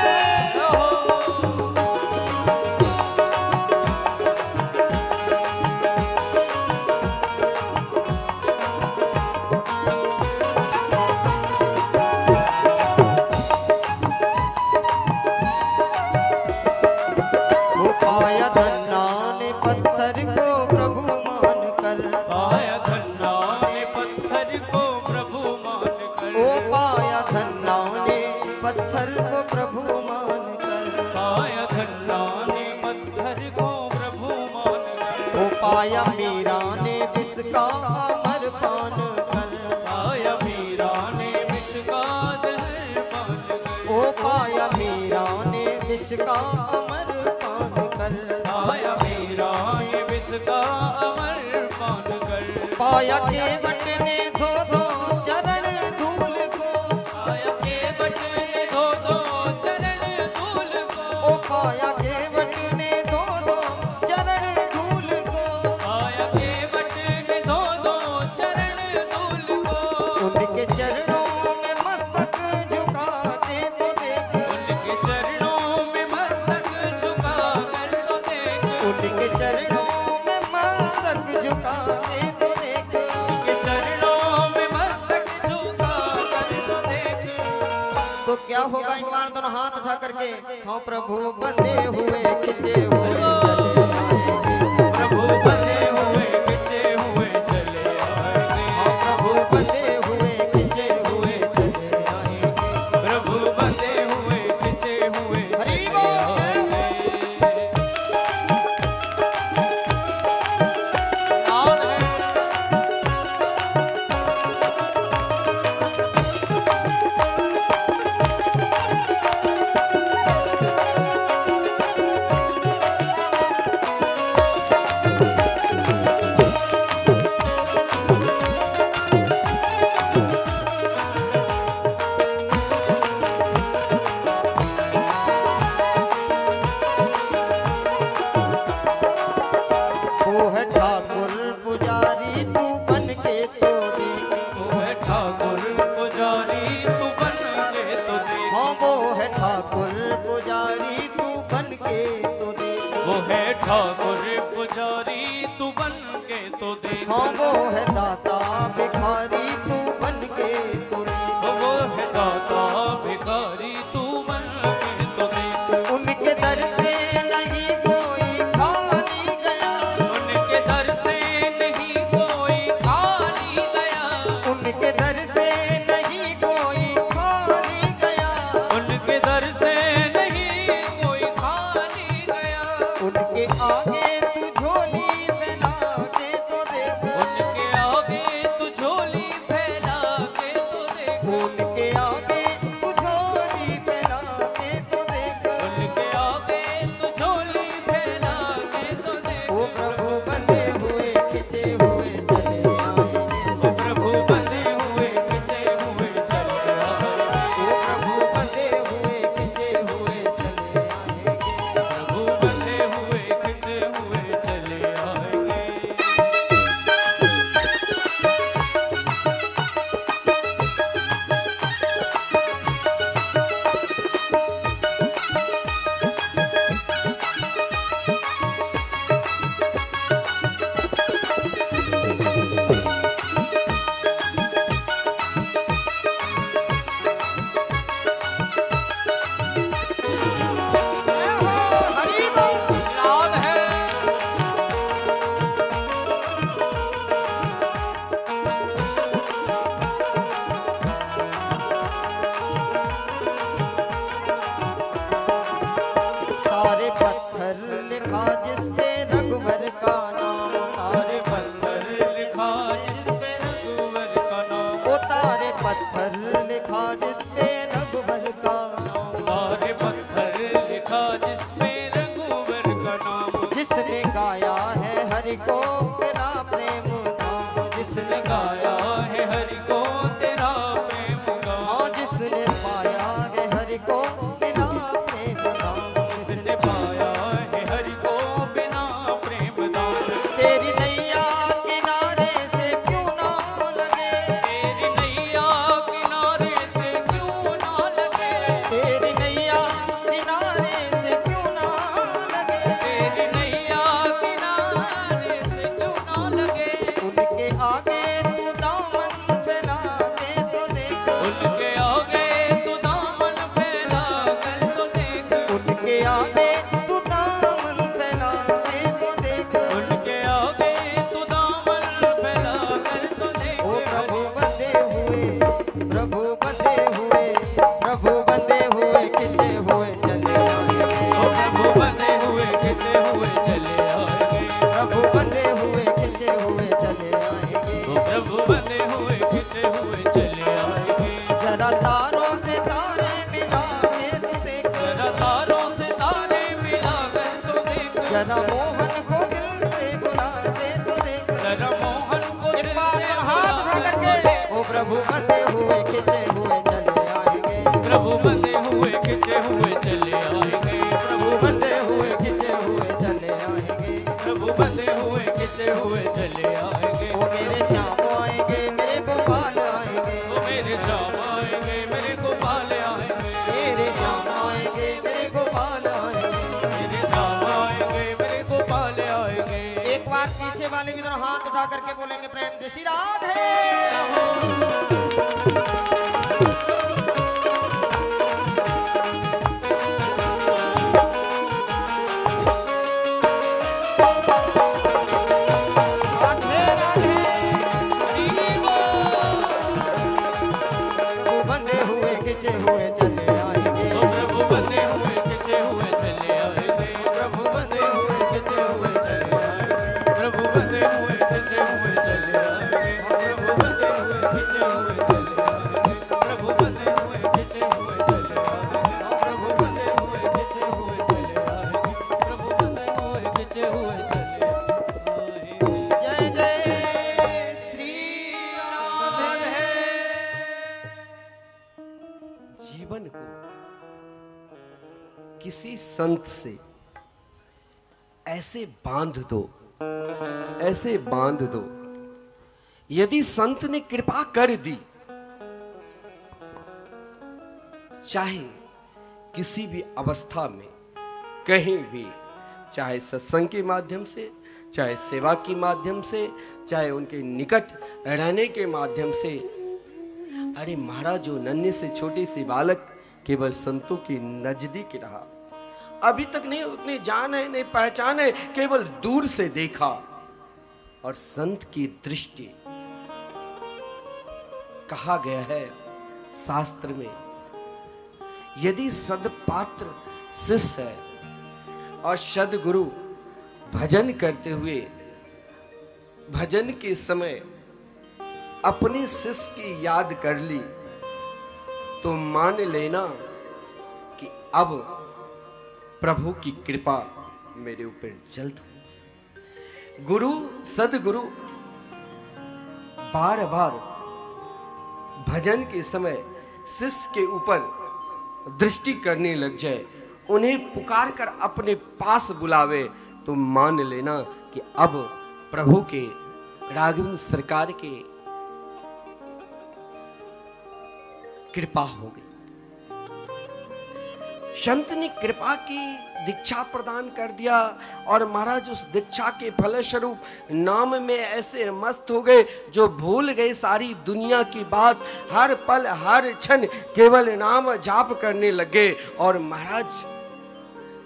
S1: वो पाया धन्ना ने पत्थर को प्रभु मान कर,
S2: पाया धन्ना ने पत्थर को प्रभु मान कर,
S1: ओ पाया धन्ना ने पत्थर को प्रभु मान कर,
S2: पाया धन्ना ने पत्थर को प्रभु मान कर,
S1: ओ पाया मीरा ने विष का अमर पान कर,
S2: पाया मीरा ने विष का दहर पान कर,
S1: ओ पाया मीरा ने विष का अमर पान कर,
S2: पाया मीरा ने विष का अमर पान कर,
S1: पाया केवट ने धो धो चरण धूल को,
S2: पाया केवट ने धो दो चरण धूल को,
S1: ओ पाया केवट ने धो धो चरण धूल को,
S2: पाया केवट ने धो दो चरण धूल को,
S1: उनके चरणों में मस्तक झुका के तो देख,
S2: उनके चरणों में मस्तक झुका कर तो देख,
S1: उनके चरणों में मस्तक झुका के तो देख,
S2: उनके चरणों में मस्तक झुका कर तो देख,
S1: तो क्या होगा एक बार दोनों हाथ उठा करके, हाँ प्रभु बंदे हुए खिंचे हुए चले आएंगे,
S2: प्रभु बंदे हुए खिंचे हुए चले आएंगे,
S1: हाँ प्रभु बंदे हुए खिंचे हुए चले आएंगे।
S2: प्रभु बंदे हुए खिंचे हुए
S1: हरि
S2: चले
S1: बोल।
S2: आएंगे। नाम है
S1: वो है ठाकुर पुजारी तू बन के तो देख,
S2: तू है ठाकुर पुजारी तू बन के तो देख,
S1: हाँ वो है ठाकुर पुजारी तू बन के तो देख,
S2: वो है ठाकुर पुजारी तू बन के तो देख,
S1: हाँ वो है दाता भिखारी तू बन के तो देख,
S2: वो है दाता भिखारी तू बन के तो देख,
S1: उनके दर से नहीं कोई खाली गया,
S2: उनके दर से नहीं कोई खाली गया,
S1: उनके दर से नहीं कोई खाली गया,
S2: उनके दर से नहीं
S1: जरा मोहन को दिल से बुला दे तो देख,
S2: जरा मोहन को
S1: एक बार और हाथ उठा करके ओ प्रभु बंधे हुए खिंचे हुए चले आएंगे,
S2: प्रभु बंधे हुए खिंचे हुए चले आएंगे,
S1: प्रभु बंधे हुए खिंचे हुए चले आएंगे,
S2: प्रभु बंधे हुए खिंचे हुए चले आएंगे।
S1: ओ मेरे श्याम आएंगे मेरे गोपाल आएंगे,
S2: ओ मेरे श्याम आएंगे मेरे गोपाल आएंगे,
S1: मेरे श्याम आएंगे मेरे गोपाल आएंगे,
S2: मेरे श्याम आएंगे मेरे गोपाल आएंगे।
S1: एक बार पीछे वाले भी दोनों हाथ उठा करके बोलेंगे प्रेम से श्री राधे। राधे राधे। प्रभु बंधे हुए खिंचे हुए चले आएंगे,
S2: ओ प्रभु बंधे हुए खिंचे हुए चले आएंगे,
S1: प्रभु बंधे हुए खिंचे हुए चले आएंगे,
S2: प्रभु बंधे हुए खिंचे हुए चले आएंगे,
S1: प्रभु बंधे हुए खिंचे हुए चले आएंगे,
S2: प्रभु बंधे हुए खिंचे हुए चले आएंगे,
S1: प्रभु बंधे हुए खिंचे हुए चले आएंगे।
S2: प्रभु बंधे हुए खिंचे हुए चले आएंगे।
S1: जय जय श्री राधे।
S7: जीवन को किसी संत से ऐसे बांध दो, ऐसे बांध दो, यदि संत ने कृपा कर दी, चाहे किसी भी अवस्था में, कहीं भी, चाहे सत्संग के माध्यम से, चाहे सेवा के माध्यम से, चाहे उनके निकट रहने के माध्यम से। अरे महाराज, जो नन्हे से छोटे से बालक केवल संतों के नजदीक रहा, अभी तक नहीं उतने जान है, नहीं पहचान है, केवल दूर से देखा, और संत की दृष्टि, कहा गया है शास्त्र में, यदि सदपात्र शिष्य है और सदगुरु भजन करते हुए, भजन के समय अपने शिष्य की याद कर ली, तो मान लेना कि अब प्रभु की कृपा मेरे ऊपर जल्द हो। गुरु, सदगुरु बार बार भजन के समय शिष्य के ऊपर दृष्टि करने लग जाए, उन्हें पुकार कर अपने पास बुलावे, तो मान लेना कि अब प्रभु के, राघवेंद्र सरकार के कृपा हो गई। संत ने कृपा की दीक्षा प्रदान कर दिया, और महाराज उस दीक्षा के फलस्वरूप नाम में ऐसे मस्त हो गए, जो भूल गए सारी दुनिया की बात, हर पल हर क्षण केवल नाम जाप करने लगे। और महाराज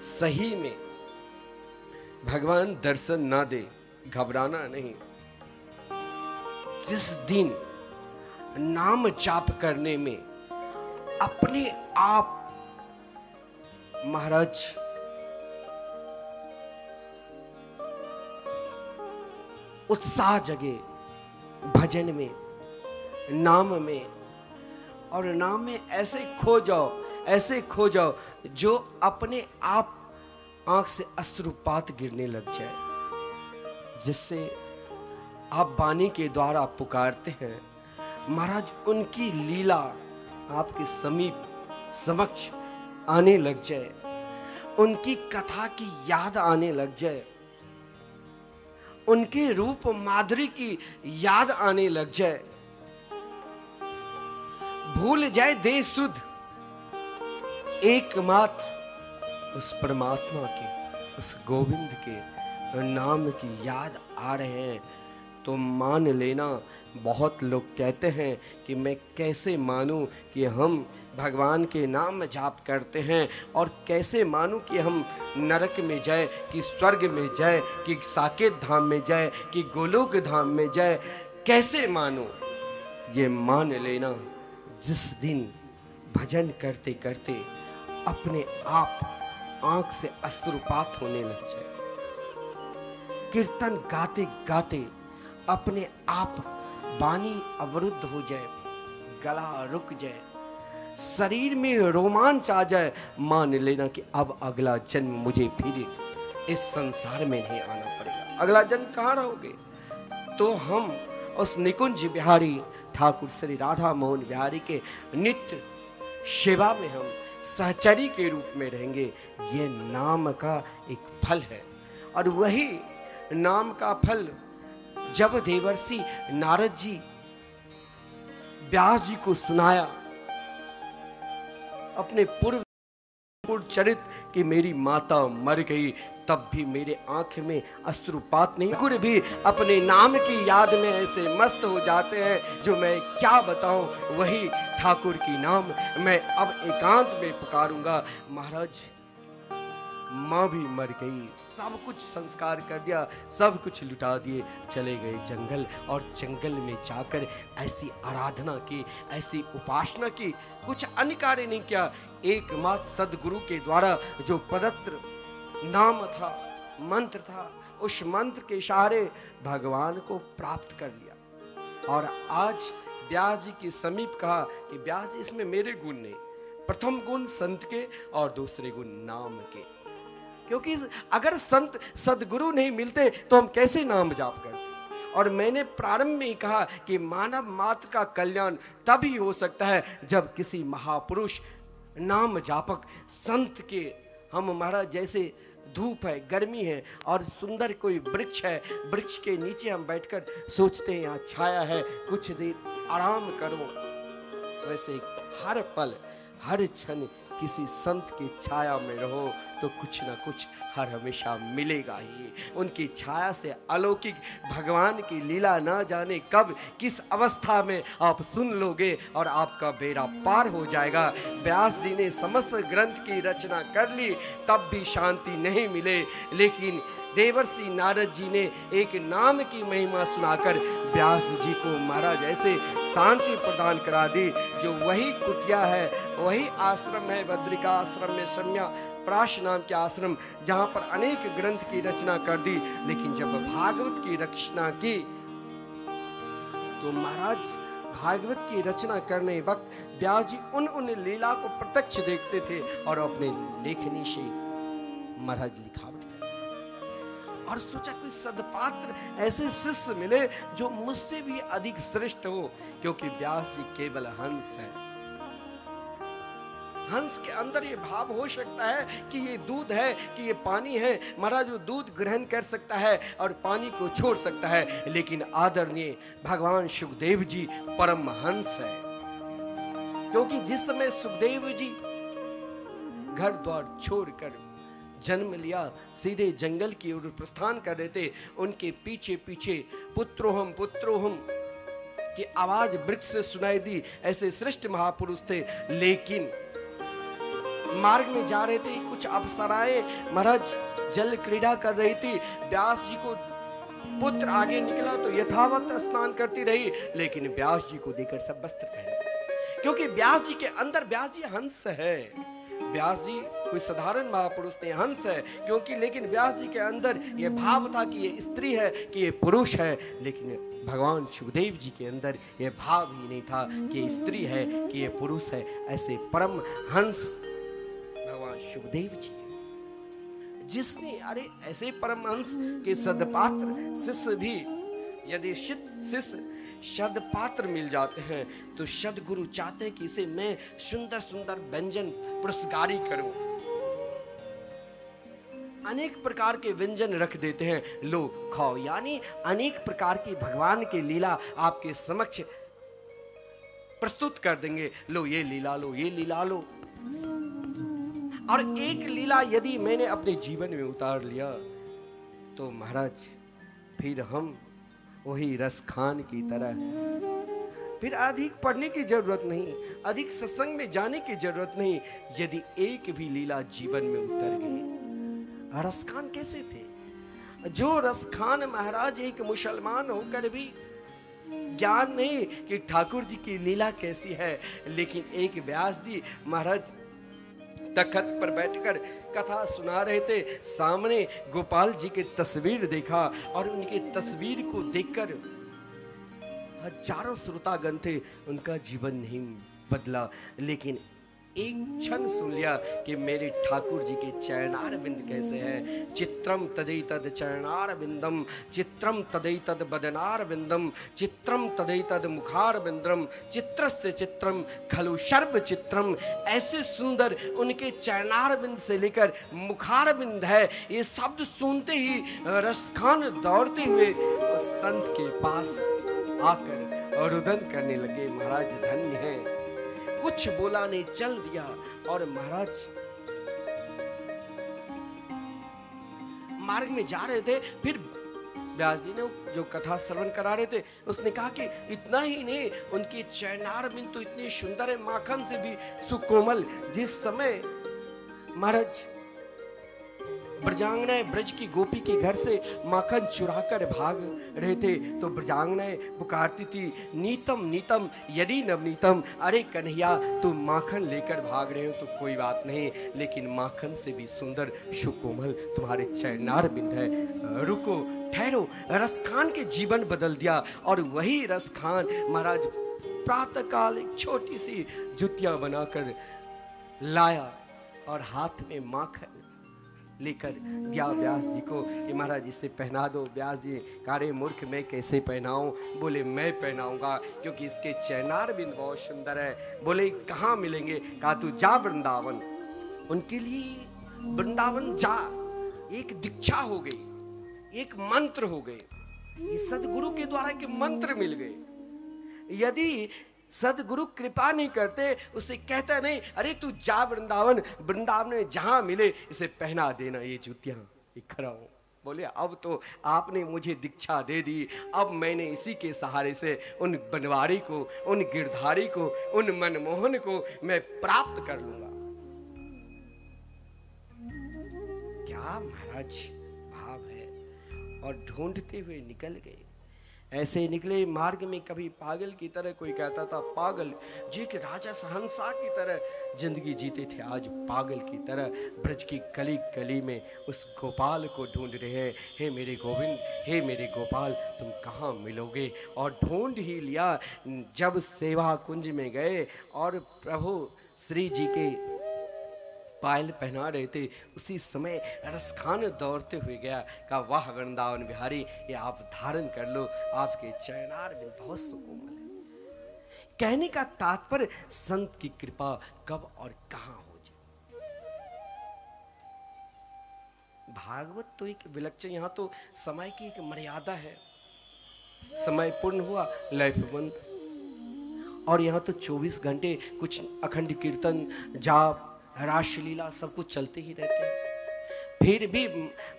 S7: सही में भगवान दर्शन ना दे, घबराना नहीं। जिस दिन नाम जाप करने में अपने आप महाराज उत्साह जगे, भजन में, नाम में, और नाम में ऐसे खो जाओ, ऐसे खो जाओ, जो अपने आप आंख से अश्रुपात गिरने लग जाए, जिससे आप वाणी के द्वारा पुकारते हैं, महाराज उनकी लीला आपके समीप समक्ष आने लग जाए, उनकी कथा की याद आने लग जाए, उनके रूप माधुरी की याद आने लग जाए, भूल जाए देह सुध, एकमात्र उस परमात्मा के, उस गोविंद के नाम की याद आ रहे हैं, तो मान लेना। बहुत लोग कहते हैं कि मैं कैसे मानूं कि हम भगवान के नाम जाप करते हैं, और कैसे मानूं कि हम नरक में जाए, कि स्वर्ग में जाए, कि साकेत धाम में जाए, कि गोलोक धाम में जाए, कैसे मानूं? ये मान लेना, जिस दिन भजन करते करते अपने आप आंख से अश्रुपात होने लग जाए, कीर्तन गाते गाते अपने आप वाणी अवरुद्ध हो जाए, गला रुक जाए, शरीर में रोमांच आ जाए, मान लेना कि अब अगला जन्म मुझे फिर इस संसार में नहीं आना पड़ेगा। अगला जन्म कहाँ रहोगे? तो हम उस निकुंज बिहारी ठाकुर श्री राधा मोहन बिहारी के नित्य सेवा में हम सहचरी के रूप में रहेंगे। ये नाम का एक फल है, और वही नाम का फल जब देवर्षि नारद जी व्यास जी को सुनाया अपने पूर्व चरित्र कि मेरी माता मर गई, तब भी मेरे आंख में अश्रुपात नहीं। ठाकुर भी अपने नाम की याद में ऐसे मस्त हो जाते हैं जो मैं क्या बताऊं। वही ठाकुर की नाम मैं अब एकांत में पुकारूंगा। महाराज माँ भी मर गई, सब कुछ संस्कार कर दिया, सब कुछ लुटा दिए, चले गए जंगल, और जंगल में जाकर ऐसी आराधना की, ऐसी उपासना की, कुछ अन्य कार्य नहीं किया। एकमात्र सदगुरु के द्वारा जो पवित्र नाम था, मंत्र था, उस मंत्र के सहारे भगवान को प्राप्त कर लिया। और आज व्यास जी के समीप कहा कि व्यास जी इसमें मेरे गुण नहीं, प्रथम गुण संत के और दूसरे गुण नाम के। क्योंकि अगर संत सदगुरु नहीं मिलते तो हम कैसे नाम जाप करते। और मैंने प्रारंभ में ही कहा कि मानव मात्र का कल्याण तभी हो सकता है जब किसी महापुरुष नाम जापक संत के, हम महाराज जैसे धूप है, गर्मी है और सुंदर कोई वृक्ष है, वृक्ष के नीचे हम बैठकर सोचते हैं यहाँ छाया है, कुछ देर आराम करो, वैसे हर पल हर क्षण किसी संत की छाया में रहो तो कुछ ना कुछ हर हमेशा मिलेगा ही। उनकी छाया से अलौकिक भगवान की लीला ना जाने कब किस अवस्था में आप सुन लोगे और आपका बेड़ा पार हो जाएगा। व्यास जी ने समस्त ग्रंथ की रचना कर ली, तब भी शांति नहीं मिले, लेकिन देवर्षि नारद जी ने एक नाम की महिमा सुनाकर व्यास जी को महाराज ऐसे शांति प्रदान करा दी। जो वही कुटिया है, वही आश्रम है, बद्रिका आश्रम में सम्या प्राश नाम के आश्रम, जहां पर अनेक ग्रंथ की रचना कर दी। लेकिन जब भागवत की रचना की तो महाराज भागवत की रचना करने वक्त व्यास जी उन लीला को प्रत्यक्ष देखते थे और अपने लेखनी से महाराज लिखावट और सोचा कोई सदपात्र ऐसे शिष्य मिले जो मुझसे भी अधिक श्रेष्ठ हो, क्योंकि व्यास जी केवल हंस है। हंस के अंदर ये भाव हो सकता है कि ये दूध है कि ये पानी है। महाराज जो दूध ग्रहण कर सकता है और पानी को छोड़ सकता है, लेकिन आदरणीय भगवान सुखदेव जी परम हंस है। क्योंकि जिस समय सुखदेव जी घर द्वार छोड़कर जन्म लिया, सीधे जंगल की ओर प्रस्थान कर रहे थे, उनके पीछे पीछे पुत्रोहम पुत्रोहम की आवाज वृक्ष से सुनाई दी। ऐसे श्रेष्ठ महापुरुष थे, लेकिन मार्ग में जा रहे थे, कुछ अप्सराएं महाराज जल क्रीड़ा कर रही थी। व्यास जी को पुत्र आगे निकला तो यथावत स्नान करती रही, लेकिन व्यास जी को देखकर सब वस्त्र पहने, क्योंकि व्यास जी के अंदर, व्यास जी हंस है। व्यास जी कोई साधारण महापुरुष नहीं, हंस है। क्योंकि लेकिन व्यास जी के अंदर ये भाव था कि ये स्त्री है कि ये पुरुष है, लेकिन भगवान सुखदेव जी के अंदर ये भाव ही नहीं था कि ये स्त्री है कि ये पुरुष है। ऐसे परम हंस भगवान सुखदेव जी, जिसने अरे ऐसे परमहंस के सदपात्र शिष्य भी, यदि शिष्य सदपात्र मिल जाते हैं तो सदगुरु चाहते हैं कि इसे मैं सुंदर सुंदर व्यंजन पुरस्कारी करूं। अनेक प्रकार के व्यंजन रख देते हैं, लो खाओ, यानी अनेक प्रकार की भगवान की लीला आपके समक्ष प्रस्तुत कर देंगे। लो ये लीला लो, ये लीला लो। और एक लीला यदि मैंने अपने जीवन में उतार लिया तो महाराज फिर हम वही रस खान की तरह, फिर अधिक पढ़ने की जरूरत नहीं, अधिक सत्संग में जाने की जरूरत नहीं। यदि एक भी लीला जीवन में उतर गई, रसखान कैसे थे? जो रसखान महाराज एक मुसलमान होकर भी ज्ञान नहीं कि ठाकुर जी की लीला कैसी है, लेकिन एक व्यास जी महाराज तखत पर बैठकर कथा सुना रहे थे, सामने गोपाल जी की तस्वीर देखा और उनकी तस्वीर को देखकर हजारों श्रोतागण थे, उनका जीवन नहीं बदला, लेकिन एक क्षण सुन लिया कि मेरे ठाकुर जी के चरणार बिंद कैसे हैं। चित्रम तदैतद चरणार बिंदम, चित्रम तदैतद बदनार बिंदम, चित्रम तदैतद मुखार बिंदम, चित्रस्य चित्रम खलु सर्व चित्रम। ऐसे सुंदर उनके चरणार बिंद से लेकर मुखार बिंद है। ये शब्द सुनते ही रसखान दौड़ते हुए उस संत के पास आकर और रुदन करने लगे, महाराज धन्य है। कुछ बोला नहीं, चल दिया। और महाराज मार्ग में जा रहे थे, फिर व्यास जी ने जो कथा श्रवण करा रहे थे उसने कहा कि इतना ही नहीं, उनके चरणार बिंद तो इतने सुंदर है, माखन से भी सुकोमल। जिस समय महाराज ब्रजांगनाएं ब्रज की गोपी के घर से माखन चुराकर भाग रहे थे तो ब्रजांगनाएं पुकारती थी, नीतम नीतम यदि नवनीतम। अरे कन्हैया, तुम माखन लेकर भाग रहे हो तो कोई बात नहीं, लेकिन माखन से भी सुंदर सुकोमल तुम्हारे चरणार बिंद है। रुको, ठहरो। रसखान के जीवन बदल दिया। और वही रसखान महाराज प्रातःकाल एक छोटी सी जुतिया बनाकर लाया और हाथ में माखन लेकर दिया व्यास जी को कि महाराज इसे पहना दो। व्यास जी कारे मूर्ख, मैं कैसे पहनाऊं? बोले मैं पहनाऊंगा, क्योंकि इसके चरणार बिंद बहुत सुंदर है। बोले कहाँ मिलेंगे? कहा तू जा वृंदावन। उनके लिए वृंदावन जा एक दीक्षा हो गई, एक मंत्र हो गए। ये सदगुरु के द्वारा के मंत्र मिल गए। यदि सदगुरु कृपा नहीं करते, उसे कहता नहीं, अरे तू जा वृंदावन, वृंदावन में जहां मिले इसे पहना देना ये जूतियां। खड़ा हूं। बोले अब तो आपने मुझे दीक्षा दे दी, अब मैंने इसी के सहारे से उन बनवारी को, उन गिरधारी को, उन मनमोहन को मैं प्राप्त कर लूंगा। क्या महाराज भाव है। और ढूंढते हुए निकल गए। ऐसे निकले, मार्ग में कभी पागल की तरह, कोई कहता था पागल जो एक राजा सहंसा की तरह जिंदगी जीते थे, आज पागल की तरह ब्रज की गली गली में उस गोपाल को ढूंढ रहे हैं। हे मेरे गोविंद, हे मेरे गोपाल, तुम कहाँ मिलोगे? और ढूंढ ही लिया। जब सेवा कुंज में गए और प्रभु श्री जी के पायल पहना रहे थे, उसी समय रसखान दौड़ते हुए गया। कहा वाह वृंदावन बिहारी, ये आप धारण कर लो, आपके चरणार में बहुत सुकोमल है। कहने का तात्पर्य संत की कृपा कब और कहां हो जाए। भागवत तो एक विलक्षण, यहां तो समय की एक मर्यादा है। समय पूर्ण हुआ, लाइफ बंद। और यहां तो 24 घंटे कुछ अखंड कीर्तन, जाप, रासलीला सब कुछ चलते ही रहते हैं। फिर भी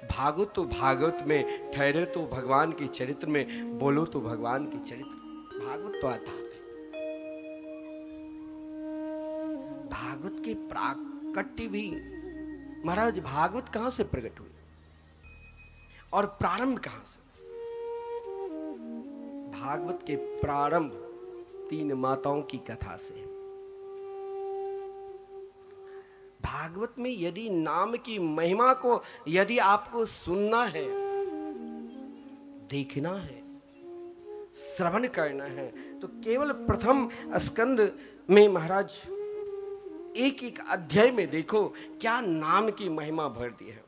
S7: भागवत तो भागवत में, ठहरे तो भगवान के चरित्र में, बोलो तो भगवान के चरित्र। भागवत तो आता है। भागवत के प्राकट्य भी महाराज, भागवत कहां से प्रकट हुई और प्रारंभ कहां से? भागवत के प्रारंभ 3 माताओं की कथा से। भागवत में यदि नाम की महिमा को यदि आपको सुनना है, देखना है, श्रवण करना है, तो केवल प्रथम स्कंद में महाराज एक एक अध्याय में देखो क्या नाम की महिमा भर दी है।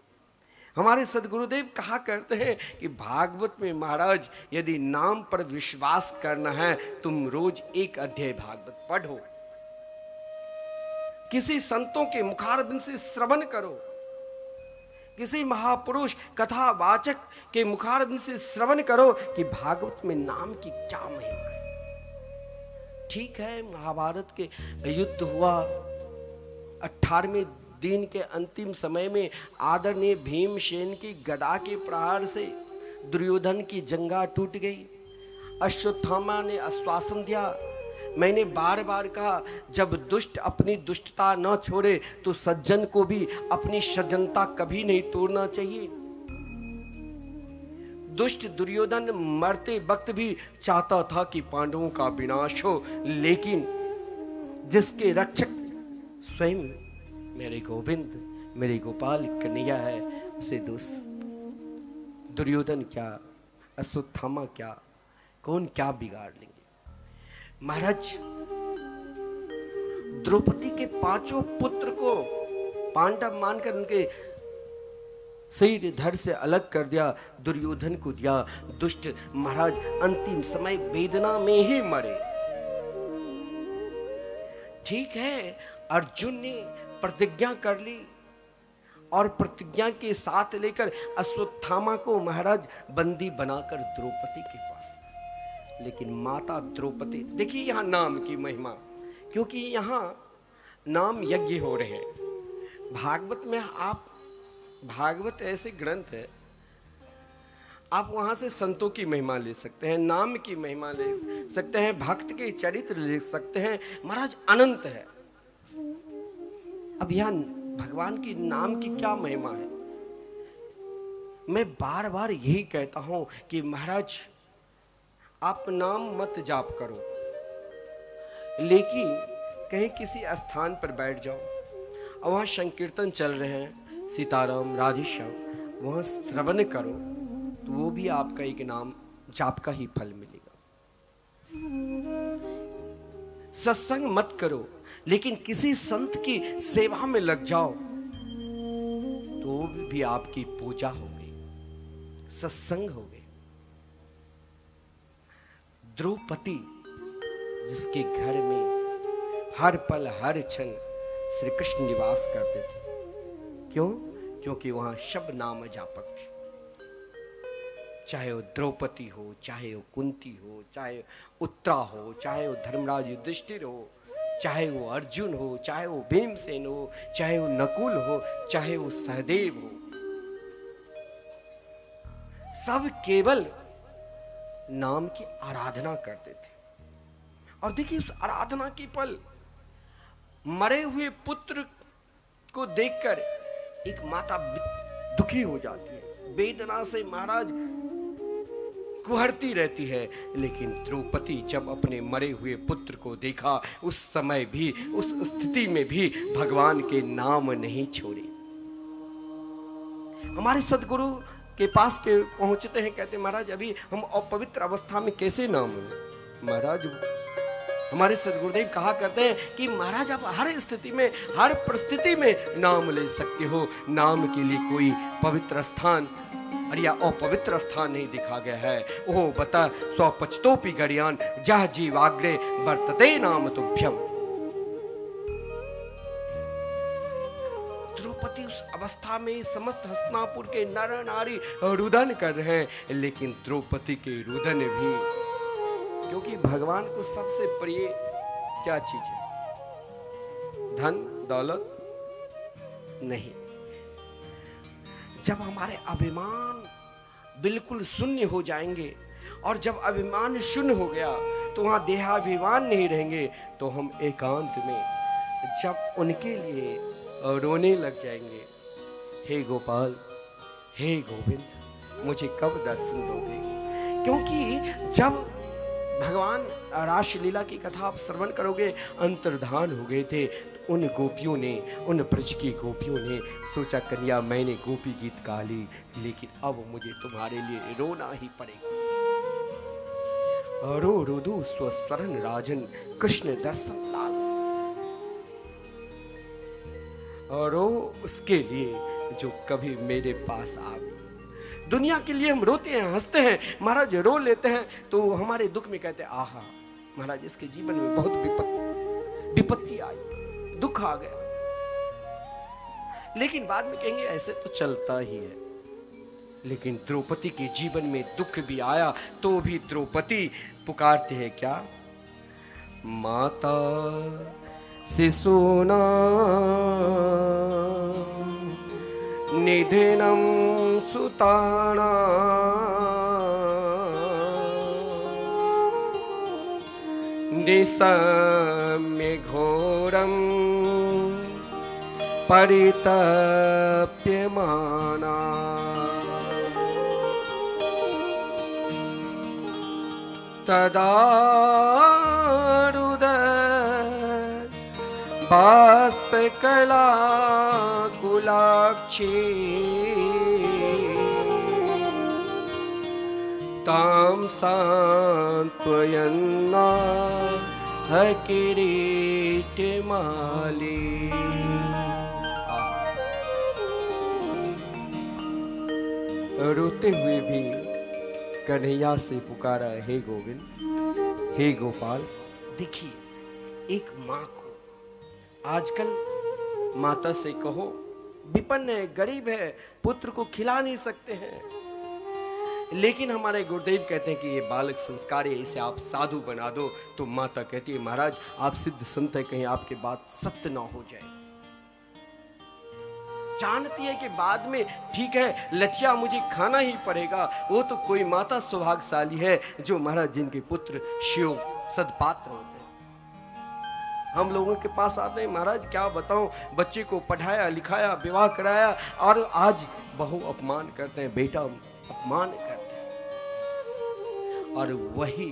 S7: हमारे सदगुरुदेव कहा करते हैं कि भागवत में महाराज यदि नाम पर विश्वास करना है, तुम रोज एक अध्याय भागवत पढ़ो, किसी संतों के मुखारबिंद से श्रवण करो, किसी महापुरुष कथावाचक के मुखारबिंद से श्रवण करो कि भागवत में नाम की क्या महिमा है। ठीक है, महाभारत के युद्ध हुआ, 18वें दिन के अंतिम समय में आदरणीय भीमसेन की गदा के प्रहार से दुर्योधन की जंगा टूट गई। अश्वत्थामा ने आश्वासन दिया, मैंने बार बार कहा जब दुष्ट अपनी दुष्टता न छोड़े तो सज्जन को भी अपनी सज्जनता कभी नहीं तोड़ना चाहिए। दुष्ट दुर्योधन मरते वक्त भी चाहता था कि पांडवों का विनाश हो, लेकिन जिसके रक्षक स्वयं मेरे गोविंद, मेरे गोपाल कन्हैया है, उसे दुर्योधन क्या, अश्वत्थामा क्या, कौन क्या बिगाड़ लेंगे। महाराज द्रौपदी के 5 पुत्र को पांडव मानकर उनके शरीर धड़ से अलग कर दिया, दुर्योधन को दिया। दुष्ट महाराज अंतिम समय वेदना में ही मरे। ठीक है, अर्जुन ने प्रतिज्ञा कर ली और प्रतिज्ञा के साथ लेकर अश्वत्थामा को महाराज बंदी बनाकर द्रौपदी के पास, लेकिन माता द्रौपदी, देखिए यहां नाम की महिमा, क्योंकि यहां नाम यज्ञ हो रहे हैं। भागवत में आप, भागवत ऐसे ग्रंथ है, आप वहां से संतों की महिमा ले सकते हैं, नाम की महिमा ले सकते हैं, भक्त के चरित्र ले सकते हैं, महाराज अनंत है। अब यहां भगवान की नाम की क्या महिमा है? मैं बार बार यही कहता हूं कि महाराज आप नाम मत जाप करो, लेकिन कहीं किसी स्थान पर बैठ जाओ और वहां संकीर्तन चल रहे हैं, सीताराम राधेश्याम, वहां श्रवण करो, तो वो भी आपका एक नाम जाप का ही फल मिलेगा। सत्संग मत करो, लेकिन किसी संत की सेवा में लग जाओ, तो भी आपकी पूजा हो गई, सत्संग हो गई। द्रौपदी जिसके घर में हर पल हर क्षण श्री कृष्ण निवास करते थे, क्यों? क्योंकि वहां शब नाम जापक थे। चाहे वो द्रौपदी हो, चाहे वो कुंती हो, चाहे उत्तरा हो, चाहे वो धर्मराज युधिष्ठिर हो, चाहे वो अर्जुन हो, चाहे वो भीमसेन हो, चाहे वो नकुल हो, चाहे वो सहदेव हो, सब केवल नाम की आराधना करते थे। और देखिए उस आराधना की पल, मरे हुए पुत्र को देखकर एक माता दुखी हो जाती है, वेदना से महाराज कुहरती रहती है। लेकिन द्रौपदी जब अपने मरे हुए पुत्र को देखा, उस समय भी, उस स्थिति में भी भगवान के नाम नहीं छोड़े। हमारे सदगुरु के पास के पहुंचते हैं, कहते महाराज अभी हम अपवित्र अवस्था में कैसे नाम लें? महाराज हमारे सदगुरुदेव कहा करते हैं कि महाराज आप हर स्थिति में, हर परिस्थिति में नाम ले सकते हो। नाम के लिए कोई पवित्र स्थान या अपवित्र स्थान नहीं दिखा गया है। ओह बता स्वपचतोपि गरियान जह जीवाग्रे वर्तते नाम तुभ्यम। द्रौपदी उस अवस्था में समस्त हस्तिनापुर के नर नारी रुदन कर रहे हैं, लेकिन द्रौपदी के रुदन भी, क्योंकि भगवान को सबसे प्रिय क्या चीज है? धन दौलत नहीं। जब हमारे अभिमान बिल्कुल शून्य हो जाएंगे, और जब अभिमान शून्य हो गया तो वहां देहाभिमान नहीं रहेंगे, तो हम एकांत में जब उनके लिए रोने लग जाएंगे, हे गोपाल, हे गोविंद, मुझे कब दर्शन दोगे? क्योंकि जब भगवान रासलीला की कथा आप श्रवण करोगे, अंतर्धान हो गए थे, तो उन गोपियों ने, उन ब्रज की गोपियों ने सोचा कन्या मैंने गोपी गीत गा ली, लेकिन अब मुझे तुम्हारे लिए रोना ही पड़ेगा। रो रुदु स्वस्वरण राजन कृष्ण दर्शन लाल से, और रो उसके लिए जो कभी मेरे पास आवे। दुनिया के लिए हम रोते हैं, हंसते हैं, महाराज रो लेते हैं तो हमारे दुख में कहते हैं आहा महाराज इसके जीवन में बहुत विपत्ति आई, दुख आ गया। लेकिन बाद में कहेंगे ऐसे तो चलता ही है। लेकिन द्रौपदी के जीवन में दुख भी आया तो भी द्रौपदी पुकारते हैं क्या? माता शिशूना निधनम सुताना निशम्य घोरम परितप्यमाना तदारुद बाष्पकला कुलाक्षी ताम सांत्वयन्ना किरीटिमाना। मीठे माले। रोते हुए भी कन्हैया से पुकारा, हे गोविंद, हे गोपाल। देखिए एक माँ को, आजकल माता से कहो विपन्न है, गरीब है, पुत्र को खिला नहीं सकते हैं, लेकिन हमारे गुरुदेव कहते हैं कि ये बालक संस्कार है, इसे आप साधु बना दो। तो माता कहती है, महाराज आप सिद्ध संत है, कहीं आपकी बात सत्य ना हो जाए। जानती है कि बाद में ठीक है लठिया मुझे खाना ही पड़ेगा, वो तो कोई माता सौभाग्यशाली है जो महाराज जिनके पुत्र शिव सदपात्र होते हैं। हम लोगों के पास आते हैं, महाराज क्या बताऊं, बच्चे को पढ़ाया लिखाया विवाह कराया और आज बहु अपमान करते हैं, बेटा अपमान करते हैं। और वही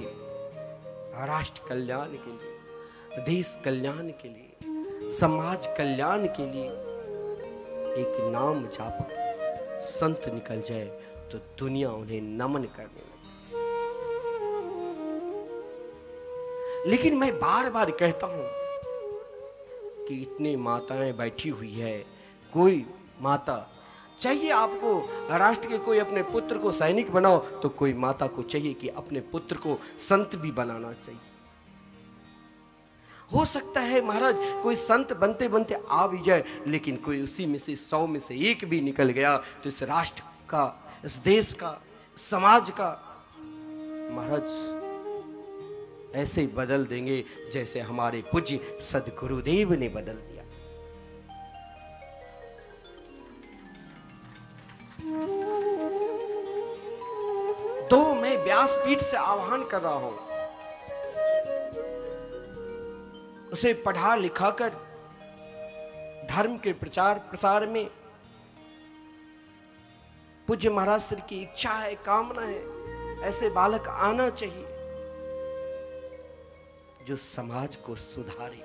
S7: राष्ट्र कल्याण के लिए, देश कल्याण के लिए, समाज कल्याण के लिए एक नाम जापक संत निकल जाए तो दुनिया उन्हें नमन करने लगे। लेकिन मैं बार बार कहता हूं कि इतनी माताएं बैठी हुई है, कोई माता चाहिए आपको राष्ट्र के कोई अपने पुत्र को सैनिक बनाओ, तो कोई माता को चाहिए कि अपने पुत्र को संत भी बनाना चाहिए। हो सकता है महाराज कोई संत बनते बनते आ भी जाए, लेकिन कोई उसी में से 100 में से एक भी निकल गया तो इस राष्ट्र का, इस देश का, समाज का महाराज ऐसे बदल देंगे जैसे हमारे पूज्य सदगुरुदेव ने बदल दिया। तो मैं व्यासपीठ से आह्वान कर रहा हूं, उसे पढ़ा लिखा कर धर्म के प्रचार प्रसार में पूज्य महाराज श्री की इच्छा है, कामना है, ऐसे बालक आना चाहिए जो समाज को सुधारे।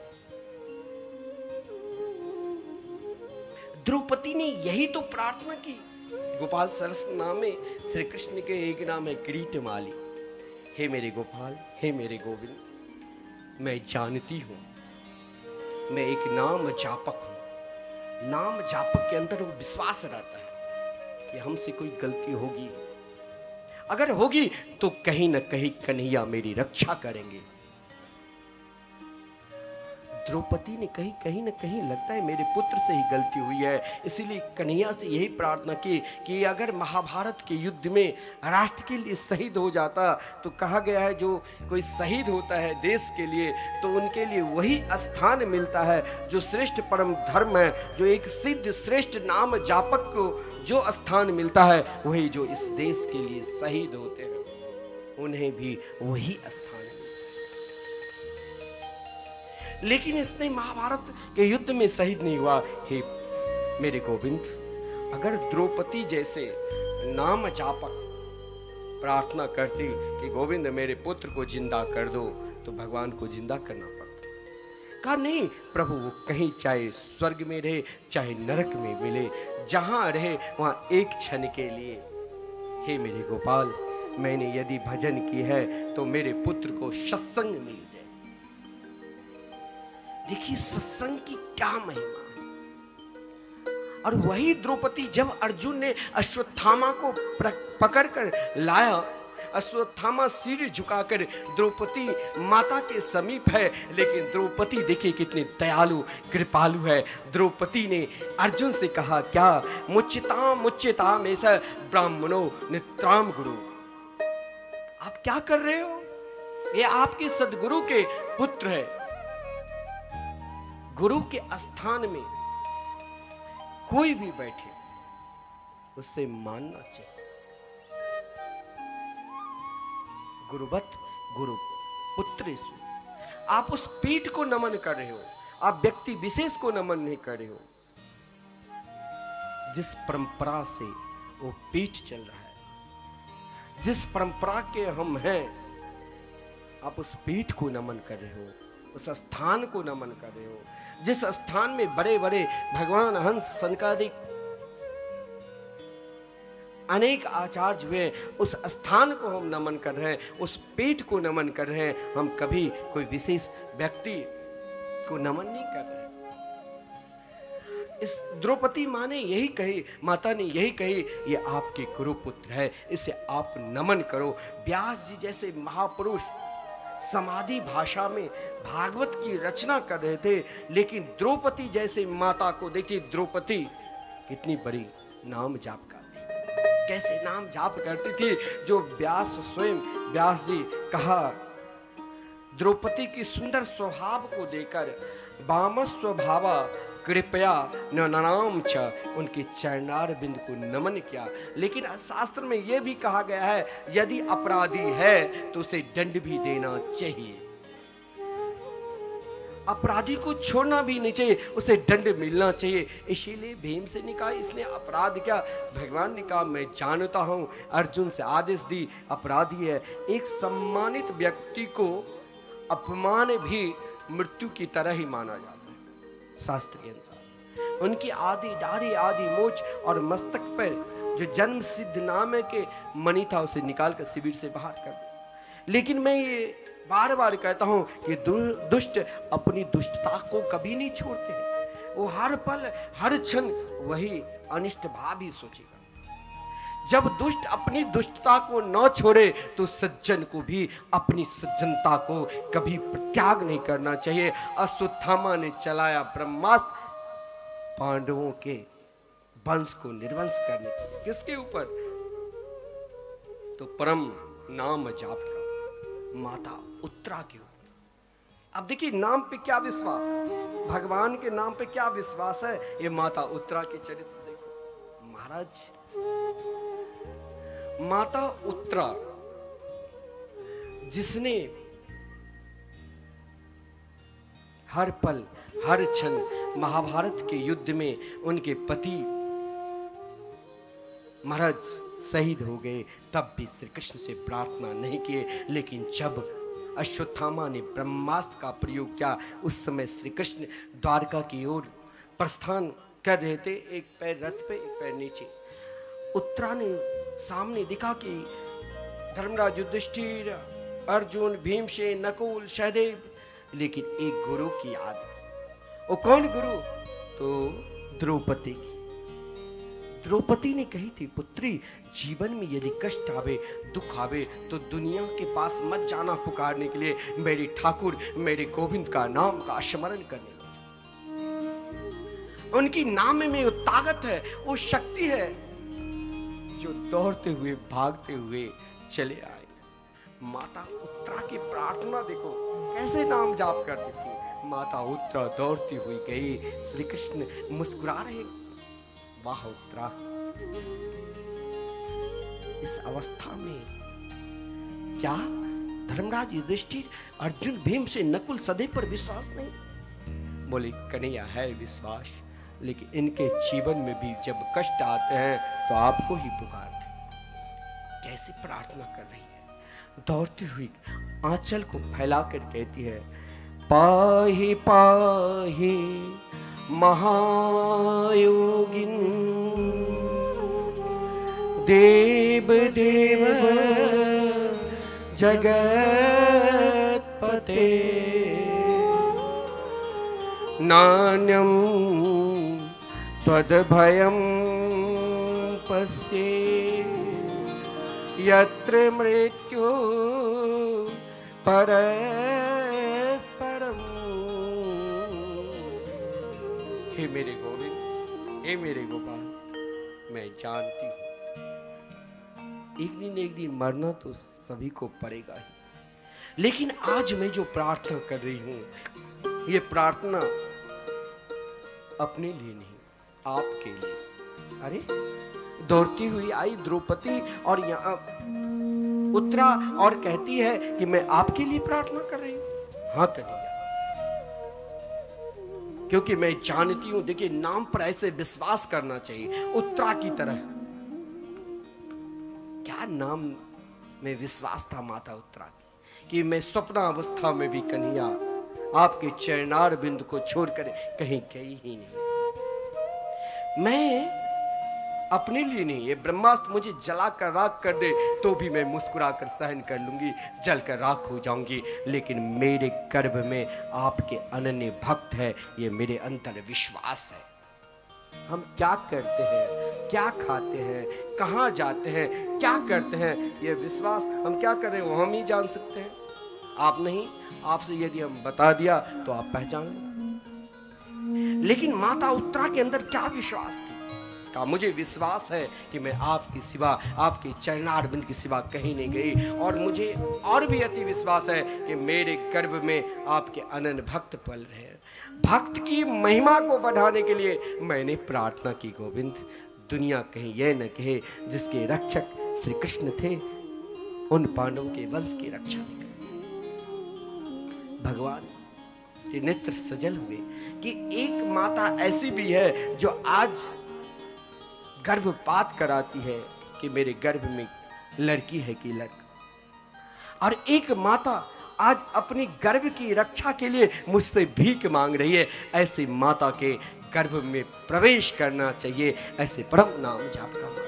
S7: द्रौपदी ने यही तो प्रार्थना की। गोपाल सरस नाम में श्री कृष्ण के एक नाम है किरीटमाली। हे मेरे गोपाल, हे मेरे गोविंद, मैं जानती हूं मैं एक नाम जापक हूं। नाम जापक के अंदर वो विश्वास रहता है कि हमसे कोई गलती होगी, अगर होगी तो कहीं ना कहीं कन्हैया मेरी रक्षा करेंगे। द्रौपदी ने कहीं ना कहीं लगता है मेरे पुत्र से ही गलती हुई है, इसीलिए कन्हैया से यही प्रार्थना की कि अगर महाभारत के युद्ध में राष्ट्र के लिए शहीद हो जाता, तो कहा गया है जो कोई शहीद होता है देश के लिए तो उनके लिए वही स्थान मिलता है जो श्रेष्ठ परम धर्म है, जो एक सिद्ध श्रेष्ठ नाम जापक को जो स्थान मिलता है, वही जो इस देश के लिए शहीद होते हैं उन्हें भी वही स्थान। लेकिन इसने महाभारत के युद्ध में शहीद नहीं हुआ। हे मेरे गोविंद, अगर द्रौपदी जैसे नाम जापक प्रार्थना करती कि गोविंद मेरे पुत्र को जिंदा कर दो, तो भगवान को जिंदा करना पड़ता। कहा नहीं प्रभु, वो कहीं चाहे स्वर्ग में रहे चाहे नरक में मिले, जहां रहे वहां एक क्षण के लिए। हे मेरे गोपाल, मैंने यदि भजन की है तो मेरे पुत्र को सत्संग मिल जाए। देखिए सत्संग की क्या महिमा है। और वही द्रौपदी, जब अर्जुन ने अश्वत्थामा को पकड़कर लाया, अश्वत्थामा सिर झुकाकर द्रौपदी माता के समीप है, लेकिन द्रौपदी देखिए कितनी दयालु कृपालु है। द्रौपदी ने अर्जुन से कहा, क्या मुच्यताम ऐसा ब्राह्मणो नित्राम गुरु, आप क्या कर रहे हो? ये आपके सदगुरु के पुत्र है। गुरु के स्थान में कोई भी बैठे उससे मानना चाहिए। गुरुवत गुरु पुत्रेषु, आप उस पीठ को नमन कर रहे हो, आप व्यक्ति विशेष को नमन नहीं कर रहे हो। जिस परंपरा से वो पीठ चल रहा है, जिस परंपरा के हम हैं, आप उस पीठ को नमन कर रहे हो, उस स्थान को नमन कर रहे हो। जिस स्थान में बड़े बड़े भगवान हंस सनकादिक अनेक आचार्य हुए, उस स्थान को हम नमन कर रहे हैं, उस पीठ को नमन कर रहे हैं। हम कभी कोई विशेष व्यक्ति को नमन नहीं कर रहे। इस द्रौपदी माँ ने यही कही, माता ने यही कही, ये आपके गुरुपुत्र है, इसे आप नमन करो। व्यास जी जैसे महापुरुष समाधि भाषा में भागवत की रचना कर रहे थे, लेकिन द्रौपदी जैसे माता को देखिए, द्रौपदी कितनी बड़ी नाम जाप करती, कैसे नाम जाप करती थी, जो व्यास स्वयं व्यास जी कहा, द्रौपदी की सुंदर स्वभाव को देखकर वाम स्वभावा कृपया ननाम छ, उनके चरणार बिंद को नमन किया। लेकिन शास्त्र में यह भी कहा गया है, यदि अपराधी है तो उसे दंड भी देना चाहिए, अपराधी को छोड़ना भी नहीं चाहिए, उसे दंड मिलना चाहिए। इसीलिए भीम से निकाह, इसने अपराध क्या, भगवान ने कहा मैं जानता हूं, अर्जुन से आदेश दी, अपराधी है। एक सम्मानित व्यक्ति को अपमान भी मृत्यु की तरह ही माना जाता है शास्त्र के अनुसार। उनकी आधी दाढ़ी, आधी मूछ और मस्तक पर जो जन्म सिद्ध नाम के मणि था, उसे निकालकर शिविर से बाहर कर दे। लेकिन मैं ये बार बार कहता हूं कि दुष्ट अपनी दुष्टता को कभी नहीं छोड़ते हैं, वो हर पल हर क्षण वही अनिष्ट भाव ही सोचेगा। जब दुष्ट अपनी दुष्टता को न छोड़े तो सज्जन को भी अपनी सज्जनता को कभी त्याग नहीं करना चाहिए। अश्वत्थामा ने चलाया ब्रह्मास्त्र पांडवों के वंश को निर्वंश करने के लिए, किसके ऊपर, तो परम नाम जाप का माता उत्तरा के ऊपर। अब देखिए नाम पे क्या विश्वास, भगवान के नाम पे क्या विश्वास है, ये माता उत्तरा के चरित्र देखो। महाराज माता उत्तरा जिसने हर पल हर क्षण महाभारत के युद्ध में उनके पति महाराज शहीद हो गए, तब भी श्री कृष्ण से प्रार्थना नहीं किए। लेकिन जब अश्वत्थामा ने ब्रह्मास्त्र का प्रयोग किया, उस समय श्री कृष्ण द्वारका की ओर प्रस्थान कर रहे थे, एक पैर रथ पे एक पैर नीचे। उत्तरा ने सामने देखा कि धर्मराज युधिष्ठिर, अर्जुन, भीमसेन, नकुल, सहदेव, लेकिन एक गुरु की याद। वो कौन गुरु, तो द्रौपदी की। द्रौपदी ने कही थी, पुत्री जीवन में यदि कष्ट आवे, दुख आवे, तो दुनिया के पास मत जाना पुकारने के लिए, मेरे ठाकुर मेरे गोविंद का नाम का स्मरण करने लगे। उनकी नाम में वो ताकत है, वो शक्ति है जो दौड़ते हुए भागते हुए चले आए। माता उत्तरा की प्रार्थना देखो, कैसे नाम जाप करती थी। माता उत्तरा दौड़ती हुई गई, श्री कृष्ण मुस्कुरा रहे, वाह उत्तरा। इस अवस्था में क्या धर्मराज युधिष्ठिर, अर्जुन, भीम से नकुल, सदैव पर विश्वास नहीं? बोले कन्हैया है विश्वास, लेकिन इनके जीवन में भी जब कष्ट आते हैं तो आपको ही पुकारते। कैसे प्रार्थना कर रही है, दौड़ती हुई आंचल को फैलाकर कहती है, पाहि पाहि महायोगिन देव देव जगत्पते नान्यं त्वद्भयं पश्ये यत्र मृत्यु परस्परम्। हे मेरे गोविंद, हे मेरे गोपाल, मैं जानती हूँ एक दिन मरना तो सभी को पड़ेगा ही, लेकिन आज मैं जो प्रार्थना कर रही हूँ, ये प्रार्थना अपने लिए नहीं, आपके लिए। अरे दौड़ती हुई आई द्रौपदी और यहाँ उत्तरा और कहती है कि मैं आपके लिए प्रार्थना कर रही हूँ। हाँ कन्हैया, क्योंकि मैं जानती हूं, देखिए नाम पर ऐसे विश्वास करना चाहिए उत्तरा की तरह। क्या नाम में विश्वास था माता उत्तरा की, कि मैं स्वप्नावस्था में भी कन्हैया आपके चरणार बिंद को छोड़कर कहीं गई ही नहीं। मैं अपने लिए नहीं, ये ब्रह्मास्त्र मुझे जला कर राख कर दे तो भी मैं मुस्कुरा कर सहन कर लूंगी, जल कर राख हो जाऊंगी, लेकिन मेरे गर्भ में आपके अनन्य भक्त है, ये मेरे अंतर विश्वास है। हम क्या करते हैं, क्या खाते हैं, कहाँ जाते हैं, क्या करते हैं, ये विश्वास हम क्या कर रहे हैं वो हम ही जान सकते हैं, आप नहीं। आपसे यदि हम बता दिया तो आप पहचान लें। लेकिन माता उत्तरा के अंदर क्या विश्वास थी? कहा मुझे विश्वास है कि मैं आपकी सिवा, आपके चरणारविंद की सिवा कहीं नहीं गई, और मुझे और भी अति विश्वास है कि मेरे गर्भ में आपके अनन्य भक्त पल रहे हैं। भक्त की महिमा को बढ़ाने के लिए मैंने प्रार्थना की, गोविंद दुनिया कहीं यह न कहे जिसके रक्षक श्री कृष्ण थे उन पांडवों के वंश की रक्षा नहीं कर। भगवान के नेत्र सजल हुए कि एक माता ऐसी भी है जो आज गर्भपात कराती है कि मेरे गर्भ में लड़की है कि लड़का, और एक माता आज अपनी गर्भ की रक्षा के लिए मुझसे भीख मांग रही है। ऐसी माता के गर्भ में प्रवेश करना चाहिए, ऐसे परम नाम जाप का माता।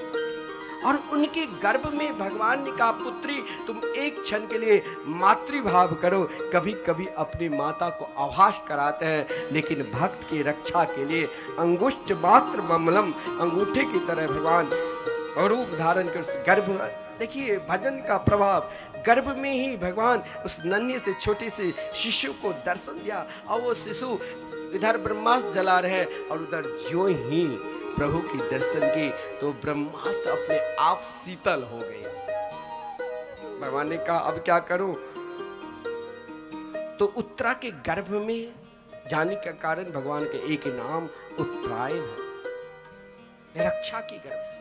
S7: और उनके गर्भ में भगवान ने कहा पुत्री तुम एक क्षण के लिए मातृभाव करो। कभी कभी अपनी माता को आभास कराते हैं, लेकिन भक्त की रक्षा के लिए अंगुष्ठ मात्र ममलम, अंगूठे की तरह भगवान रूप धारण कर गर्भ। देखिए भजन का प्रभाव, गर्भ में ही भगवान उस नन्हे से छोटे से शिशु को दर्शन दिया, और वो शिशु इधर ब्रह्मास्त्र जला रहे और उधर जो ही प्रभु की दर्शन की तो ब्रह्मास्त्र अपने आप शीतल हो गए। भगवान ने कहा अब क्या करूं? तो उत्तरा के गर्भ में जाने का कारण भगवान के एक नाम उत्तरायण है, रक्षा की गर्भ से।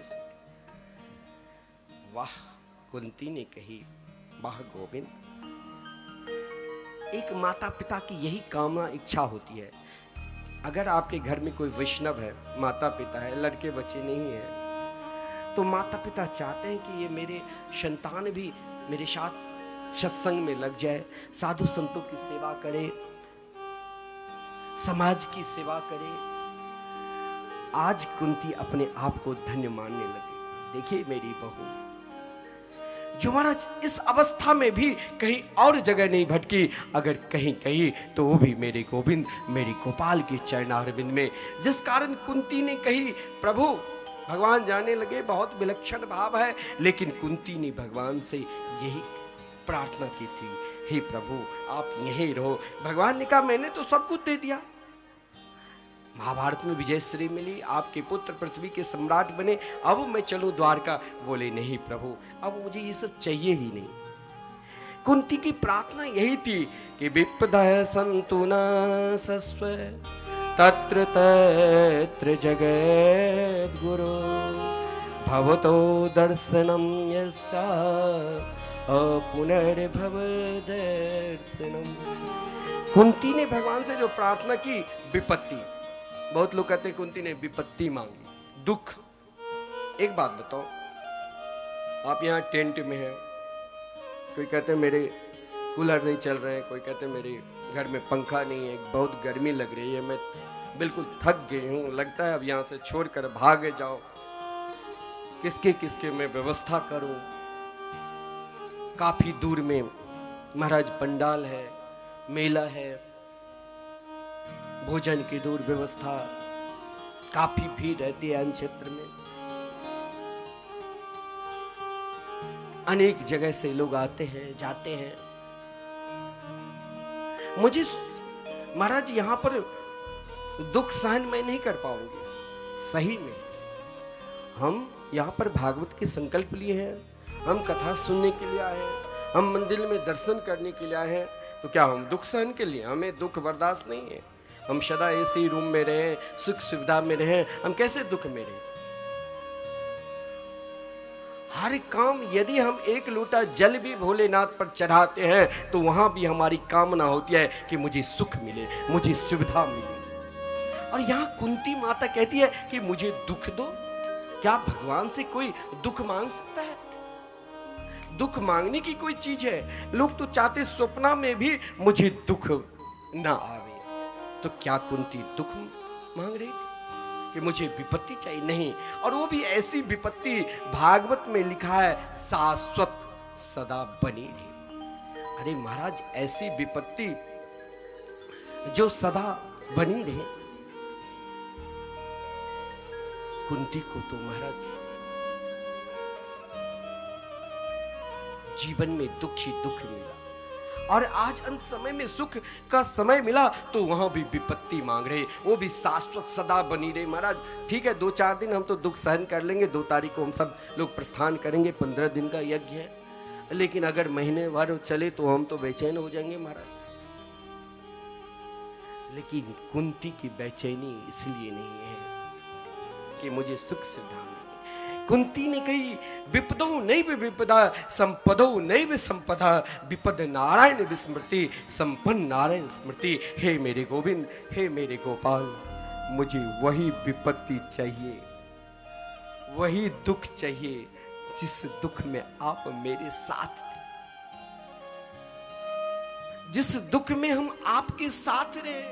S7: वाह कुंती ने कही वाह गोविंद, एक माता पिता की यही कामना इच्छा होती है। अगर आपके घर में कोई वैष्णव है, माता पिता है, लड़के बच्चे नहीं है, तो माता पिता चाहते हैं कि ये मेरे संतान भी मेरे साथ सत्संग में लग जाए, साधु संतों की सेवा करे, समाज की सेवा करे। आज कुंती अपने आप को धन्य मानने लगी। देखिए मेरी बहू जो महाराज इस अवस्था में भी कहीं और जगह नहीं भटकी, अगर कहीं कहीं तो वो भी मेरे गोविंद मेरी गोपाल के चरणारविंद में। जिस कारण कुंती ने कही प्रभु, भगवान जाने लगे बहुत विलक्षण भाव है, लेकिन कुंती ने भगवान से यही प्रार्थना की थी, हे प्रभु आप यहीं रहो। भगवान ने कहा मैंने तो सब कुछ दे दिया, महाभारत में विजयश्री मिली, आपके पुत्र पृथ्वी के सम्राट बने, अब मैं चलूं द्वारका। बोले नहीं प्रभु अब मुझे ये सब चाहिए ही नहीं। कुंती की प्रार्थना यही थी कि विपदा सन्तु न सस्व तत्र तत्र जगद् गुरु भवतो दर्शनम यस्या पुनर्भव दर्शनम। कुंती ने भगवान से जो प्रार्थना की, विपत्ति, बहुत लोग कहते हैं कुंती ने विपत्ति मांगी, दुख। एक बात बताओ, आप यहाँ टेंट में हैं, कोई कहते हैं मेरे कूलर नहीं चल रहे हैं, कोई कहते हैं मेरे घर में पंखा नहीं है, बहुत गर्मी लग रही है, मैं बिल्कुल थक गई हूँ, लगता है अब यहाँ से छोड़कर भाग जाओ, किसके किसके मैं व्यवस्था करूं। काफी दूर में महाराज पंडाल है, मेला है, भोजन की दूर व्यवस्था, काफी भीड़ रहती है अन्न क्षेत्र में, अनेक जगह से लोग आते हैं जाते हैं। मुझे महाराज यहाँ पर दुख सहन मैं नहीं कर पाऊंगी। सही में हम यहाँ पर भागवत के संकल्प लिए हैं, हम कथा सुनने के लिए आए हैं, हम मंदिर में दर्शन करने के लिए आए हैं, तो क्या हम दुख सहन के लिए? हमें दुख बर्दाश्त नहीं है। हम सदा एसी रूम में रहे, सुख सुविधा में रहे, हम कैसे दुख में रहे? हर काम यदि हम एक लोटा जल भी भोलेनाथ पर चढ़ाते हैं तो वहां भी हमारी कामना होती है कि मुझे सुख मिले, मुझे सुविधा मिले। और यहाँ कुंती माता कहती है कि मुझे दुख दो। क्या भगवान से कोई दुख मांग सकता है? दुख मांगने की कोई चीज है? लोग तो चाहते स्वप्न में भी मुझे दुख ना आवे। तो क्या कुंती दुख मांग रही थी? कि मुझे विपत्ति चाहिए, नहीं। और वो भी ऐसी विपत्ति, भागवत में लिखा है शाश्वत सदा बनी रहे। अरे महाराज, ऐसी विपत्ति जो सदा बनी रहे। कुंती को तो महाराज जीवन में दुख ही दुख मिला, और आज अंत समय में सुख का समय मिला तो वहां भी विपत्ति मांग रहे, वो भी शाश्वत सदा बनी रहे। महाराज ठीक है, 2-4 दिन हम तो दुख सहन कर लेंगे, 2 तारीख को हम सब लोग प्रस्थान करेंगे, 15 दिन का यज्ञ है, लेकिन अगर महीने भर चले तो हम तो बेचैन हो जाएंगे महाराज। लेकिन कुंती की बेचैनी इसलिए नहीं है कि मुझे सुख सुविधा मिले। कुंती ने कही विपदो नैव विपदा संपदो नैव संपदा, विपद नारायण विस्मृति संपन्न नारायण स्मृति। हे मेरे गोविंद, हे मेरे गोपाल, मुझे वही विपत्ति चाहिए, वही दुख चाहिए जिस दुख में आप मेरे साथ थे, जिस दुख में हम आपके साथ रहे।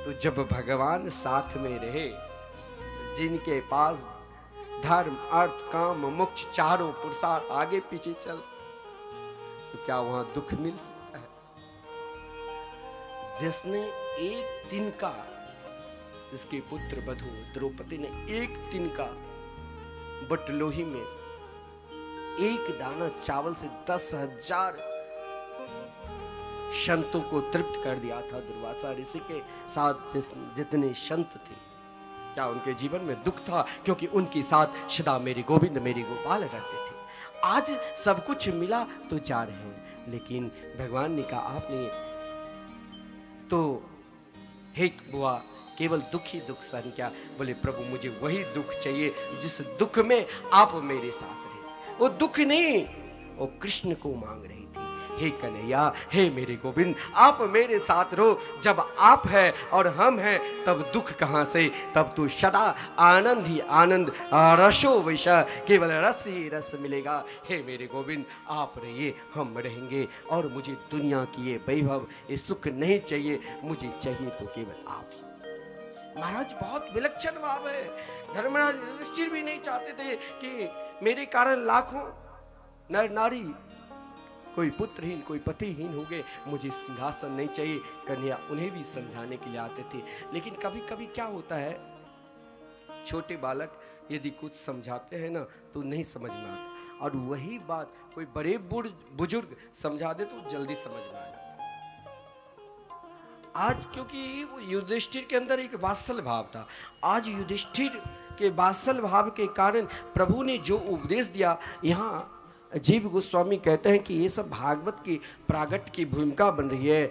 S7: तो जब भगवान साथ में रहे, जिनके पास धर्म अर्थ काम मोक्ष चारों पुरुषार्थ आगे पीछे चल, तो क्या वहां दुख मिल सकता है? जिसने एक दिन का, जिसके पुत्र वधु द्रौपदी ने एक दिन का बटलोही में एक दाना चावल से 10,000 संतों को तृप्त कर दिया था। दुर्वासा ऋषि के साथ जितने संत थे, क्या उनके जीवन में दुख था? क्योंकि उनके साथ सदा मेरे गोविंद मेरे गोपाल रहते थे। आज सब कुछ मिला तो जा रहे हैं, लेकिन भगवान ने कहा आपने तो हे बुआ केवल दुख ही दुख सहन किया। बोले प्रभु मुझे वही दुख चाहिए जिस दुख में आप मेरे साथ रहे। वो दुख नहीं, वो कृष्ण को मांग रही थी। हे कन्हैया, हे मेरे गोविंद, आप मेरे साथ रहो। जब आप हैं और हम हैं तब दुख कहाँ से? तब तो सदा आनंद ही आनंद, रसो वैसा, केवल रस ही रस मिलेगा। हे मेरे गोविंद, आप रहिए, हम रहेंगे, और मुझे दुनिया की ये वैभव, ये सुख नहीं चाहिए, मुझे चाहिए तो केवल आप ही। महाराज बहुत विलक्षण भाव है। धर्मराज युधिष्ठिर भी नहीं चाहते थे कि मेरे कारण लाखों नर नारी, कोई पुत्रहीन कोई पतिहीन हो गए, मुझे सिंहासन नहीं चाहिए। कन्हैया उन्हें भी समझाने के लिए आते थे, लेकिन कभी कभी क्या होता है, छोटे बालक यदि कुछ समझाते हैं ना तो नहीं समझ में आता, और वही बात कोई बड़े बुजुर्ग समझा दे तो जल्दी समझ में आ जाता। आज क्योंकि वो युधिष्ठिर के अंदर एक वात्सल भाव था, आज युधिष्ठिर के वात्सल भाव के कारण प्रभु ने जो उपदेश दिया, यहाँ जीव गोस्वामी कहते हैं कि ये सब भागवत की प्रागट की भूमिका बन रही है।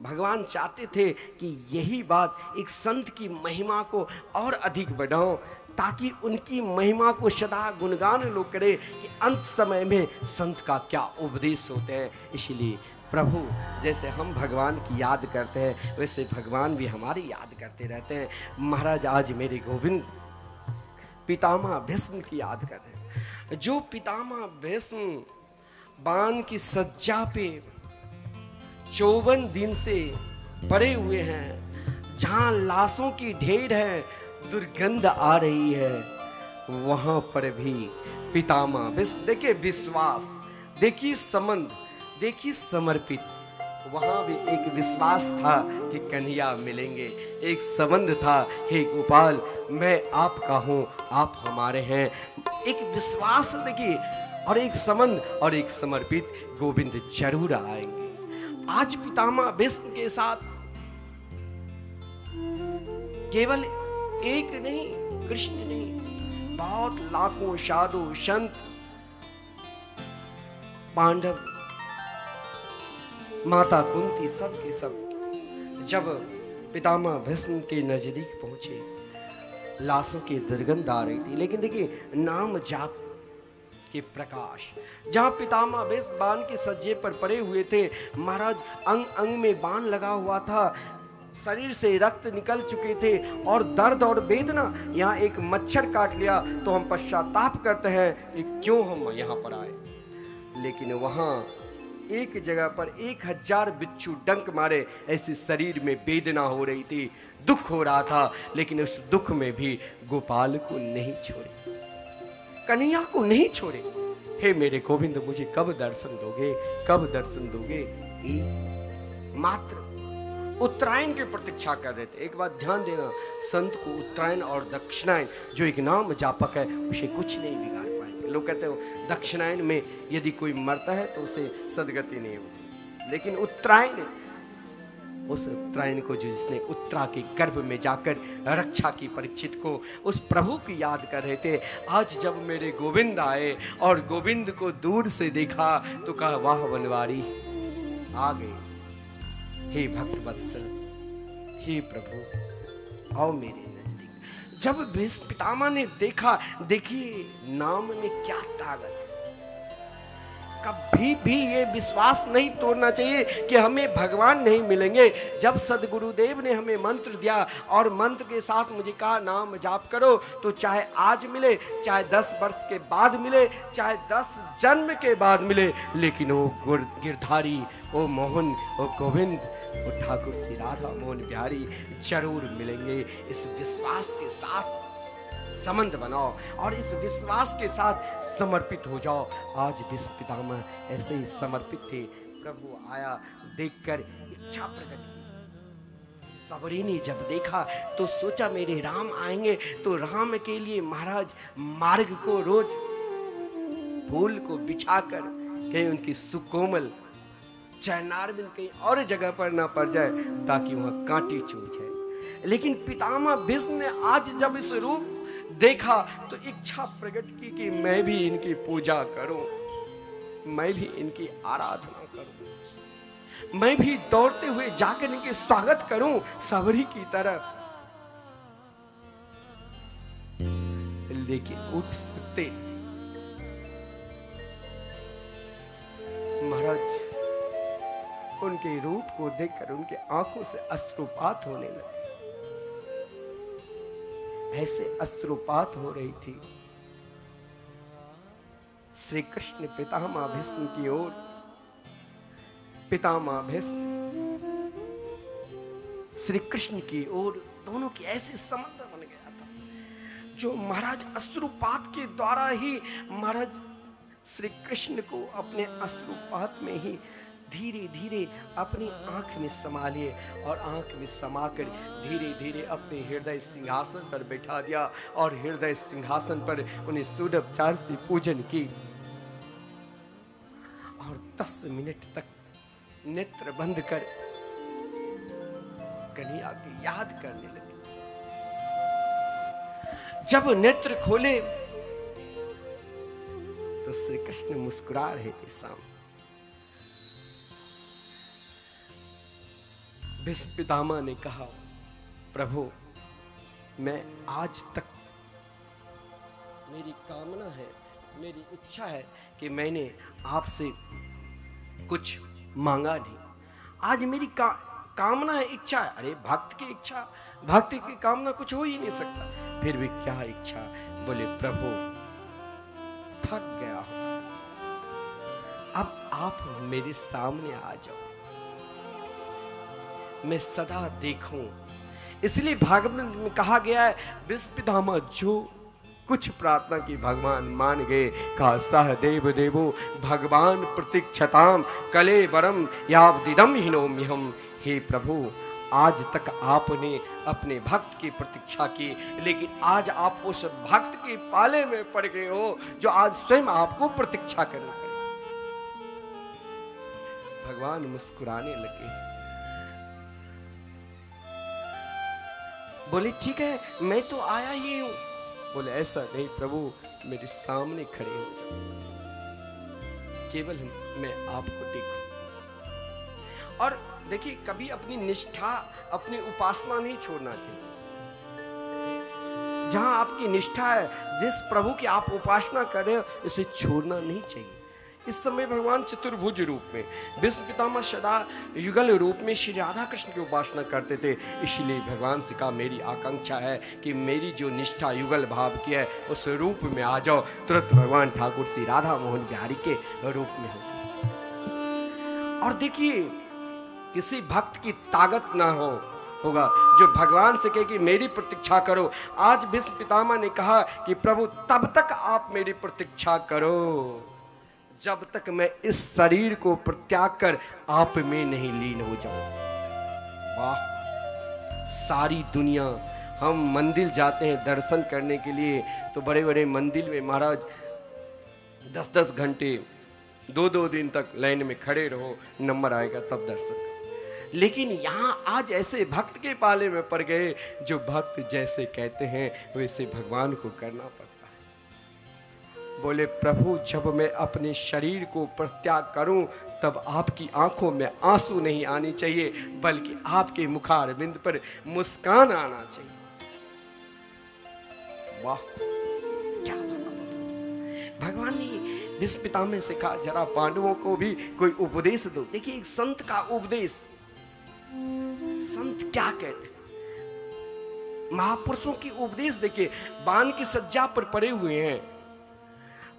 S7: भगवान चाहते थे कि यही बात एक संत की महिमा को और अधिक बढ़ाओ, ताकि उनकी महिमा को सदा गुणगान लोग करें कि अंत समय में संत का क्या उपदेश होते हैं। इसलिए प्रभु जैसे हम भगवान की याद करते हैं, वैसे भगवान भी हमारी याद करते रहते हैं। महाराज आज मेरे गोविंद पितामह भीष्म की याद कर रहे हैं, जो पितामह भीष्म बाण की सज्जा पे 54 दिन से पड़े हुए हैं, जहां लाशों की ढेर है, दुर्गंध आ रही है, वहां पर भी पितामह भीष्म, देखिए विश्वास, देखिए संबंध, देखिए समर्पित, वहां भी एक विश्वास था कि कन्हैया मिलेंगे, एक संबंध था, हे गोपाल मैं आपका हूं, आप हमारे हैं, एक विश्वास देखिए, और एक संबंध और एक समर्पित, गोविंद जरूर आएंगे। आज पितामह भीष्म के साथ केवल एक नहीं, कृष्ण नहीं, बहुत लाखों साधु संत, पांडव, माता कुंती, सब के सब जब पितामह भीष्म के नजदीक पहुंचे, लाशों की दुर्गंध आ रही थी, लेकिन देखिए नाम जाप के प्रकाश, जहां पितामह भीष्म बाण के सज्जे पर पड़े हुए थे, महाराज अंग अंग में बाण लगा हुआ था, शरीर से रक्त निकल चुके थे, और दर्द और वेदना, यहाँ एक मच्छर काट लिया तो हम पश्चाताप करते हैं कि क्यों हम यहाँ पर आए, लेकिन वहां एक जगह पर 1000 बिच्छू डंक मारे, ऐसे शरीर में वेदना हो रही थी, दुख हो रहा था, लेकिन उस दुख में भी गोपाल को नहीं छोड़े, कन्हैया को नहीं छोड़े। हे मेरे गोविंद, मुझे कब दर्शन दोगे, कब दर्शन दोगे? मात्र उत्तरायण की प्रतीक्षा कर रहे थे। एक बात ध्यान देना, संत को उत्तरायण और दक्षिणायन जो एक नाम जापक है, उसे कुछ नहीं बिगाड़ पाएंगे। लोग कहते हो दक्षिणायन में यदि कोई मरता है तो उसे सदगति नहीं होती, लेकिन उत्तरायण, उस उत्तरायण को जो जिसने उत्तरा के गर्भ में जाकर रक्षा की परीक्षित को, उस प्रभु की याद कर रहे थे। आज जब मेरे गोविंद आए और गोविंद को दूर से देखा तो कहा वाह बनवारी आ गए। हे भक्त वत्सल, हे प्रभु आओ मेरे नजदीक। जब भीष्म पितामह ने देखा, देखिए नाम में क्या ताकत है। कभी भी ये विश्वास नहीं तोड़ना चाहिए कि हमें भगवान नहीं मिलेंगे। जब सदगुरुदेव ने हमें मंत्र दिया और मंत्र के साथ मुझे कहा नाम जाप करो, तो चाहे आज मिले, चाहे 10 वर्ष के बाद मिले, चाहे 10 जन्म के बाद मिले, लेकिन वो गिरधारी, वो मोहन, वो गोविंद, वो ठाकुर श्री राधा मोहन बिहारी जरूर मिलेंगे। इस विश्वास के साथ संबंध बनाओ और इस विश्वास के साथ समर्पित हो जाओ। आज भीष्म पितामह ऐसे ही समर्पित थे। प्रभु आया, देखकर इच्छा प्रकट की। सबरी ने जब देखा तो सोचा मेरे राम आएंगे तो राम के लिए महाराज मार्ग को रोज फूल को बिछाकर कहीं उनकी सुकोमल चरणारविंद कहीं और जगह पर ना पड़ जाए, ताकि वहां कांटे चुभ जाए। लेकिन पितामह भीष्म ने आज जब इस रूप देखा तो इच्छा प्रकट की कि मैं भी इनकी पूजा करूं, मैं भी इनकी आराधना करूं, मैं भी दौड़ते हुए जाकर इनके स्वागत करूं सबरी की तरह। लेकिन उठ सकते महाराज उनके रूप को देखकर उनके आंखों से अश्रुपात होने लगे। ऐसे अश्रुपात हो रही थी। श्री कृष्ण पितामह भीष्म की ओर, पितामह भीष्म श्री कृष्ण की ओर, दोनों की ऐसी संबंध बन गया था जो महाराज अश्रुपात के द्वारा ही महाराज श्री कृष्ण को अपने अश्रुपात में ही धीरे धीरे अपनी आंख में समा लिए और आंख में समाकर धीरे धीरे अपने हृदय सिंहासन पर बैठा दिया और हृदय सिंहासन पर उन्हें सूर्योपचार से पूजन की और 10 मिनट तक नेत्र बंद कर कन्हैया की याद करने लगे। जब नेत्र खोले तो श्री कृष्ण मुस्कुरा रहे थे सामने। भीष्म पितामह ने कहा प्रभु मैं आज तक, मेरी कामना है, मेरी इच्छा है कि मैंने आपसे कुछ मांगा नहीं। आज मेरी कामना है, इच्छा है। अरे भक्त की इच्छा, भक्ति की कामना कुछ हो ही नहीं सकता। फिर भी क्या इच्छा? बोले प्रभु थक गया हूं, अब आप मेरे सामने आ जाओ, मैं सदा देखूं। इसलिए भागवत में कहा गया है भीष्म पितामह जो कुछ प्रार्थना की भगवान मान गए। कहा सहदेव देवो भगवान प्रतीक्षताम कले वरम यावदिदम हिनोम्यहम। हे प्रभु आज तक आपने अपने भक्त की प्रतीक्षा की, लेकिन आज आप उस भक्त के पाले में पड़ गए हो जो आज स्वयं आपको प्रतीक्षा करना पड़ेगा। भगवान मुस्कुराने लगे, बोले ठीक है मैं तो आया ही हूं। बोले ऐसा नहीं प्रभु, मेरे सामने खड़े हो जाओ, केवल मैं आपको देखूं। और देखिए कभी अपनी निष्ठा, अपनी उपासना नहीं छोड़ना चाहिए। जहां आपकी निष्ठा है, जिस प्रभु की आप उपासना कर रहे हो, इसे छोड़ना नहीं चाहिए। इस समय भगवान चतुर्भुज रूप में, भीष्म पितामह सदा युगल रूप में श्री राधा कृष्ण की उपासना करते थे। इसलिए भगवान से कहा मेरी आकांक्षा है कि मेरी जो निष्ठा युगल भाव की है उस रूप में आ जाओ। तुरंत भगवान ठाकुर श्री राधा मोहन बिहारी के रूप में होगी। और देखिए, किसी भक्त की ताकत ना होगा जो भगवान से कहे कि मेरी प्रतीक्षा करो। आज भीष्म पितामह ने कहा कि प्रभु तब तक आप मेरी प्रतीक्षा करो जब तक मैं इस शरीर को परित्याग कर आप में नहीं लीन हो जाऊं। वाह, सारी दुनिया, हम मंदिर जाते हैं दर्शन करने के लिए, तो बड़े बड़े मंदिर में महाराज 10-10 घंटे 2-2 दिन तक लाइन में खड़े रहो, नंबर आएगा तब दर्शन करो। लेकिन यहाँ आज ऐसे भक्त के पाले में पड़ गए जो भक्त जैसे कहते हैं वैसे भगवान को करना पड़ता है। बोले प्रभु जब मैं अपने शरीर को परित्याग करूं तब आपकी आंखों में आंसू नहीं आनी चाहिए, बल्कि आपके मुखारविंद पर मुस्कान आना चाहिए। वाह, क्या भगवान ने भीष्म पितामह से कहा जरा पांडवों को भी कोई उपदेश दो। देखिए, एक संत का उपदेश, संत क्या कहते हैं, महापुरुषों की उपदेश देखिए। बाण की सज्जा पर पड़े हुए हैं,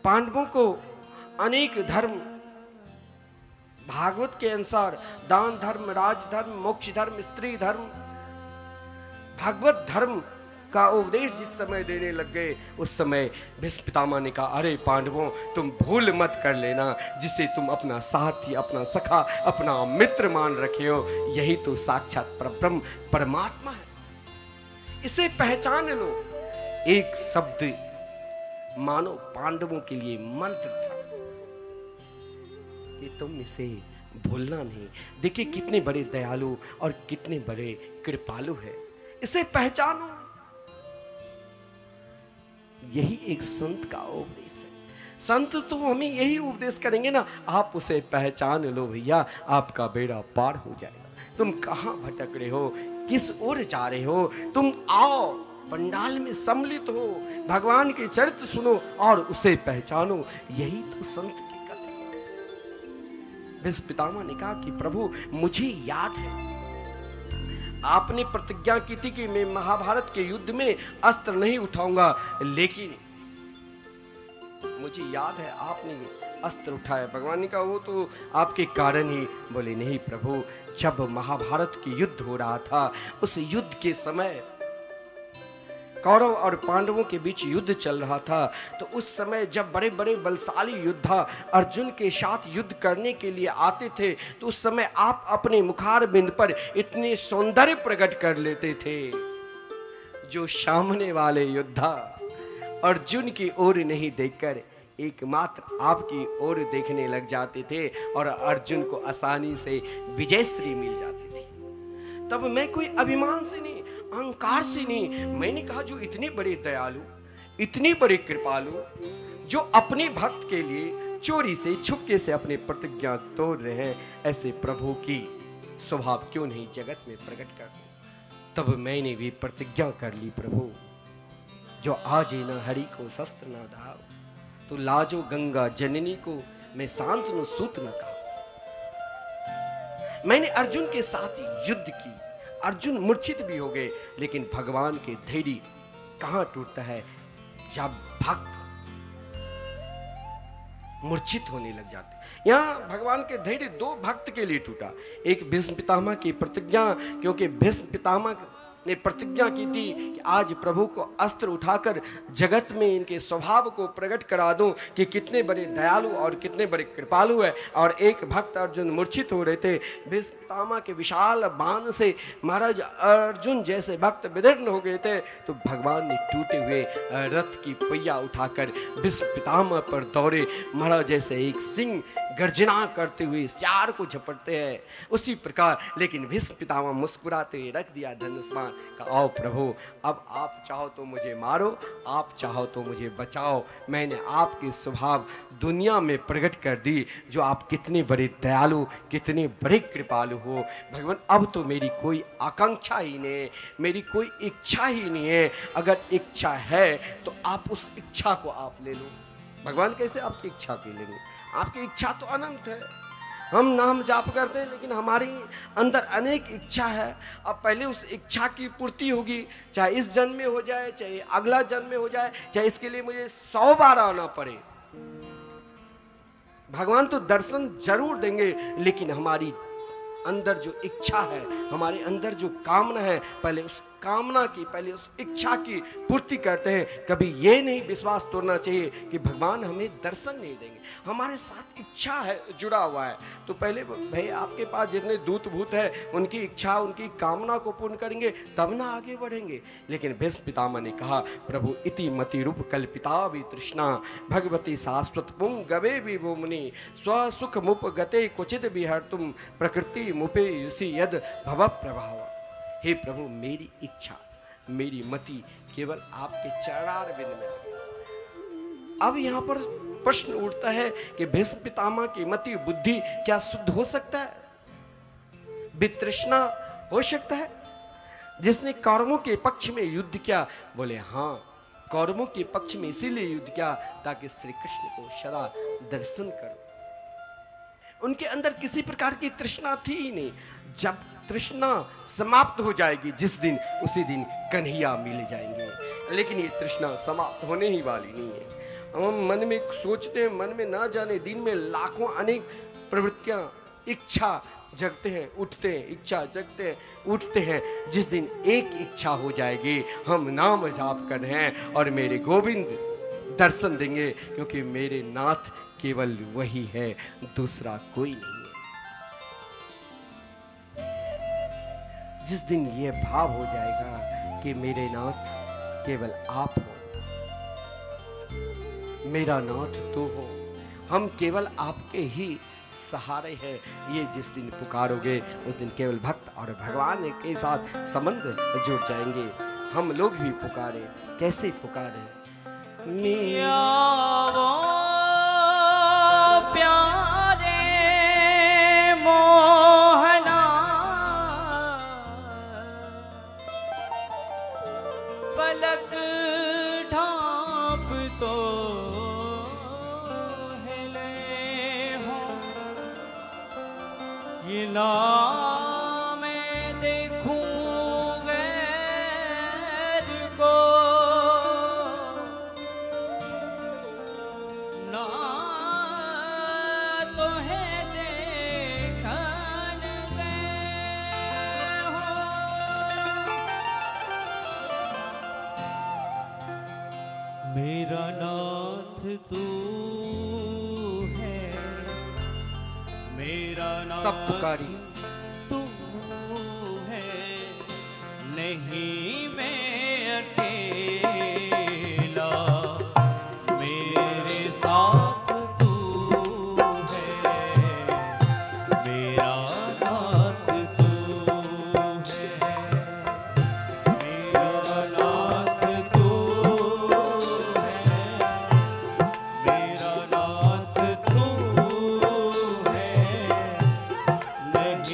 S7: पांडवों को अनेक धर्म भागवत के अनुसार दान धर्म, राज धर्म, मोक्ष धर्म, स्त्री धर्म, भागवत धर्म का उपदेश जिस समय देने लग गए उस समय भीष्म पितामह ने कहा अरे पांडवों, तुम भूल मत कर लेना जिसे तुम अपना साथी, अपना सखा, अपना मित्र मान रखे हो, यही तो साक्षात परब्रह्म परमात्मा है, इसे पहचान लो। एक शब्द मानो पांडवों के लिए मंत्र था कि तुम इसे भूलना नहीं। देखिए कितने बड़े दयालु और कितने बड़े कृपालु है, इसे पहचानो। यही एक संत का उपदेश है। संत तो हमें यही उपदेश करेंगे ना, आप उसे पहचान लो भैया, आपका बेड़ा पार हो जाएगा। तुम कहां भटक रहे हो, किस ओर जा रहे हो, तुम आओ पंडाल में सम्मिलित हो, भगवान के चरित्र सुनो और उसे पहचानो। यही तो संत की कथा है। भीष्म पितामह ने कहा कि प्रभु मुझे याद है आपने प्रतिज्ञा की थी कि मैं महाभारत के युद्ध में अस्त्र नहीं उठाऊंगा, लेकिन मुझे याद है आपने अस्त्र उठाया। भगवान ने कहा वो तो आपके कारण ही। बोले नहीं प्रभु, जब महाभारत की युद्ध हो रहा था उस युद्ध के समय कौरव और पांडवों के बीच युद्ध चल रहा था, तो उस समय जब बड़े बड़े बलशाली योद्धा अर्जुन के साथ युद्ध करने के लिए आते थे तो उस समय आप अपने मुखारबिंद पर इतने सौंदर्य प्रकट कर लेते थे जो सामने वाले योद्धा अर्जुन की ओर नहीं देखकर एकमात्र आपकी ओर देखने लग जाते थे और अर्जुन को आसानी से विजयश्री मिल जाती थी। तब मैं कोई अभिमान से नहीं, अहंकार से नहीं, मैंने कहा जो इतने बड़े दयालु, इतने बड़े कृपालु, जो अपने भक्त के लिए चोरी से छुपके से अपने प्रतिज्ञा तोड़ रहे हैं, ऐसे प्रभु की स्वभाव क्यों नहीं जगत में प्रकट कर दूं। तब मैंने भी प्रतिज्ञा कर ली प्रभु, जो आज न हरि को शस्त्र न दाव, तो लाजो गंगा जननी को मैं शांतनु सूत न कहा। मैंने अर्जुन के साथ युद्ध की, अर्जुन मूर्छित भी हो गए, लेकिन भगवान के धैर्य कहां टूटता है, जब भक्त मूर्छित होने लग जाते। यहाँ भगवान के धैर्य दो भक्त के लिए टूटा। एक भीष्म पितामह की प्रतिज्ञा, क्योंकि भीष्म पितामह ने प्रतिज्ञा की थी कि आज प्रभु को अस्त्र उठाकर जगत में इनके स्वभाव को प्रकट करा दूं कि कितने बड़े दयालु और कितने बड़े कृपालु है। और एक भक्त अर्जुन मूर्छित हो रहे थे, भीष्म पितामह के विशाल बाण से महाराज अर्जुन जैसे भक्त विदीर्ण हो गए थे, तो भगवान ने टूटे हुए रथ की पहिया उठाकर भीष्म पितामह पर दौड़े। महाराज जैसे एक सिंह गर्जना करते हुए सियार को झपटते हैं, उसी प्रकार। लेकिन भीष्म पितामह मुस्कुराते हुए रख दिया धनुष्मान का, आओ प्रभु, अब आप चाहो तो मुझे मारो, आप चाहो तो मुझे बचाओ। मैंने आपके स्वभाव दुनिया में प्रकट कर दी, जो आप कितने बड़े दयालु, कितने बड़े कृपालु हो। भगवान अब तो मेरी कोई आकांक्षा ही नहीं है, मेरी कोई इच्छा ही नहीं है। अगर इच्छा है तो आप उस इच्छा को आप ले लो। भगवान कैसे आपकी इच्छा के लेंगे? आपकी इच्छा तो अनंत है। हम नाम जाप करते हैं, लेकिन हमारी अंदर अनेक इच्छा है। अब पहले उस इच्छा की पूर्ति होगी, चाहे इस जन्म में हो जाए, चाहे अगला जन्म में हो जाए, चाहे इसके लिए मुझे 100 बार आना पड़े। भगवान तो दर्शन जरूर देंगे, लेकिन हमारी अंदर जो इच्छा है, हमारे अंदर जो कामना है, पहले उस कामना की, पहले उस इच्छा की पूर्ति करते हैं। कभी ये नहीं विश्वास तोड़ना चाहिए कि भगवान हमें दर्शन नहीं देंगे, हमारे साथ इच्छा है, जुड़ा हुआ है। तो पहले भाई आपके पास जितने दूत भूत है, उनकी इच्छा, उनकी कामना को पूर्ण करेंगे, तब ना आगे बढ़ेंगे। लेकिन भीष्म पितामह ने कहा, प्रभु इति मति रूप कल्पिता भी तृष्णा भगवती शाश्वत पुंग गवे भी भूमनि स्व सुख मुप गते क्वचित विहर तुम प्रकृति मुपे युषि यद भव प्रभाव। हे प्रभु, मेरी इच्छा, मेरी मति केवल आपके चरणारविंद में लगे। अब यहाँ पर प्रश्न उठता है कि भीष्म पितामह की मति बुद्धि क्या शुद्ध हो सकता है? वितृष्णा हो सकता है? जिसने कौरवों के पक्ष में युद्ध किया, बोले हाँ, कौरवों के पक्ष में इसीलिए युद्ध किया ताकि श्री कृष्ण को सदा दर्शन करो। उनके अंदर किसी प्रकार की तृष्णा थी ही नहीं। जब तृष्णा समाप्त हो जाएगी जिस दिन, उसी दिन कन्हैया मिल जाएंगे। लेकिन ये तृष्णा समाप्त होने ही वाली नहीं है। हम मन में सोचते हैं, मन में ना जाने दिन में लाखों अनेक प्रवृत्तियां, इच्छा जगते हैं, उठते हैं, इच्छा जगते हैं, उठते हैं। जिस दिन एक इच्छा हो जाएगी, हम नाम जाप कर रहे हैं और मेरे गोविंद दर्शन देंगे, क्योंकि मेरे नाथ केवल वही है, दूसरा कोई नहीं है। जिस दिन ये भाव हो जाएगा कि मेरे नाथ केवल आप हो, मेरा नाथ तो हो, हम केवल आपके ही सहारे हैं, ये जिस दिन पुकारोगे, उस दिन केवल भक्त और भगवान के साथ संबंध जुड़ जाएंगे। हम लोग भी पुकारे, कैसे पुकारे?
S2: वो प्यारे मोहना पलक ढांप तो हिले हो, ये ना मैं देखूं गैर को, ना तो है देखन गए हो। मेरा नाथ तू है, मेरा नाथ
S7: सब पुकारी।
S2: तू है, नहीं मैं अकेला, मेरे साथ तू है, मेरा नाथ तू है, मेरा नाथ तू है, मेरा नाथ तू है, नहीं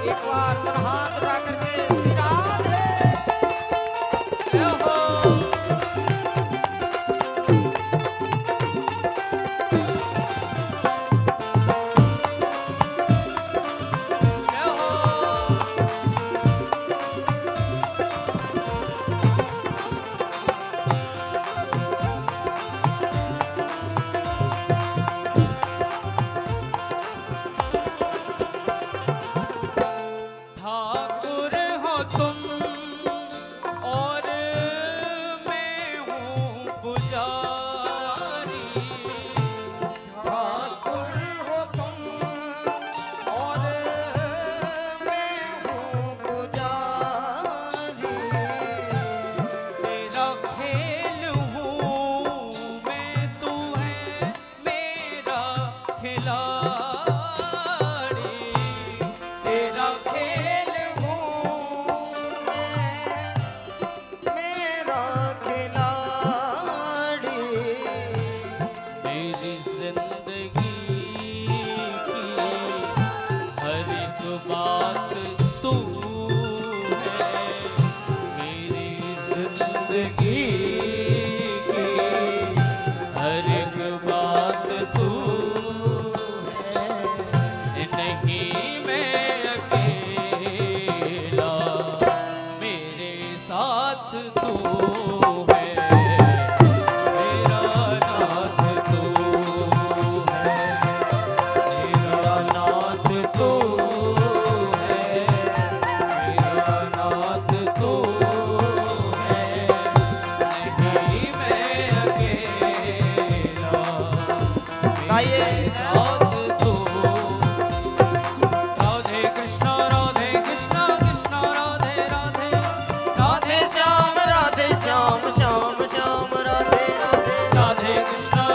S1: एक बार दोनों हाथ उठा करके श्री राधे
S2: जय हो। ठाकुर हो तुम और मैं हूँ पुजारी।
S1: ठाकुर हो तुम और मैं हूँ पुजारी।
S2: तेरा खेल हूँ मैं, तू है मेरा खिलाड़ी।
S1: तेरा खेल हूँ मैं, मेरा खिलाड़ी।
S2: मेरी जिंदगी की हर एक बात तू है। मेरी जिंदगी की हर एक बात तू है। नहीं मैं अकेला, मेरे साथ तू है। मेरा नाथ तू है, मेरा नाथ तू है, मेरा नाथ तू है। नहीं मैं अकेला,
S1: गाइए।
S2: मेरे साथ तू। राधे कृष्णा कृष्णा राधे राधे, राधे
S1: श्याम श्याम श्याम राधे राधे।
S2: राधे कृष्णा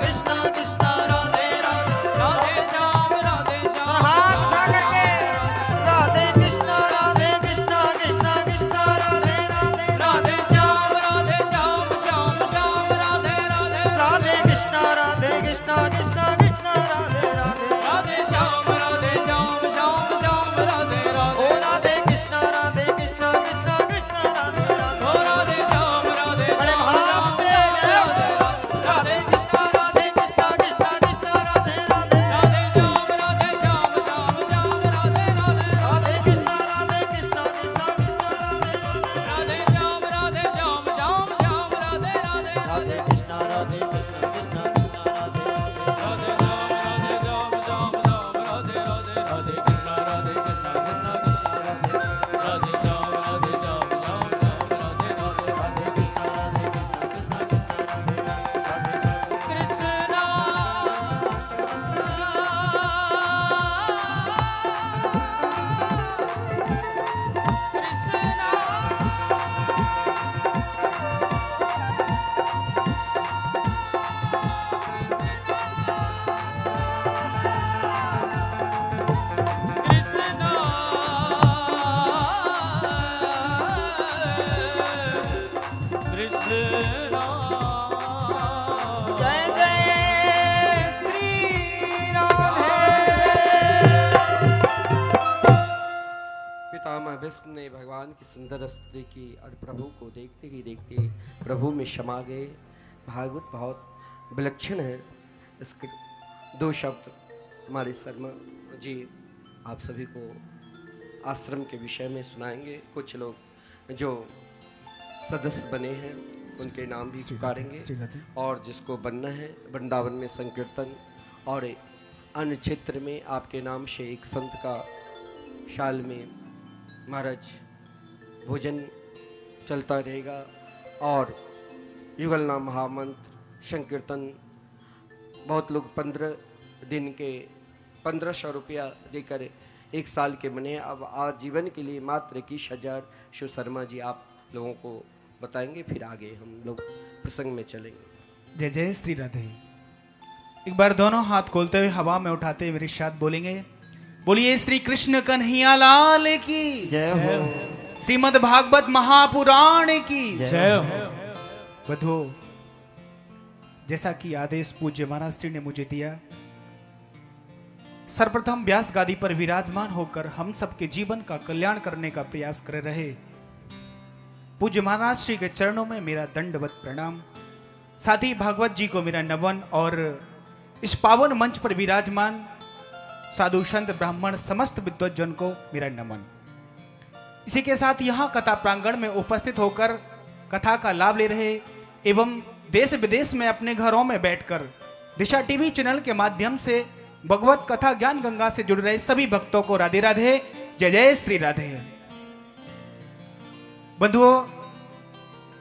S2: कृष्णा कृष्णा राधे राधे, राधे श्याम
S1: और हाथ उठा करके राधे कृष्णा कृष्णा कृष्णा राधे राधे।
S2: राधे श्याम श्याम श्याम राधे राधे,
S1: राधे कृष्णा कृष्णा कृष्णा राधे राधे।
S2: राधे श्याम श्याम श्याम राधे राधे।
S1: ओ राधे कृष्णा कृष्णा कृष्णा राधे राधे।
S2: ओ राधे श्याम
S1: बड़े भाव से जय हो। राधे कृष्णा कृष्णा कृष्णा राधे राधे।
S2: राधे श्याम श्याम श्याम राधे राधे।
S1: राधे कृष्णा कृष्णा कृष्णा राधे राधे।
S2: राधे श्याम श्याम श्याम राधे राधे।
S1: राधे कृष्णा कृष्णा कृष्णा राधे राधे।
S2: राधे श्याम श्याम श्याम राधे राधे। राधे कृष्णा कृष्णा कृष्णा राधे श्याम श्याम श्याम राधे राधे।
S1: राधे कृष्णा कृष्णा कृष्णा राधे राधे।
S2: कृष्णा
S1: जय जय श्री राधे।
S7: पितामह भीष्म ने भगवान की सुंदर स्तुति की और प्रभु को देखते ही देखते प्रभु में क्षमा गए। भागवत बहुत विलक्षण है। इसके दो शब्द हमारे शर्मा जी आप सभी को आश्रम के विषय में सुनाएंगे। कुछ लोग जो सदस्य बने हैं उनके नाम भी पुकारेंगे और जिसको बनना है वृंदावन में संकीर्तन और अन्य क्षेत्र में आपके नाम से एक संत का शाल में महाराज भोजन चलता रहेगा और युगल नाम महामंत्र संकीर्तन बहुत लोग 15 दिन के 1500 रुपया देकर एक साल के बने। अब आजीवन के लिए मात्र 21,000 शिव शर्मा जी आप लोगों को बताएंगे, फिर आगे हम लोग प्रसंग में चलेंगे।
S4: जय जय श्री राधे। एक बार दोनों हाथ खोलते हुए हवा में उठाते हुए मेरे साथ बोलेंगे, बोलिए श्री कृष्ण कन्हैया लाल की
S1: जय हो।
S4: श्रीमद् भागवत महापुराण की
S1: जय हो।
S4: बधो जैसा कि आदेश पूज्य महाराज श्री ने मुझे दिया, सर्वप्रथम व्यास गादी पर विराजमान होकर हम सबके जीवन का कल्याण करने का प्रयास कर रहे पूज्य महाराज श्री के चरणों में मेरा दंडवत प्रणाम। साथ ही भागवत जी को मेरा नमन और इस पावन मंच पर विराजमान साधु संत ब्राह्मण समस्त विद्वज्जन को मेरा नमन। इसी के साथ यहाँ कथा प्रांगण में उपस्थित होकर कथा का लाभ ले रहे एवं देश विदेश में अपने घरों में बैठकर दिशा टीवी चैनल के माध्यम से भगवत कथा ज्ञान गंगा से जुड़ रहे सभी भक्तों को राधे राधे, जय जय श्री राधे। बंधुओं,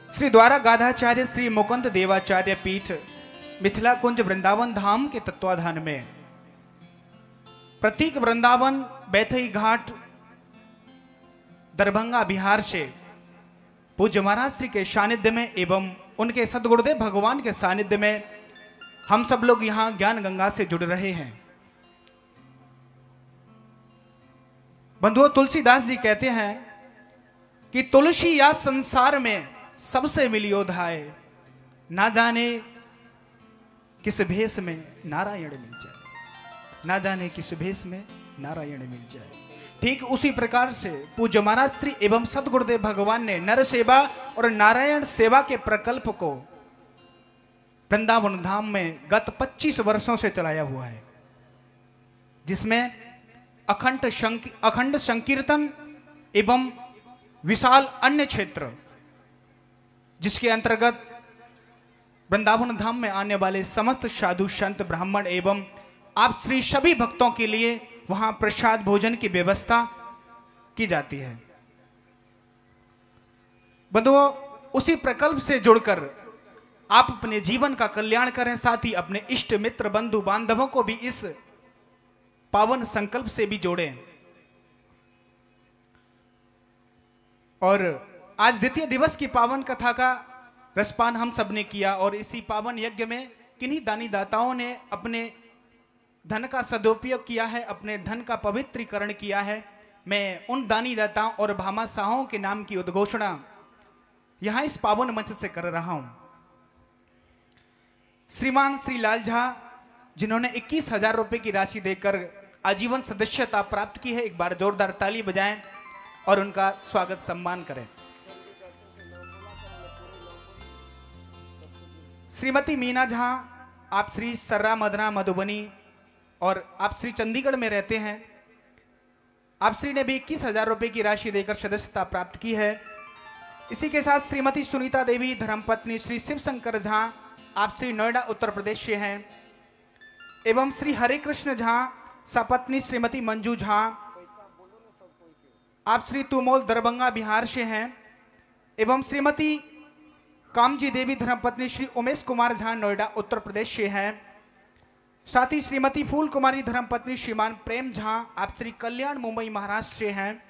S4: श्री द्वारा गाधाचार्य श्री मुकुंद देवाचार्य पीठ मिथिला कुंज वृंदावन धाम के तत्वाधान में प्रतीक वृंदावन बैथई घाट दरभंगा बिहार से पूज्य महाराज श्री के सानिध्य में एवं उनके सदगुरुदेव भगवान के सानिध्य में हम सब लोग यहां ज्ञान गंगा से जुड़ रहे हैं। बंधुओं, तुलसीदास जी कहते हैं कि तुलसी या संसार में सबसे मिलियो धाय, ना जाने किस भेष में नारायण मिल जाए, ना जाने किस भेष में नारायण मिल जाए। ठीक उसी प्रकार से पूज्य महाराज श्री एवं सदगुरुदेव भगवान ने नर सेवा और नारायण सेवा के प्रकल्प को वृंदावन धाम में गत 25 वर्षों से चलाया हुआ है, जिसमें अखंड संकीर्तन एवं विशाल अन्य क्षेत्र, जिसके अंतर्गत वृंदावन धाम में आने वाले समस्त साधु संत ब्राह्मण एवं आप श्री सभी भक्तों के लिए वहां प्रसाद भोजन की व्यवस्था की जाती है। बंधुओं, उसी प्रकल्प से जुड़कर आप अपने जीवन का कल्याण करें, साथ ही अपने इष्ट मित्र बंधु बांधवों को भी इस पावन संकल्प से भी जोड़ें। और आज द्वितीय दिवस की पावन कथा का रसपान हम सब ने किया और इसी पावन यज्ञ में किन्हीं दानी दाताओं ने अपने धन का सदुपयोग किया है, अपने धन का पवित्रीकरण किया है। मैं उन दानी दाताओं और भामाशाहों के नाम की उद्घोषणा यहां इस पावन मंच से कर रहा हूं। श्रीमान श्री लाल झा, जिन्होंने 21,000 रुपए की राशि देकर आजीवन सदस्यता प्राप्त की है, एक बार जोरदार ताली बजाएं और उनका स्वागत सम्मान करें। श्रीमती मीना झा, आप श्री सर्रा मदना मधुबनी और आप श्री चंडीगढ़ में रहते हैं, आप श्री ने भी 21,000 रुपए की राशि देकर सदस्यता प्राप्त की है। इसी के साथ श्रीमती सुनीता देवी धर्मपत्नी श्री शिव शंकर झा, आप श्री नोएडा उत्तर प्रदेश से हैं, एवं श्री हरे कृष्ण झा सपत्नी श्रीमती मंजू झा, आप श्री तुमोल दरभंगा बिहार से हैं, एवं श्रीमती कामजी देवी धर्मपत्नी श्री उमेश कुमार झा नोएडा उत्तर प्रदेश से हैं। साथ ही श्रीमती फूल कुमारी धर्मपत्नी श्रीमान प्रेम झा, आप श्री कल्याण मुंबई महाराष्ट्र से हैं।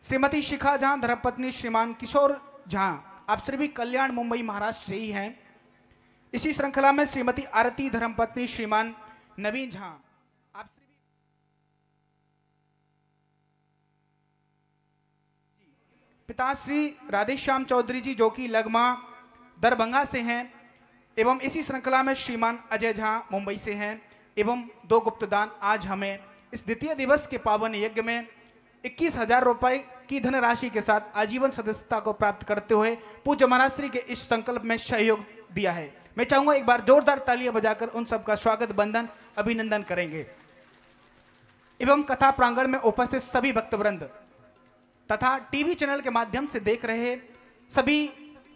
S4: श्रीमती शिखा झा धर्मपत्नी श्रीमान किशोर झा, आप श्री भी कल्याण मुंबई महाराष्ट्र से ही हैं। इसी श्रृंखला में श्रीमती आरती धर्मपत्नी श्रीमान नवीन झा, आप श्री भी पिताश्री राधेश्याम चौधरी जी, जो कि लगमा दरभंगा से हैं, एवं इसी श्रृंखला में श्रीमान अजय झा मुंबई से हैं। एवं 2 गुप्तदान आज हमें इस द्वितीय दिवस के पावन यज्ञ में 21,000 रुपए की धनराशि के साथ आजीवन सदस्यता को प्राप्त करते हुए पूज्य महाराज श्री के इस संकल्प में सहयोग दिया है। मैं चाहूंगा एक बार जोरदार तालियां बजाकर उन सबका स्वागत बंदन अभिनंदन करेंगे। एवं कथा प्रांगण में उपस्थित सभी भक्तवृंद तथा टीवी चैनल के माध्यम से देख रहे सभी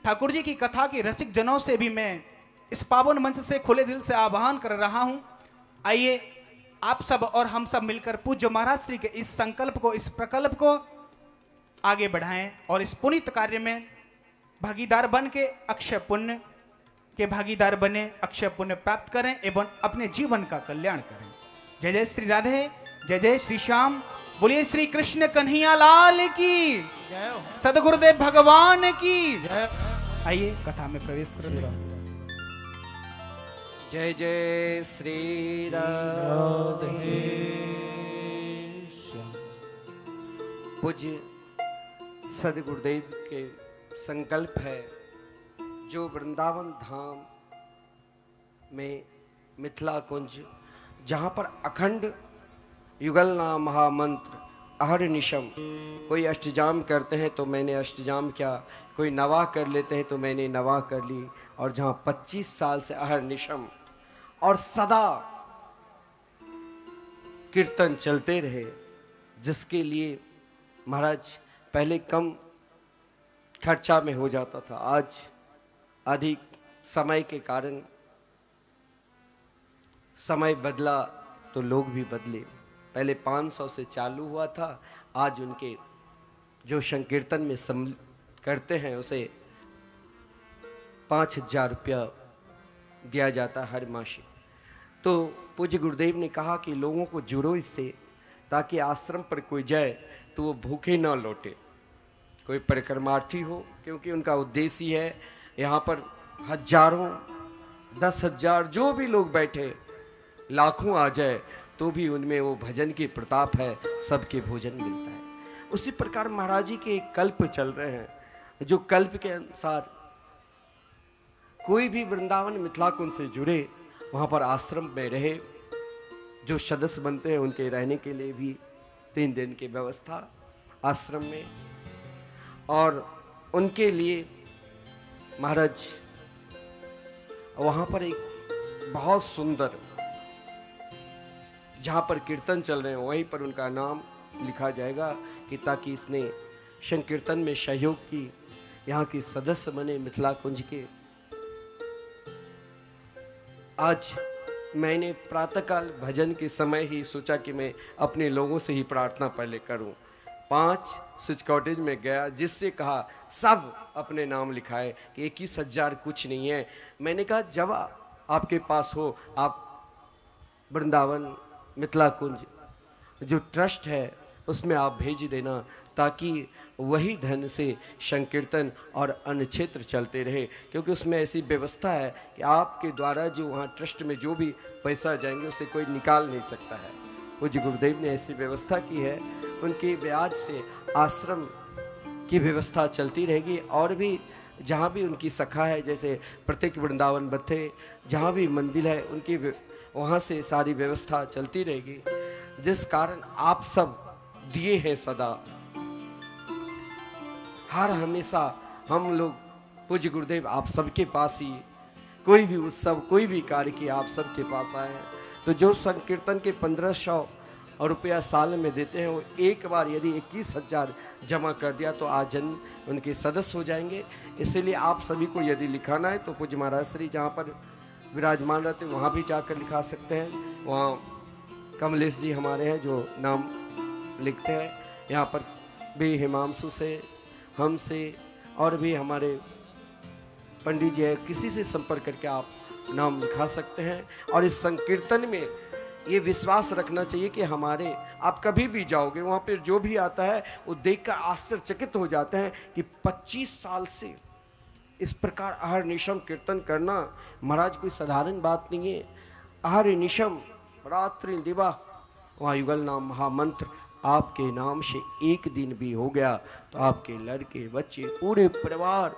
S4: ठाकुर जी की कथा के रसिक जनों से भी मैं इस पावन मंच से खुले दिल से आह्वान कर रहा हूं, आइए आप सब और हम सब मिलकर पूज्य महाराज श्री के इस संकल्प को, इस प्रकल्प को आगे बढ़ाएं और इस पुनीत कार्य में भागीदार बन के अक्षय पुण्य के भागीदार बने, अक्षय पुण्य प्राप्त करें एवं अपने जीवन का कल्याण करें। जय जय श्री राधे, जय जय श्री श्याम, बोलिए श्री कृष्ण कन्हैया लाल की जय, सदगुरुदेव भगवान की जय। आइए कथा में प्रवेश करें।
S7: जय जय श्री राधे। पूज्य सदगुरुदेव के संकल्प है जो वृंदावन धाम में मिथिला कुंज, जहाँ पर अखंड युगल नाम महामंत्र अहर्निशम। कोई अष्टजाम करते हैं तो मैंने अष्टजाम किया, कोई नवाह कर लेते हैं तो मैंने नवाह कर ली। और जहाँ 25 साल से अहर्निशम और सदा कीर्तन चलते रहे, जिसके लिए महाराज पहले कम खर्चा में हो जाता था, आज अधिक समय के कारण समय बदला तो लोग भी बदले। पहले 500 से चालू हुआ था, आज उनके जो संकीर्तन में करते हैं उसे 5000 रुपया दिया जाता है हर मासी। तो पूज्य गुरुदेव ने कहा कि लोगों को जुड़ो इससे, ताकि आश्रम पर कोई जाए तो वो भूखे ना लौटे। कोई परिक्रमार्थी हो, क्योंकि उनका उद्देश्य ही है यहाँ पर हजारों 10,000 जो भी लोग बैठे, लाखों आ जाए तो भी उनमें वो भजन की प्रताप है, सबके भोजन मिलता है। उसी प्रकार महाराज जी के कल्प चल रहे हैं, जो कल्प के अनुसार कोई भी वृंदावन मिथिला कुंज से जुड़े, वहाँ पर आश्रम में रहे। जो सदस्य बनते हैं उनके रहने के लिए भी 3 दिन की व्यवस्था आश्रम में, और उनके लिए महाराज वहाँ पर एक बहुत सुंदर, जहाँ पर कीर्तन चल रहे हैं वहीं पर उनका नाम लिखा जाएगा कि ताकि इसने संकीर्तन में सहयोग की, यहाँ की सदस्य बने मिथिला कुंज के। आज मैंने प्रातःकाल भजन के समय ही सोचा कि मैं अपने लोगों से ही प्रार्थना पहले करूं। 5 स्विच कॉटेज में गया, जिससे कहा सब अपने नाम लिखाए कि 21,000 कुछ नहीं है। मैंने कहा जब आपके पास हो, आप वृंदावन मिथिला कुंज जो ट्रस्ट है उसमें आप भेज देना, ताकि वही धन से संकीर्तन और अन्य क्षेत्र चलते रहे। क्योंकि उसमें ऐसी व्यवस्था है कि आपके द्वारा जो वहाँ ट्रस्ट में जो भी पैसा जाएंगे उसे कोई निकाल नहीं सकता है। पूज्य गुरुदेव ने ऐसी व्यवस्था की है, उनके ब्याज से आश्रम की व्यवस्था चलती रहेगी। और भी जहाँ भी उनकी शाखा है, जैसे प्रत्येक वृंदावन बत्थे जहाँ भी मंदिर है, उनकी वहाँ से सारी व्यवस्था चलती रहेगी। जिस कारण आप सब दिए हैं सदा, हर हमेशा हम लोग पूज्य गुरुदेव आप सबके पास ही, कोई भी उत्सव कोई भी कार्य की आप सबके पास आए हैं। तो जो संकीर्तन के 1500 रुपया साल में देते हैं, वो एक बार यदि 21,000 जमा कर दिया तो आजन उनके सदस्य हो जाएंगे। इसीलिए आप सभी को यदि लिखाना है तो पूज्य महाराज श्री जहाँ पर विराजमान रहते हैं वहाँ भी जाकर लिखा सकते हैं। वहाँ कमलेश जी हमारे हैं जो नाम लिखते हैं। यहाँ पर भी हिमांशु से, हमसे, और भी हमारे पंडित जी है, किसी से संपर्क करके आप नाम लिखा सकते हैं। और इस संकीर्तन में ये विश्वास रखना चाहिए कि हमारे, आप कभी भी जाओगे वहाँ पर जो भी आता है वो देखकर आश्चर्यचकित हो जाते हैं कि 25 साल से इस प्रकार अहर्निशम कीर्तन करना महाराज कोई साधारण बात नहीं है। अहर्निशम रात्रि दिवा, वहाँ युगल नाम महामंत्र आपके नाम से एक दिन भी हो गया तो आपके लड़के बच्चे पूरे परिवार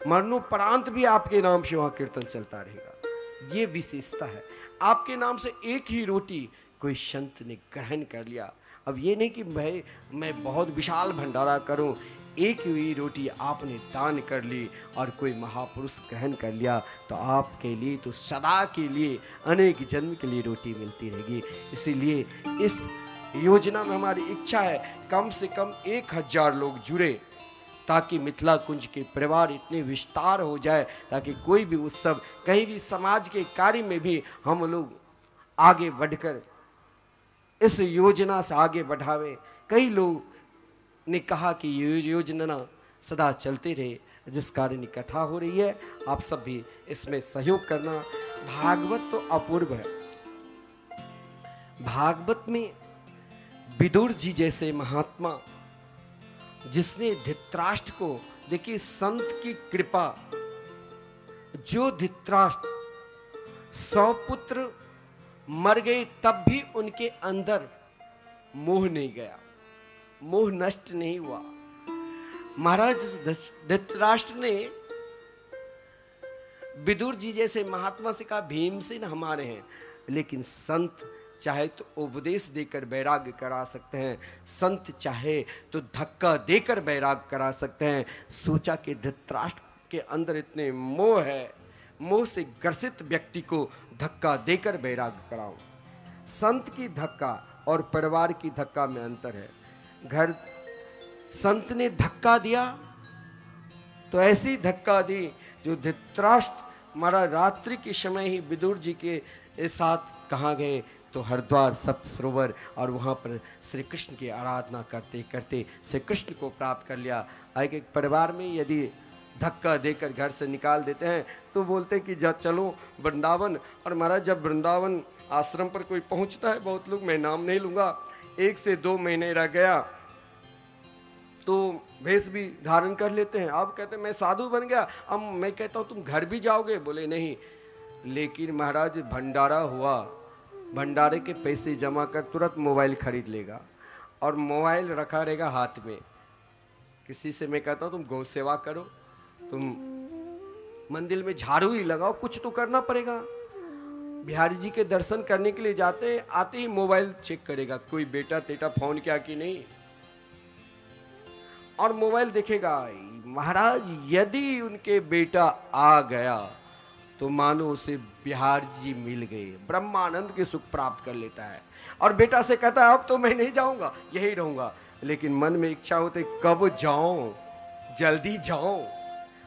S7: मरणोपरांत भी आपके नाम से वहाँ कीर्तन चलता रहेगा। ये विशेषता है। आपके नाम से एक ही रोटी कोई संत ने ग्रहण कर लिया। अब ये नहीं कि भाई मैं बहुत विशाल भंडारा करूं, एक ही रोटी आपने दान कर ली और कोई महापुरुष ग्रहण कर लिया तो आपके लिए तो सदा के लिए अनेक जन्म के लिए रोटी मिलती रहेगी। इसीलिए इस योजना में हमारी इच्छा है कम से कम 1000 लोग जुड़े, ताकि मिथिला कुंज के परिवार इतने विस्तार हो जाए, ताकि कोई भी उत्सव कहीं भी समाज के कार्य में भी हम लोग आगे बढ़कर इस योजना से आगे बढ़ावे। कई लोग ने कहा कि ये योजना सदा चलते रहे, जिस कारण कथा हो रही है। आप सब भी इसमें सहयोग करना। भागवत तो अपूर्व है। भागवत में विदुर जी जैसे महात्मा, जिसने धृतराष्ट्र को, देखिए संत की कृपा, जो धृतराष्ट्र 100 पुत्र मर गए तब भी उनके अंदर मोह नहीं गया, मोह नष्ट नहीं हुआ। महाराज धृतराष्ट्र ने विदुर जी जैसे महात्मा से कहा भीमसेन हमारे हैं, लेकिन संत चाहे तो उपदेश देकर वैराग्य करा सकते हैं, संत चाहे तो धक्का देकर वैराग्य करा सकते हैं। सोचा कि धृतराष्ट्र के अंदर इतने मोह है, मोह से ग्रसित व्यक्ति को धक्का देकर वैराग्य कराऊं। संत की धक्का और परिवार की धक्का में अंतर है। घर संत ने धक्का दिया तो ऐसी धक्का दी जो धृतराष्ट्र महाराज रात्रि के समय ही विदुर जी के साथ कहाँ गए तो हरिद्वार सप्त सरोवर, और वहाँ पर श्री कृष्ण की आराधना करते करते श्री कृष्ण को प्राप्त कर लिया। एक परिवार में यदि धक्का देकर घर से निकाल देते हैं तो बोलते हैं कि जा चलो वृंदावन। और महाराज जब वृंदावन आश्रम पर कोई पहुंचता है, बहुत लोग, मैं नाम नहीं लूंगा, 1 से 2 महीने रह गया तो भेष भी धारण कर लेते हैं। अब कहते हैं मैं साधु बन गया, अब मैं कहता हूँ तुम घर भी जाओगे, बोले नहीं। लेकिन महाराज भंडारा हुआ, भंडारे के पैसे जमा कर तुरंत मोबाइल खरीद लेगा और मोबाइल रखा रहेगा हाथ में। किसी से मैं कहता हूँ तुम गौ सेवा करो, तुम मंदिर में झाड़ू ही लगाओ, कुछ तो करना पड़ेगा। बिहारी जी के दर्शन करने के लिए जाते हैं, आते ही मोबाइल चेक करेगा कोई बेटा तेटा फोन किया कि नहीं, और मोबाइल देखेगा। महाराज यदि उनके बेटा आ गया तो मानो उसे बिहार जी मिल गए, ब्रह्मानंद के सुख प्राप्त कर लेता है। और बेटा से कहता है अब तो मैं नहीं जाऊंगा, यही रहूंगा। लेकिन मन में इच्छा होती कब जाऊं, जल्दी जाऊं।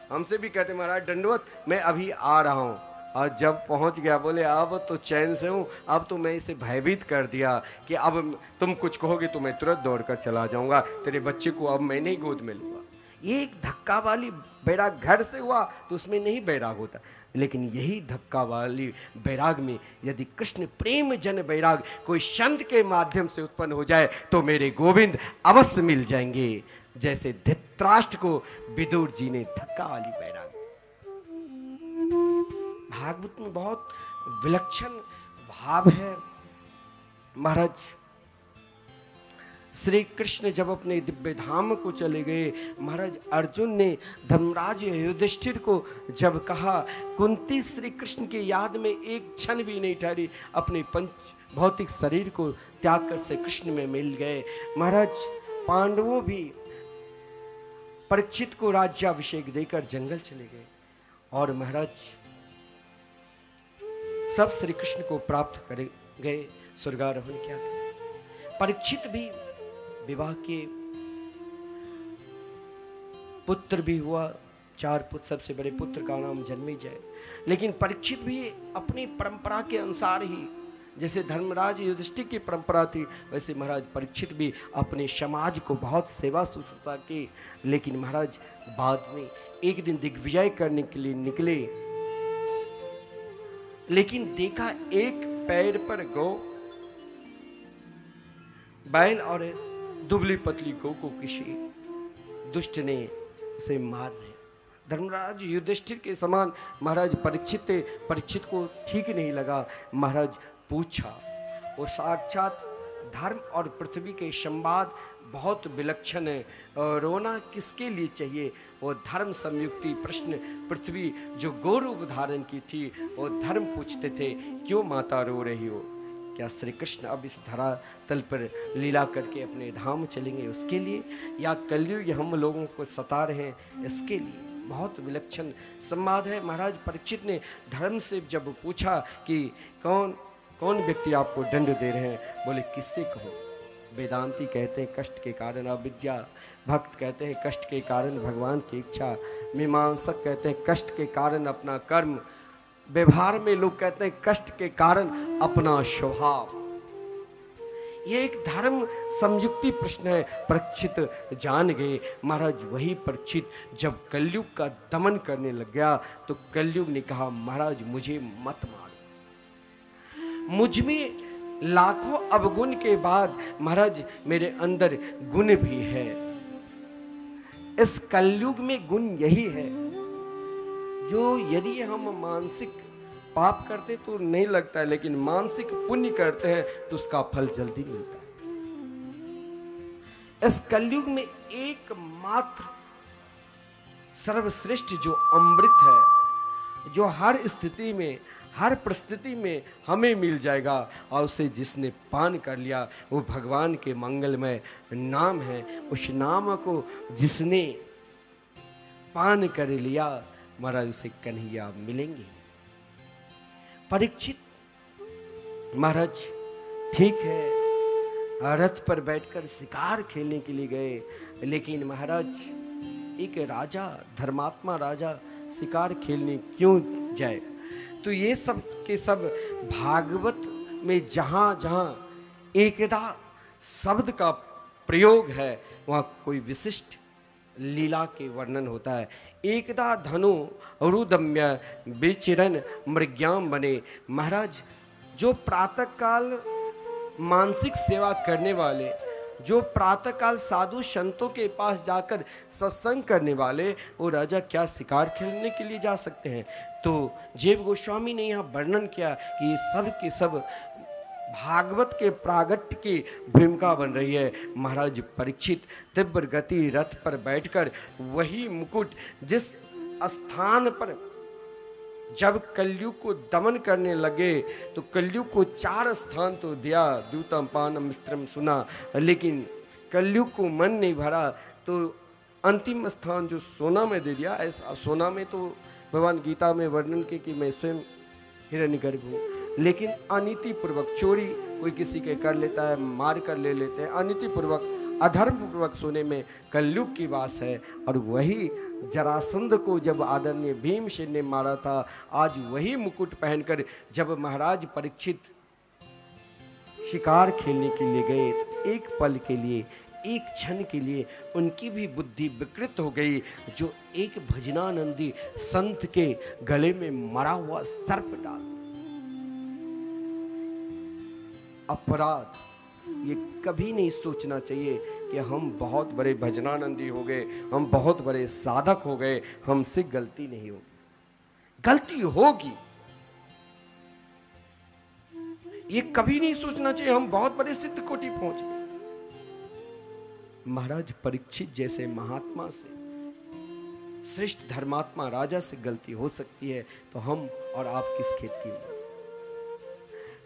S7: हमसे भी कहते महाराज दंडवत, मैं अभी आ रहा हूं। और जब पहुंच गया बोले अब तो चैन से हूं, अब तो मैं इसे भयभीत कर दिया कि अब तुम कुछ कहोगे तो मैं तुरंत दौड़कर चला जाऊंगा, तेरे बच्चे को अब मैं नहीं गोद में लूंगा। ये एक धक्का वाली बैराग घर से हुआ तो उसमें नहीं बैराग होता, लेकिन यही धक्का वाली बैराग में यदि कृष्ण प्रेम जन बैराग कोई संत के माध्यम से उत्पन्न हो जाए तो मेरे गोविंद अवश्य मिल जाएंगे। जैसे धृतराष्ट्र को विदुर जी ने धक्का वाली बैराग। भागवत में बहुत विलक्षण भाव है। महाराज श्री कृष्ण जब अपने दिव्य धाम को चले गए, महाराज अर्जुन ने धर्मराज युधिष्ठिर को जब कहा, कुंती श्री कृष्ण की याद में एक क्षण भी नहीं ठहरी, अपने पंच भौतिक शरीर को त्याग कर श्री कृष्ण में मिल गए। महाराज पांडवों भी परीक्षित को राज्याभिषेक देकर जंगल चले गए और महाराज सब श्री कृष्ण को प्राप्त कर गए, स्वर्गारोहण किया था। परीक्षित भी विवाह के पुत्र भी हुआ, 4 पुत्र, सबसे बड़े पुत्र का नाम जन्मेजय। लेकिन परीक्षित भी अपनी परंपरा के अनुसार ही, जैसे धर्मराज युधिष्ठिर की परंपरा थी वैसे महाराज परीक्षित भी अपने समाज को बहुत सेवा शुश्रूषा की। लेकिन महाराज बाद में एक दिन दिग्विजय करने के लिए निकले, लेकिन देखा एक पैर पर गौ, बैल और दुबली पतली गौ को किसी दुष्ट ने उसे मार दिया। धर्मराज युधिष्ठिर के समान महाराज परीक्षित को ठीक नहीं लगा। महाराज पूछा, वो साक्षात धर्म और पृथ्वी के संवाद बहुत विलक्षण है। रोना किसके लिए चाहिए? वो धर्म संयुक्ति प्रश्न पृथ्वी जो गौरव धारण की थी वो धर्म पूछते थे, क्यों माता रो रही हो? क्या श्री कृष्ण अब इस धरातल पर लीला करके अपने धाम चलेंगे उसके लिए, या कलयुग हम लोगों को सता रहे हैं इसके लिए? बहुत विलक्षण संवाद है। महाराज परीक्षित ने धर्म से जब पूछा कि कौन व्यक्ति आपको दंड दे रहे हैं, बोले किससे कहो? वेदांती कहते हैं कष्ट के कारण अविद्या, भक्त कहते हैं कष्ट के कारण भगवान की इच्छा, मीमांसक कहते हैं कष्ट के कारण अपना कर्म, व्यवहार में लोग कहते हैं कष्ट के कारण अपना स्वभाव। ये एक धर्म संयुक्ति प्रश्न है। परीक्षित जान गए। महाराज वही परीक्षित जब कलयुग का दमन करने लग गया तो कलयुग ने कहा, महाराज मुझे मत मारो। मुझ में लाखों अवगुण के बाद महाराज मेरे अंदर गुण भी है। इस कलयुग में गुण यही है जो यदि हम मानसिक पाप करते तो नहीं लगता है, लेकिन मानसिक पुण्य करते हैं तो उसका फल जल्दी मिलता है। इस कलयुग में एकमात्र सर्वश्रेष्ठ जो अमृत है, जो हर स्थिति में हर परिस्थिति में हमें मिल जाएगा। और उसे जिसने पान कर लिया वो भगवान के मंगलमय नाम है। उस नाम को जिसने पान कर लिया महाराज उसे कन्हैया मिलेंगे। परीक्षित महाराज ठीक है रथ पर बैठकर शिकार खेलने के लिए गए, लेकिन महाराज एक राजा, धर्मात्मा राजा शिकार खेलने क्यों जाए? तो ये सब के सब भागवत में जहाँ जहाँ एकदा शब्द का प्रयोग है वहाँ कोई विशिष्ट लीला के वर्णन होता है। एकदा धनु रुदम्य विचिरन मृग्याम बने। महाराज जो प्रातःकाल मानसिक सेवा करने वाले, जो प्रातःकाल साधु संतों के पास जाकर सत्संग करने वाले, वो राजा क्या शिकार खेलने के लिए जा सकते हैं? तो जीव गोस्वामी ने यहाँ वर्णन किया कि ये सब के सब भागवत के प्रागट्य की भूमिका बन रही है। महाराज परीक्षित तीव्र गति रथ पर बैठकर वही मुकुट जिस स्थान पर जब कलयुग को दमन करने लगे तो कलयुग को 4 स्थान तो दिया, द्यूतम पानम मिस्त्रम सुना, लेकिन कलयुग को मन नहीं भरा तो अंतिम स्थान जो सोना में दे दिया। ऐसा सोना में तो भगवान गीता में वर्णन के कि मैं स्वयं हिरण्यगर्भ हूँ, लेकिन अनीति पूर्वक चोरी कोई किसी के कर लेता है, मार कर ले लेते हैं, अनीति पूर्वक अधर्म पूर्वक सोने में कलयुग की वास है। और वही जरासंध को जब आदरणीय भीमसेन ने मारा था, आज वही मुकुट पहनकर जब महाराज परीक्षित शिकार खेलने के लिए गए तो एक पल के लिए, एक क्षण के लिए उनकी भी बुद्धि विकृत हो गई। जो एक भजनानंदी संत के गले में मरा हुआ सर्प डाल दिया। अपराध ये कभी नहीं सोचना चाहिए कि हम बहुत बड़े भजनानंदी हो गए, हम बहुत बड़े साधक हो गए, हमसे गलती नहीं होगी। गलती होगी, ये कभी नहीं सोचना चाहिए हम बहुत बड़े सिद्ध कोटि पहुंच गए। महाराज परीक्षित जैसे महात्मा से, श्रेष्ठ धर्मात्मा राजा से गलती हो सकती है तो हम और आप किस खेत की?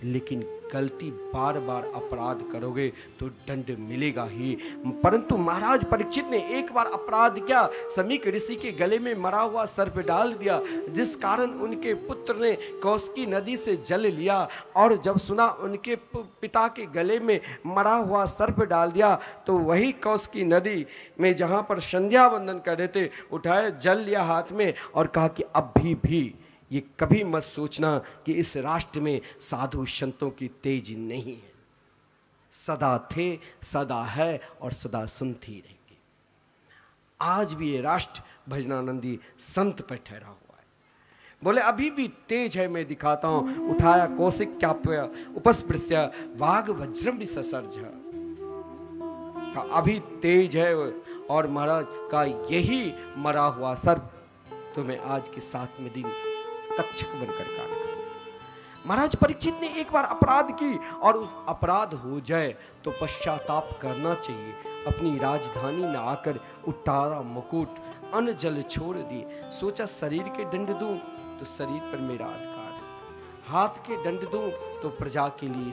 S7: लेकिन गलती बार बार अपराध करोगे तो दंड मिलेगा ही। परंतु महाराज परीक्षित ने एक बार अपराध किया, समीक ऋषि के गले में मरा हुआ सर्प डाल दिया, जिस कारण उनके पुत्र ने कौशिकी नदी से जल लिया। और जब सुना उनके पिता के गले में मरा हुआ सर्प डाल दिया तो वही कौशिकी नदी में जहाँ पर संध्या वंदन कर रहे थे उठाए, जल लिया हाथ में और कहा कि अभी भी ये कभी मत सोचना कि इस राष्ट्र में साधु संतों की तेज नहीं है। सदा थे, सदा है और सदा संत ही रहेंगे। आज भी ये राष्ट्र भजनानंदी संत पर ठहरा हुआ है। बोले अभी भी तेज है, मैं दिखाता हूं। उठाया कौशिक क्याप्य उपस्पृश्य वाघ वज्रम भी ससर्ज, अभी तेज है। और महाराज का यही मरा हुआ सर्प तुम्हें आज के 7वें दिन तक्षक बनकर काट खाएगा। महाराज परीक्षित ने एक बार अपराध की और उस अपराध हो जाए तो पश्चाताप करना चाहिए। अपनी राजधानी में आकर उतारा मुकुट, अन्न जल छोड़ दिए। सोचा शरीर के दंड दूं तो शरीर पर मेरा अधिकार है, हाथ के दंड दूं तो प्रजा के लिए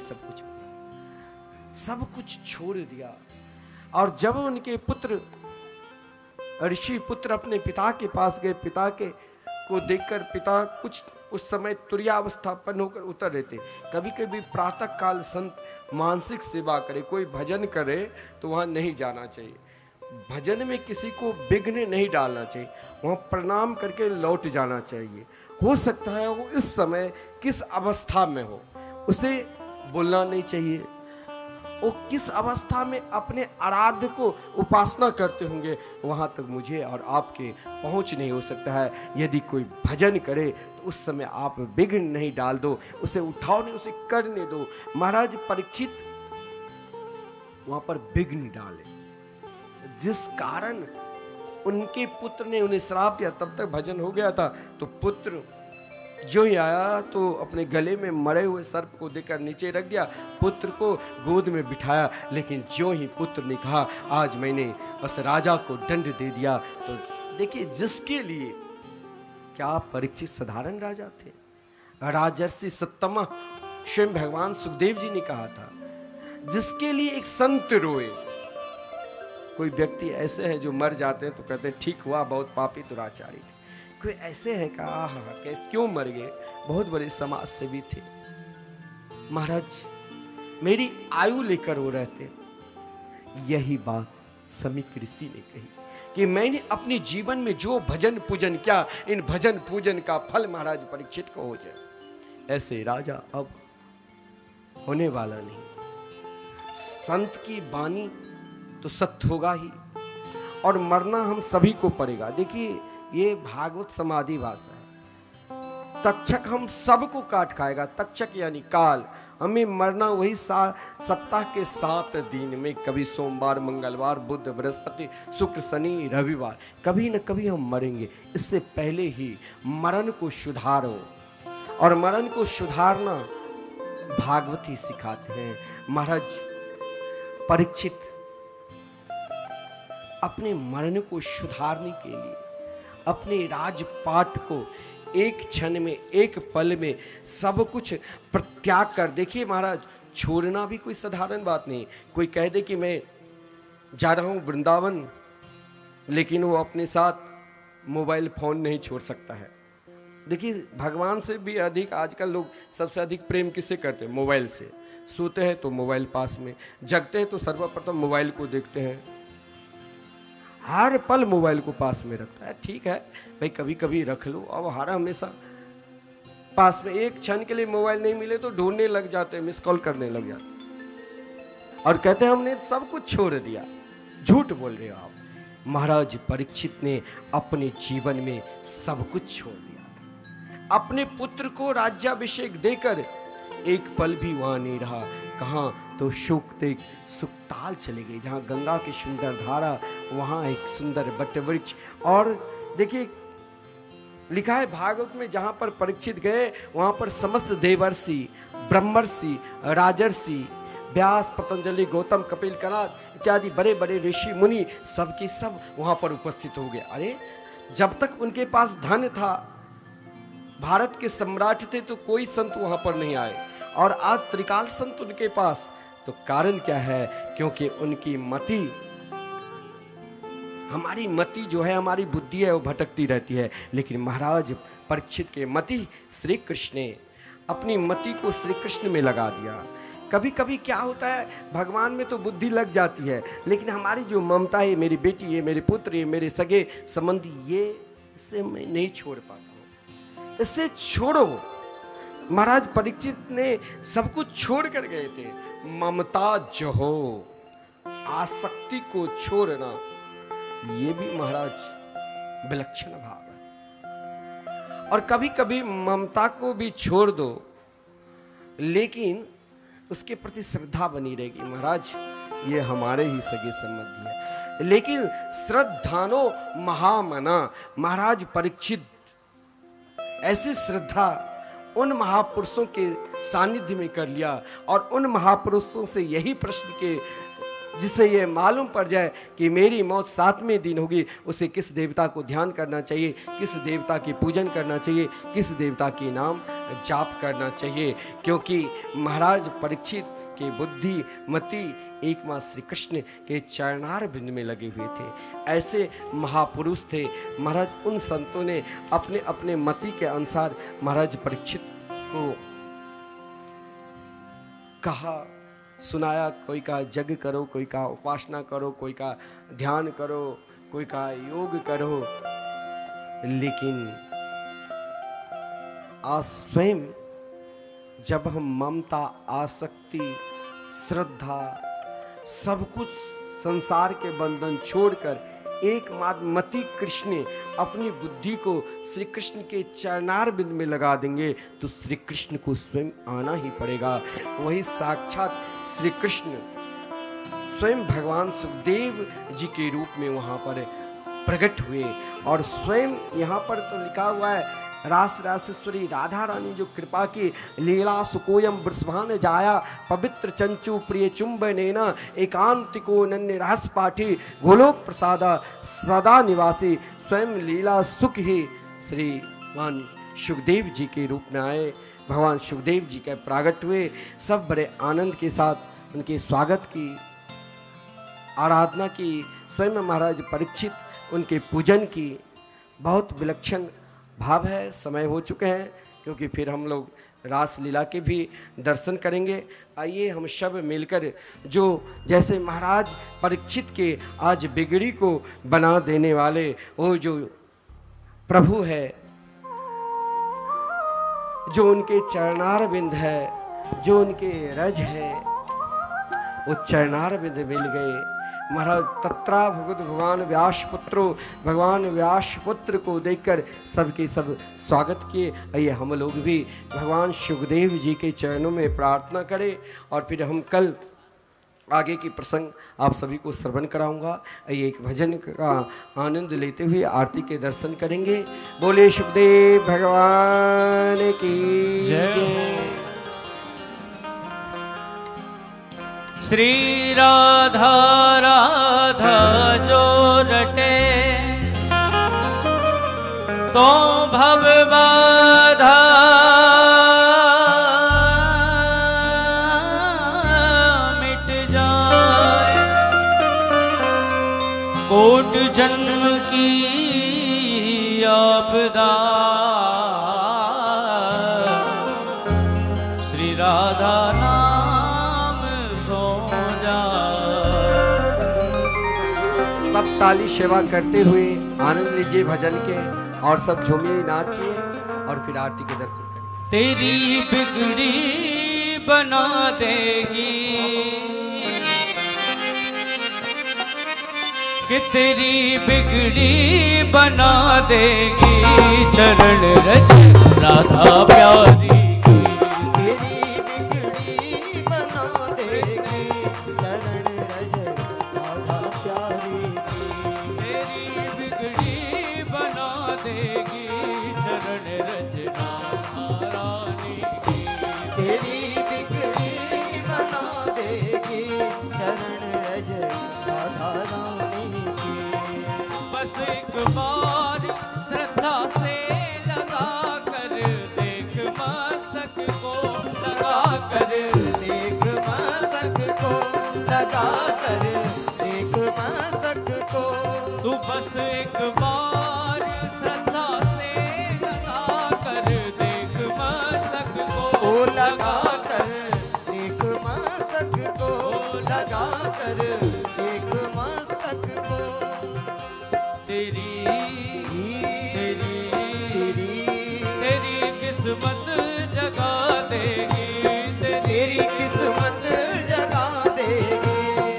S7: सब कुछ छोड़ दिया। और जब उनके पुत्र ऋषि पुत्र अपने पिता के पास गए, पिता के को देखकर पिता कुछ उस समय तुर्यावस्थापन होकर उतर रहे थे। कभी कभी प्रातः काल संत मानसिक सेवा करे, कोई भजन करे तो वहां नहीं जाना चाहिए। भजन में किसी को विघ्न नहीं डालना चाहिए, वहां प्रणाम करके लौट जाना चाहिए। हो सकता है वो इस समय किस अवस्था में हो, उसे बोलना नहीं चाहिए। वो किस अवस्था में अपने आराध्य को उपासना करते होंगे, वहां तक मुझे और आपके पहुंच नहीं हो सकता है। यदि कोई भजन करे तो उस समय आप विघ्न नहीं डाल दो, उसे उठाओ नहीं, उसे करने दो। महाराज परीक्षित वहां पर विघ्न डाले, जिस कारण उनके पुत्र ने उन्हें श्राप दिया। तब तक भजन हो गया था तो पुत्र जो ही आया तो अपने गले में मरे हुए सर्प को देकर नीचे रख दिया, पुत्र को गोद में बिठाया। लेकिन जो ही पुत्र ने कहा आज मैंने बस राजा को दंड दे दिया, तो देखिए जिसके लिए, क्या परीक्षित साधारण राजा थे? राजर्षि सत्तमा स्वयं भगवान सुखदेव जी ने कहा था, जिसके लिए एक संत रोए। कोई व्यक्ति ऐसे हैं जो मर जाते हैं तो कहते हैं ठीक हुआ, बहुत पापी दुराचारी थे। कोई ऐसे हैं का आहा कैसे क्यों मर गए, बहुत बड़े समाज सेवी थे। महाराज मेरी आयु लेकर वो रहते। यही बात समीक ऋषि ने कही कि मैंने अपने जीवन में जो भजन पूजन किया, इन भजन पूजन का फल महाराज परीक्षित को हो जाए। ऐसे राजा अब होने वाला नहीं। संत की वाणी तो सत्य होगा ही, और मरना हम सभी को पड़ेगा। देखिए ये भागवत समाधि भाषा है। तक्षक हम सबको काट खाएगा। तक्षक यानी काल। हमें मरना वही सप्ताह के 7 दिन में, कभी सोमवार, मंगलवार, बुध, बृहस्पति, शुक्र, शनि, रविवार, कभी न कभी हम मरेंगे। इससे पहले ही मरण को सुधारो, और मरण को सुधारना भागवत ही सिखाते हैं। महाराज परीक्षित अपने मरण को सुधारने के लिए अपने राजपाट को एक क्षण में, एक पल में सब कुछ प्रत्याग कर, देखिए महाराज छोड़ना भी कोई साधारण बात नहीं। कोई कह दे कि मैं जा रहा हूं वृंदावन, लेकिन वो अपने साथ मोबाइल फोन नहीं छोड़ सकता है। देखिए भगवान से भी अधिक आजकल लोग सबसे अधिक प्रेम किससे करते हैं? मोबाइल से। सोते हैं तो मोबाइल पास में, जगते हैं तो सर्वप्रथम मोबाइल को देखते हैं, हर पल मोबाइल को पास में रखता है। ठीक है भाई, कभी कभी रख लो, अब हर हमेशा पास में। एक क्षण के लिए मोबाइल नहीं मिले तो ढूंढने लग जाते हैं, मिस कॉल करने लग जाते हैं, और कहते हैं हमने सब कुछ छोड़ दिया। झूठ बोल रहे हो आप। महाराज परीक्षित ने अपने जीवन में सब कुछ छोड़ दिया था। अपने पुत्र को राज्याभिषेक देकर एक पल भी वहां नहीं रहा। कहां? तो शुक्तेक सुक्ताल चले गए, जहां गंगा की सुंदर धारा, वहां एक सुंदर बट वृक्ष। और देखिए लिखा है भागवत में, जहां पर परीक्षित गए वहां पर समस्त देवर्षि, ब्रह्मर्षि, राजर्षि, व्यास, पतंजलि, गौतम, कपिल, कनाद इत्यादि बड़े बड़े ऋषि मुनि सबके सब वहां पर उपस्थित हो गए। अरे जब तक उनके पास धन था, भारत के सम्राट थे, तो कोई संत वहां पर नहीं आए, और आज त्रिकाल संत उनके पास। तो कारण क्या है? क्योंकि उनकी मति, हमारी मति जो है, हमारी बुद्धि है, वो भटकती रहती है। लेकिन महाराज परीक्षित के मति श्री कृष्ण ने अपनी मति को श्री कृष्ण में लगा दिया। कभी कभी क्या होता है, भगवान में तो बुद्धि लग जाती है, लेकिन हमारी जो ममता है, मेरी बेटी है, मेरे पुत्र है, मेरे सगे संबंधी, ये इसे मैं नहीं छोड़ पाता हूँ, इसे छोड़ो। महाराज परीक्षित ने सब कुछ छोड़ कर गए थे। ममता जो हो, आसक्ति को छोड़ना, ये भी महाराज विलक्षण भाव है। और कभी कभी ममता को भी छोड़ दो, लेकिन उसके प्रति श्रद्धा बनी रहेगी। महाराज ये हमारे ही सगे संबंधी है, लेकिन श्रद्धानो महामना। महाराज परीक्षित ऐसी श्रद्धा उन महापुरुषों के सानिध्य में कर लिया, और उन महापुरुषों से यही प्रश्न के, जिससे ये मालूम पड़ जाए कि मेरी मौत 7वें दिन होगी, उसे किस देवता को ध्यान करना चाहिए, किस देवता की पूजन करना चाहिए, किस देवता के नाम जाप करना चाहिए। क्योंकि महाराज परीक्षित की बुद्धि मति एकमात्र श्री कृष्ण के चरणार बिंद में लगे हुए थे। ऐसे महापुरुष थे महाराज। उन संतों ने अपने अपने मति के अनुसार महाराज परीक्षित को कहा, सुनाया। कोई का जग करो, कोई का उपासना करो, कोई का ध्यान करो, कोई का योग करो। लेकिन आज स्वयं जब हम ममता, आसक्ति, श्रद्धा, सब कुछ संसार के बंधन छोड़कर एकमात्र मति कृष्ण ने अपनी बुद्धि को श्री कृष्ण के चरणार बिंद में लगा देंगे, तो श्री कृष्ण को स्वयं आना ही पड़ेगा। वही साक्षात श्री कृष्ण स्वयं भगवान सुखदेव जी के रूप में वहां पर प्रकट हुए। और स्वयं यहाँ पर तो लिखा हुआ है, रास रासेश्वरी राधा रानी जो कृपा की लीला सुकोयम वृषभान जाया पवित्र चंचु प्रिय चुंबनेना एकांतिको नन्य रहस पाठी गोलोक प्रसादा सदा निवासी। स्वयं लीला सुख ही श्री मान सुखदेव जी के रूप में आए। भगवान शिवदेव जी के प्रागट हुए। सब बड़े आनंद के साथ उनके स्वागत की, आराधना की, स्वयं महाराज परीक्षित उनके पूजन की। बहुत विलक्षण भाव है। समय हो चुके हैं क्योंकि फिर हम लोग रास लीला के भी दर्शन करेंगे। आइए हम सब मिलकर जो जैसे महाराज परीक्षित के आज बिगड़ी को बना देने वाले वो जो प्रभु है, जो उनके चरणारविंद है, जो उनके रज है, वो चरणारविंद मिल गए। महाराज तत्रा भगवत भगवान व्यास पुत्रो, भगवान व्यास पुत्र को देखकर सबके सब स्वागत किए। आइए हम लोग भी भगवान सुखदेव जी के चरणों में प्रार्थना करें और फिर हम कल आगे की प्रसंग आप सभी को श्रवण कराऊंगा। आइए एक भजन का आनंद लेते हुए आरती के दर्शन करेंगे। बोले सुखदेव भगवान की जय।
S2: श्री राधा राधा जो रटे तो भव बाधा मिट जाए। कोट जन्म की आपदा श्री राधा
S7: सब ताली सेवा करते हुए आनंद लीजिए भजन के और सब झूमिए नाचिए और फिर आरती के दर्शन करें।
S2: तेरी बिगड़ी बना देगी कि तेरी बिगड़ी बना देगी चरण रज राधा प्यारी। तू बस एक बार श्रद्धा से लगा कर देख मस्तक को,
S1: लगा कर देख मस्तक को, लगा कर देख मस्तक को।
S2: तेरी तेरी तेरी किस्मत जगा देगी,
S1: तेरी किस्मत जगा देगी,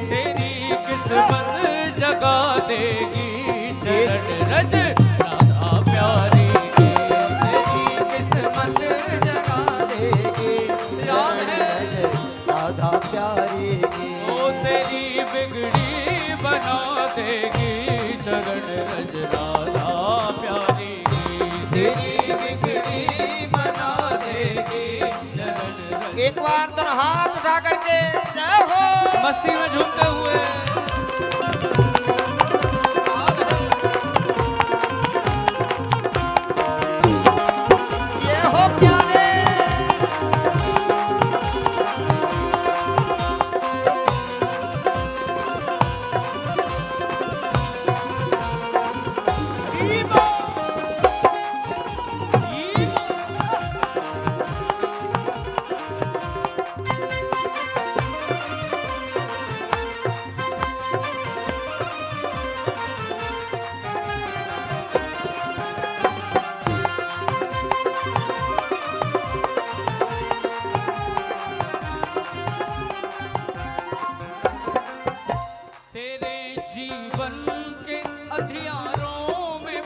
S2: तेरी किस्मत जगा देगी चरण रज राधा प्यारी।
S1: तेरी किस्मत जगा देगी चरण रज राधा प्यारी।
S2: ओ तेरी बिगड़ी बना देगी चरण रज राधा प्यारी।
S1: तेरी बिगड़ी बना देगी चरण रज। एक बार तो हाथ उठा करके जय हो,
S2: मस्ती में झूमते हुए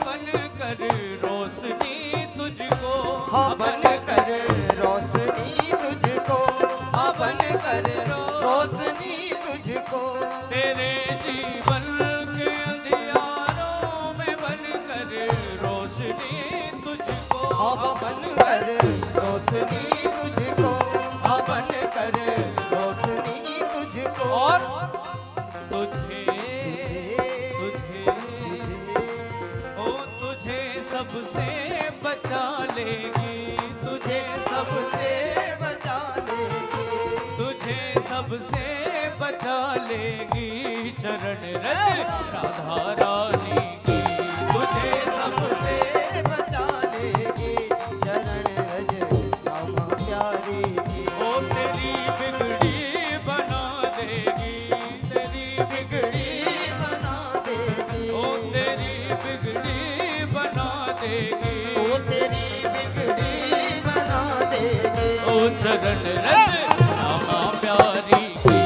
S1: बन कर रोशनी तुझको, बन कर रोशनी तुझको।
S2: तेरे जीवन के अंधियारों में बन कर रोशनी तुझको,
S1: बन कर रोशनी तुझको, बन कर रोशनी तुझको।
S2: और तुझे तुझे ओ तुझे सबसे बचा लेगी, तुझे सबसे की चरण रज राधा रानी की। तुझे सबसे
S1: बचा लेगी चरण रज श्यामा प्यारी की।
S2: ओ तेरी बिगड़ी बना देगी, तेरी बिगड़ी
S1: बना देगी,
S2: ओ तेरी बिगड़ी बना देगी,
S1: ओ तेरी बिगड़ी बना देगी।
S2: ओ चरण रज श्यामा प्यारी की।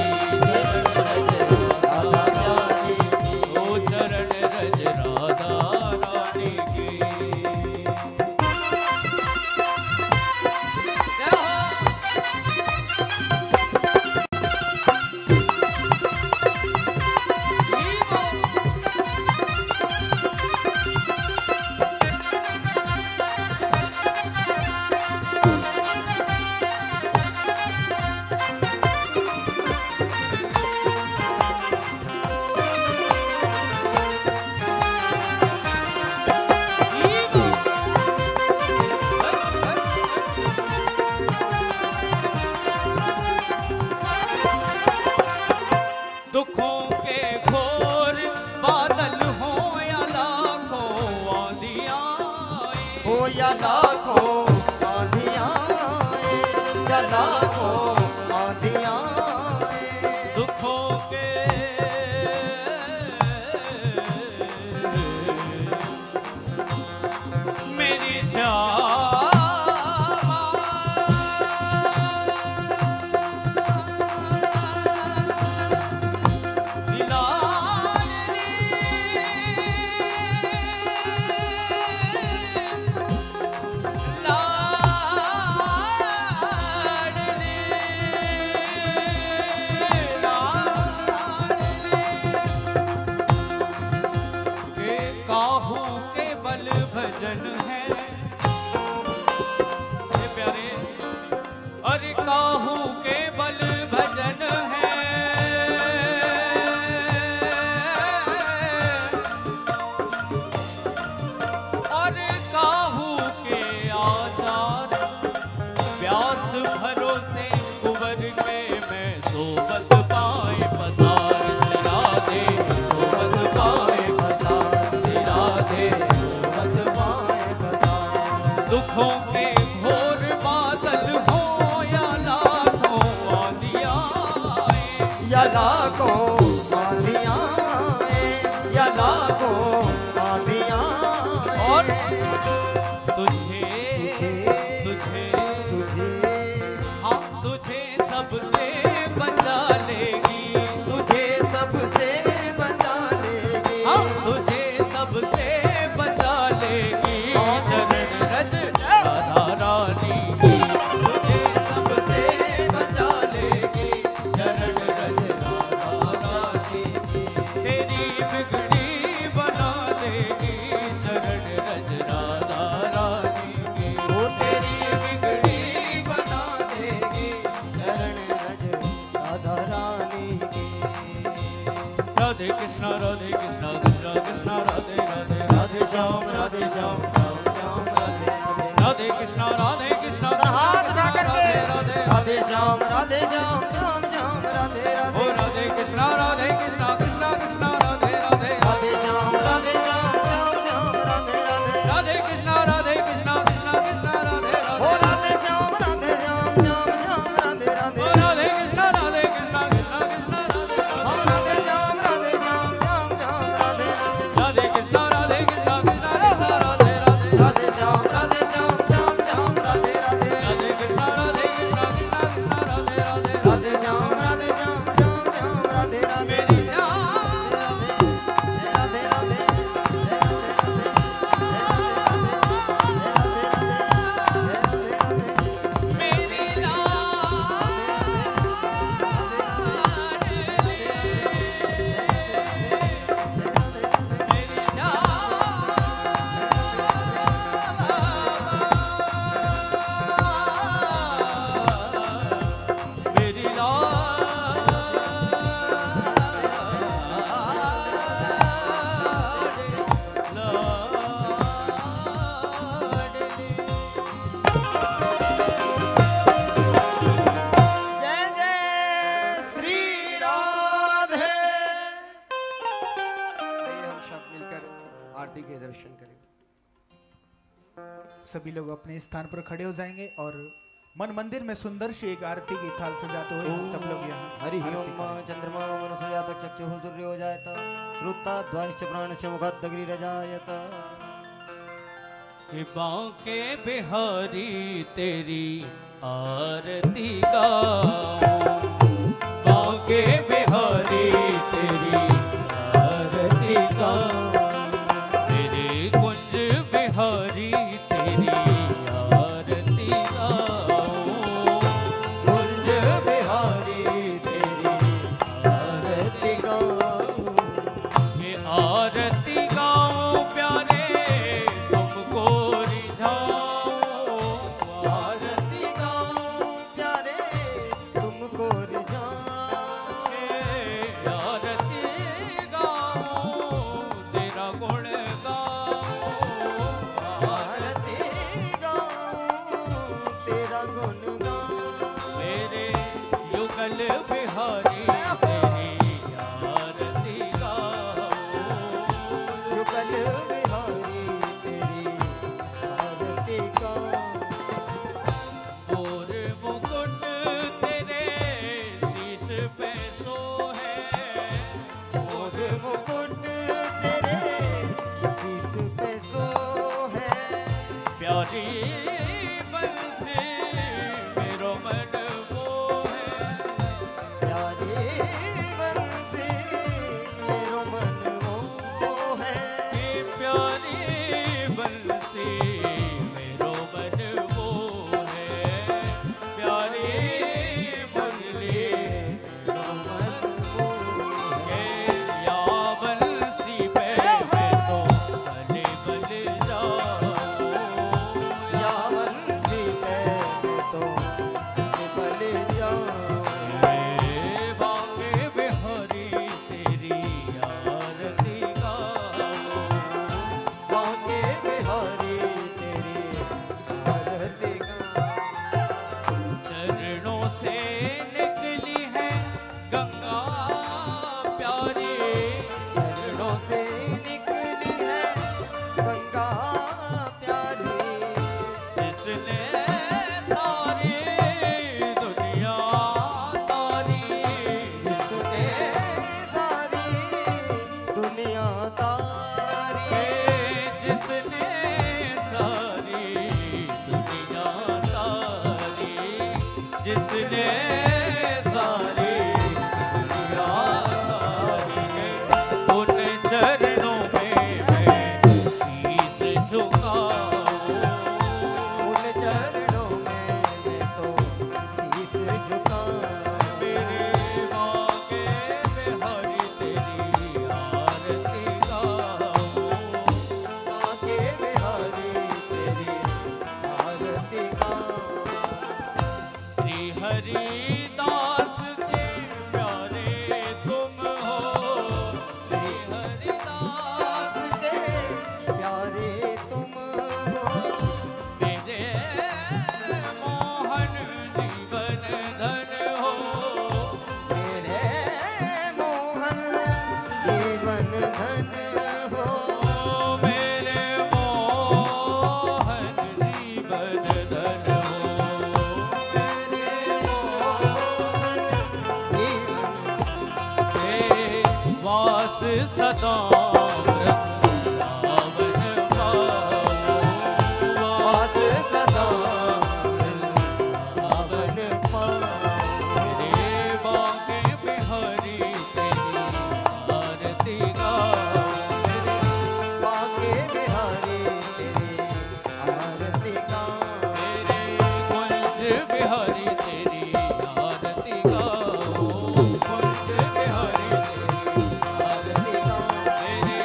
S2: ओ चरण रज राधा रानी की। दुखों के घोर बादल हो या लाखों आंधियां
S1: हो या लाखों आंधियां आए, या लाखों आंधियां आए।
S2: दुखों के मेरी काहू के बल भजन है ये प्यारे, अरे काहू के बल भजन है। और काहू के आचार व्यास भरोसे कुंवर के मैं सोबत पाए पसार राधे, सोबत पाए दुखों के घोर बादल हो या लाखों आंधियां आए,
S1: या लाखों आंधियां आए, या लाखों आंधियां आए।
S2: और तुझे तुझे
S1: तुझे
S2: हाँ तुझे सबसे बचा लेगी,
S1: तुझे सबसे बचा लेगी,
S2: हाँ तुझे सबसे बचा लेगी। चरण रज राधा रानी की।
S1: तुझे सबसे बचा लेगी चरण रज राधा रानी की।
S2: तेरी बिगड़ी बना देगी चरण रज राधा रानी की।
S1: वो तेरी बिगड़ी बना देगी चरण रज राधा रानी की।
S2: राधे कृष्णा कृष्णा कृष्णा राधे राधे राधे श्याम राधे श्याम
S1: श्याम राधे राधे,
S2: राधे कृष्णा कृष्णा
S1: हाथ उठा करके
S2: राधे
S1: राधे श्याम राधे श्याम श्याम श्याम राधे राधे।
S2: ओ राधे कृष्णा कृष्णा कृष्णा राधे राधे
S1: राधे श्याम श्याम श्याम राधे राधे।
S2: राधे कृष्णा कृष्णा कृष्णा राधे
S1: ओ
S2: राधे
S1: राधे श्याम श्याम श्याम राधे राधे।
S2: ओ राधे कृष्णा कृष्णा कृष्णा राधे
S1: हम राधे श्याम श्याम श्याम राधे राधे।
S2: राधे कृष्णा कृष्णा कृष्णा राधे राधे
S1: राधे श्याम श्याम श्याम राधे राधे।
S2: राधे कृष्णा कृष्णा कृष्णा राधे राधे
S1: राधे श्याम श्याम श्याम राधे राधे।
S2: मेरी
S7: आरती के दर्शन करें।
S4: सभी लोग अपने स्थान पर खड़े हो जाएंगे और मन मंदिर में सुंदर सी एक आरती की थाल सजाते हुए हम सब लोग यहाँ
S1: हरि
S4: आरती
S1: ओम
S4: करेंगे।
S1: चंद्रमा मनुष्यात चक्षुः सूर्यो जायत श्रुता द्वाश्च प्राणस्य मुखात् अग्निरजायत।
S2: बांके बिहारी तेरी आरती गाऊं, बांके बिहारी तेरी आरती गाऊं, तेरे कुंज बिहारी तेरी आरती गाऊं,
S1: कुंज बिहारी तेरी आरती गाऊं।
S2: ये आरती गाऊं प्यारे तुमको रिझाऊं,
S1: आरती गाऊं प्यारे तुमको रिझाऊं।
S2: आरती गाऊं तेरा गुण गाऊं,
S1: आरती गाऊं तेरा गुण गाऊं।
S2: मेरे युगल बिहारी तेरी आरती गाऊं,
S1: युगल बिहारी तेरी आरती गाऊं।
S2: और मुकुट तेरे शीश पे सोहे,
S1: और मुकुट तेरे शीश पे सोहे।
S2: प्यारी बंसी मेरो मन मोहे,
S1: प्यारी बंसी मेरो मन मोहे।
S2: प्यारी बंसी मेरो मन मोहे, प्यारी बंसी
S1: मेरो मन मोहे।
S2: या बंसी पे मैं तो भले भले जाऊं,
S1: या बंसी पे मैं तो बले जाऊं।
S2: बांके बिहारी तेरी आरती गाऊं,
S1: बांके बिहारी तेरी आरती गाऊं।
S2: चरणों से निकली है गंगा प्यारी,
S1: चरणों से निकली है गंगा प्यारी।
S2: जिसने सारी दुनिया तारी,
S1: जिसने सारी दुनिया तारी।
S2: जिसने सारी दुनिया तारी, जिसने सारी दुनिया तारी, उन चरणों में मैं शीश झुकाऊं,
S1: उन चरणों में मैं तो शीश झुकाऊं।
S2: मेरे बांके बिहारी तेरी आरती गाऊं,
S1: बांके बिहारी तेरी आरती गाऊं।
S2: श्री हरिदास के प्यारे तुम हो, श्री हरिदास
S1: के प्यारे तुम हो।
S2: मेरे मोहन जीवन धन हो,
S1: मेरे मोहन जीवन धन हो।
S2: मेरे मोहन जीवन धन हो,
S1: मेरे मोहन जीवन
S2: हे वास सदा वृंदावन पाऊं,
S1: वास सदा वृंदावन पाऊं।
S2: मेरे बांके बिहारी तेरी आरती गाऊं, मेरे
S1: बांके बिहारी तेरी आरती गाऊं।
S2: मेरे कुंज बिहारी तेरी आरती गाऊं, कुंज बिहारी तेरी
S1: आरती गाऊं।
S2: मेरे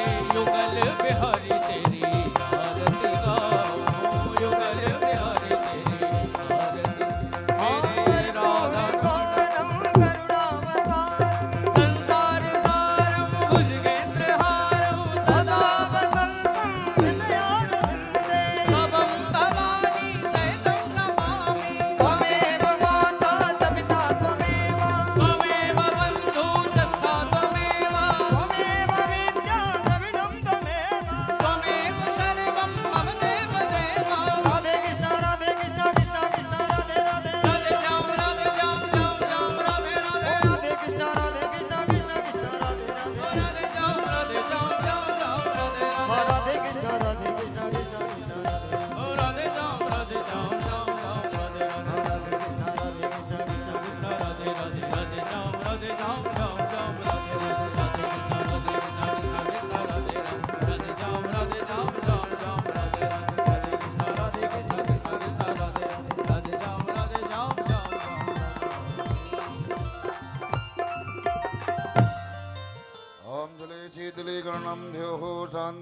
S3: शीतलीकरणं द्योः शान्ति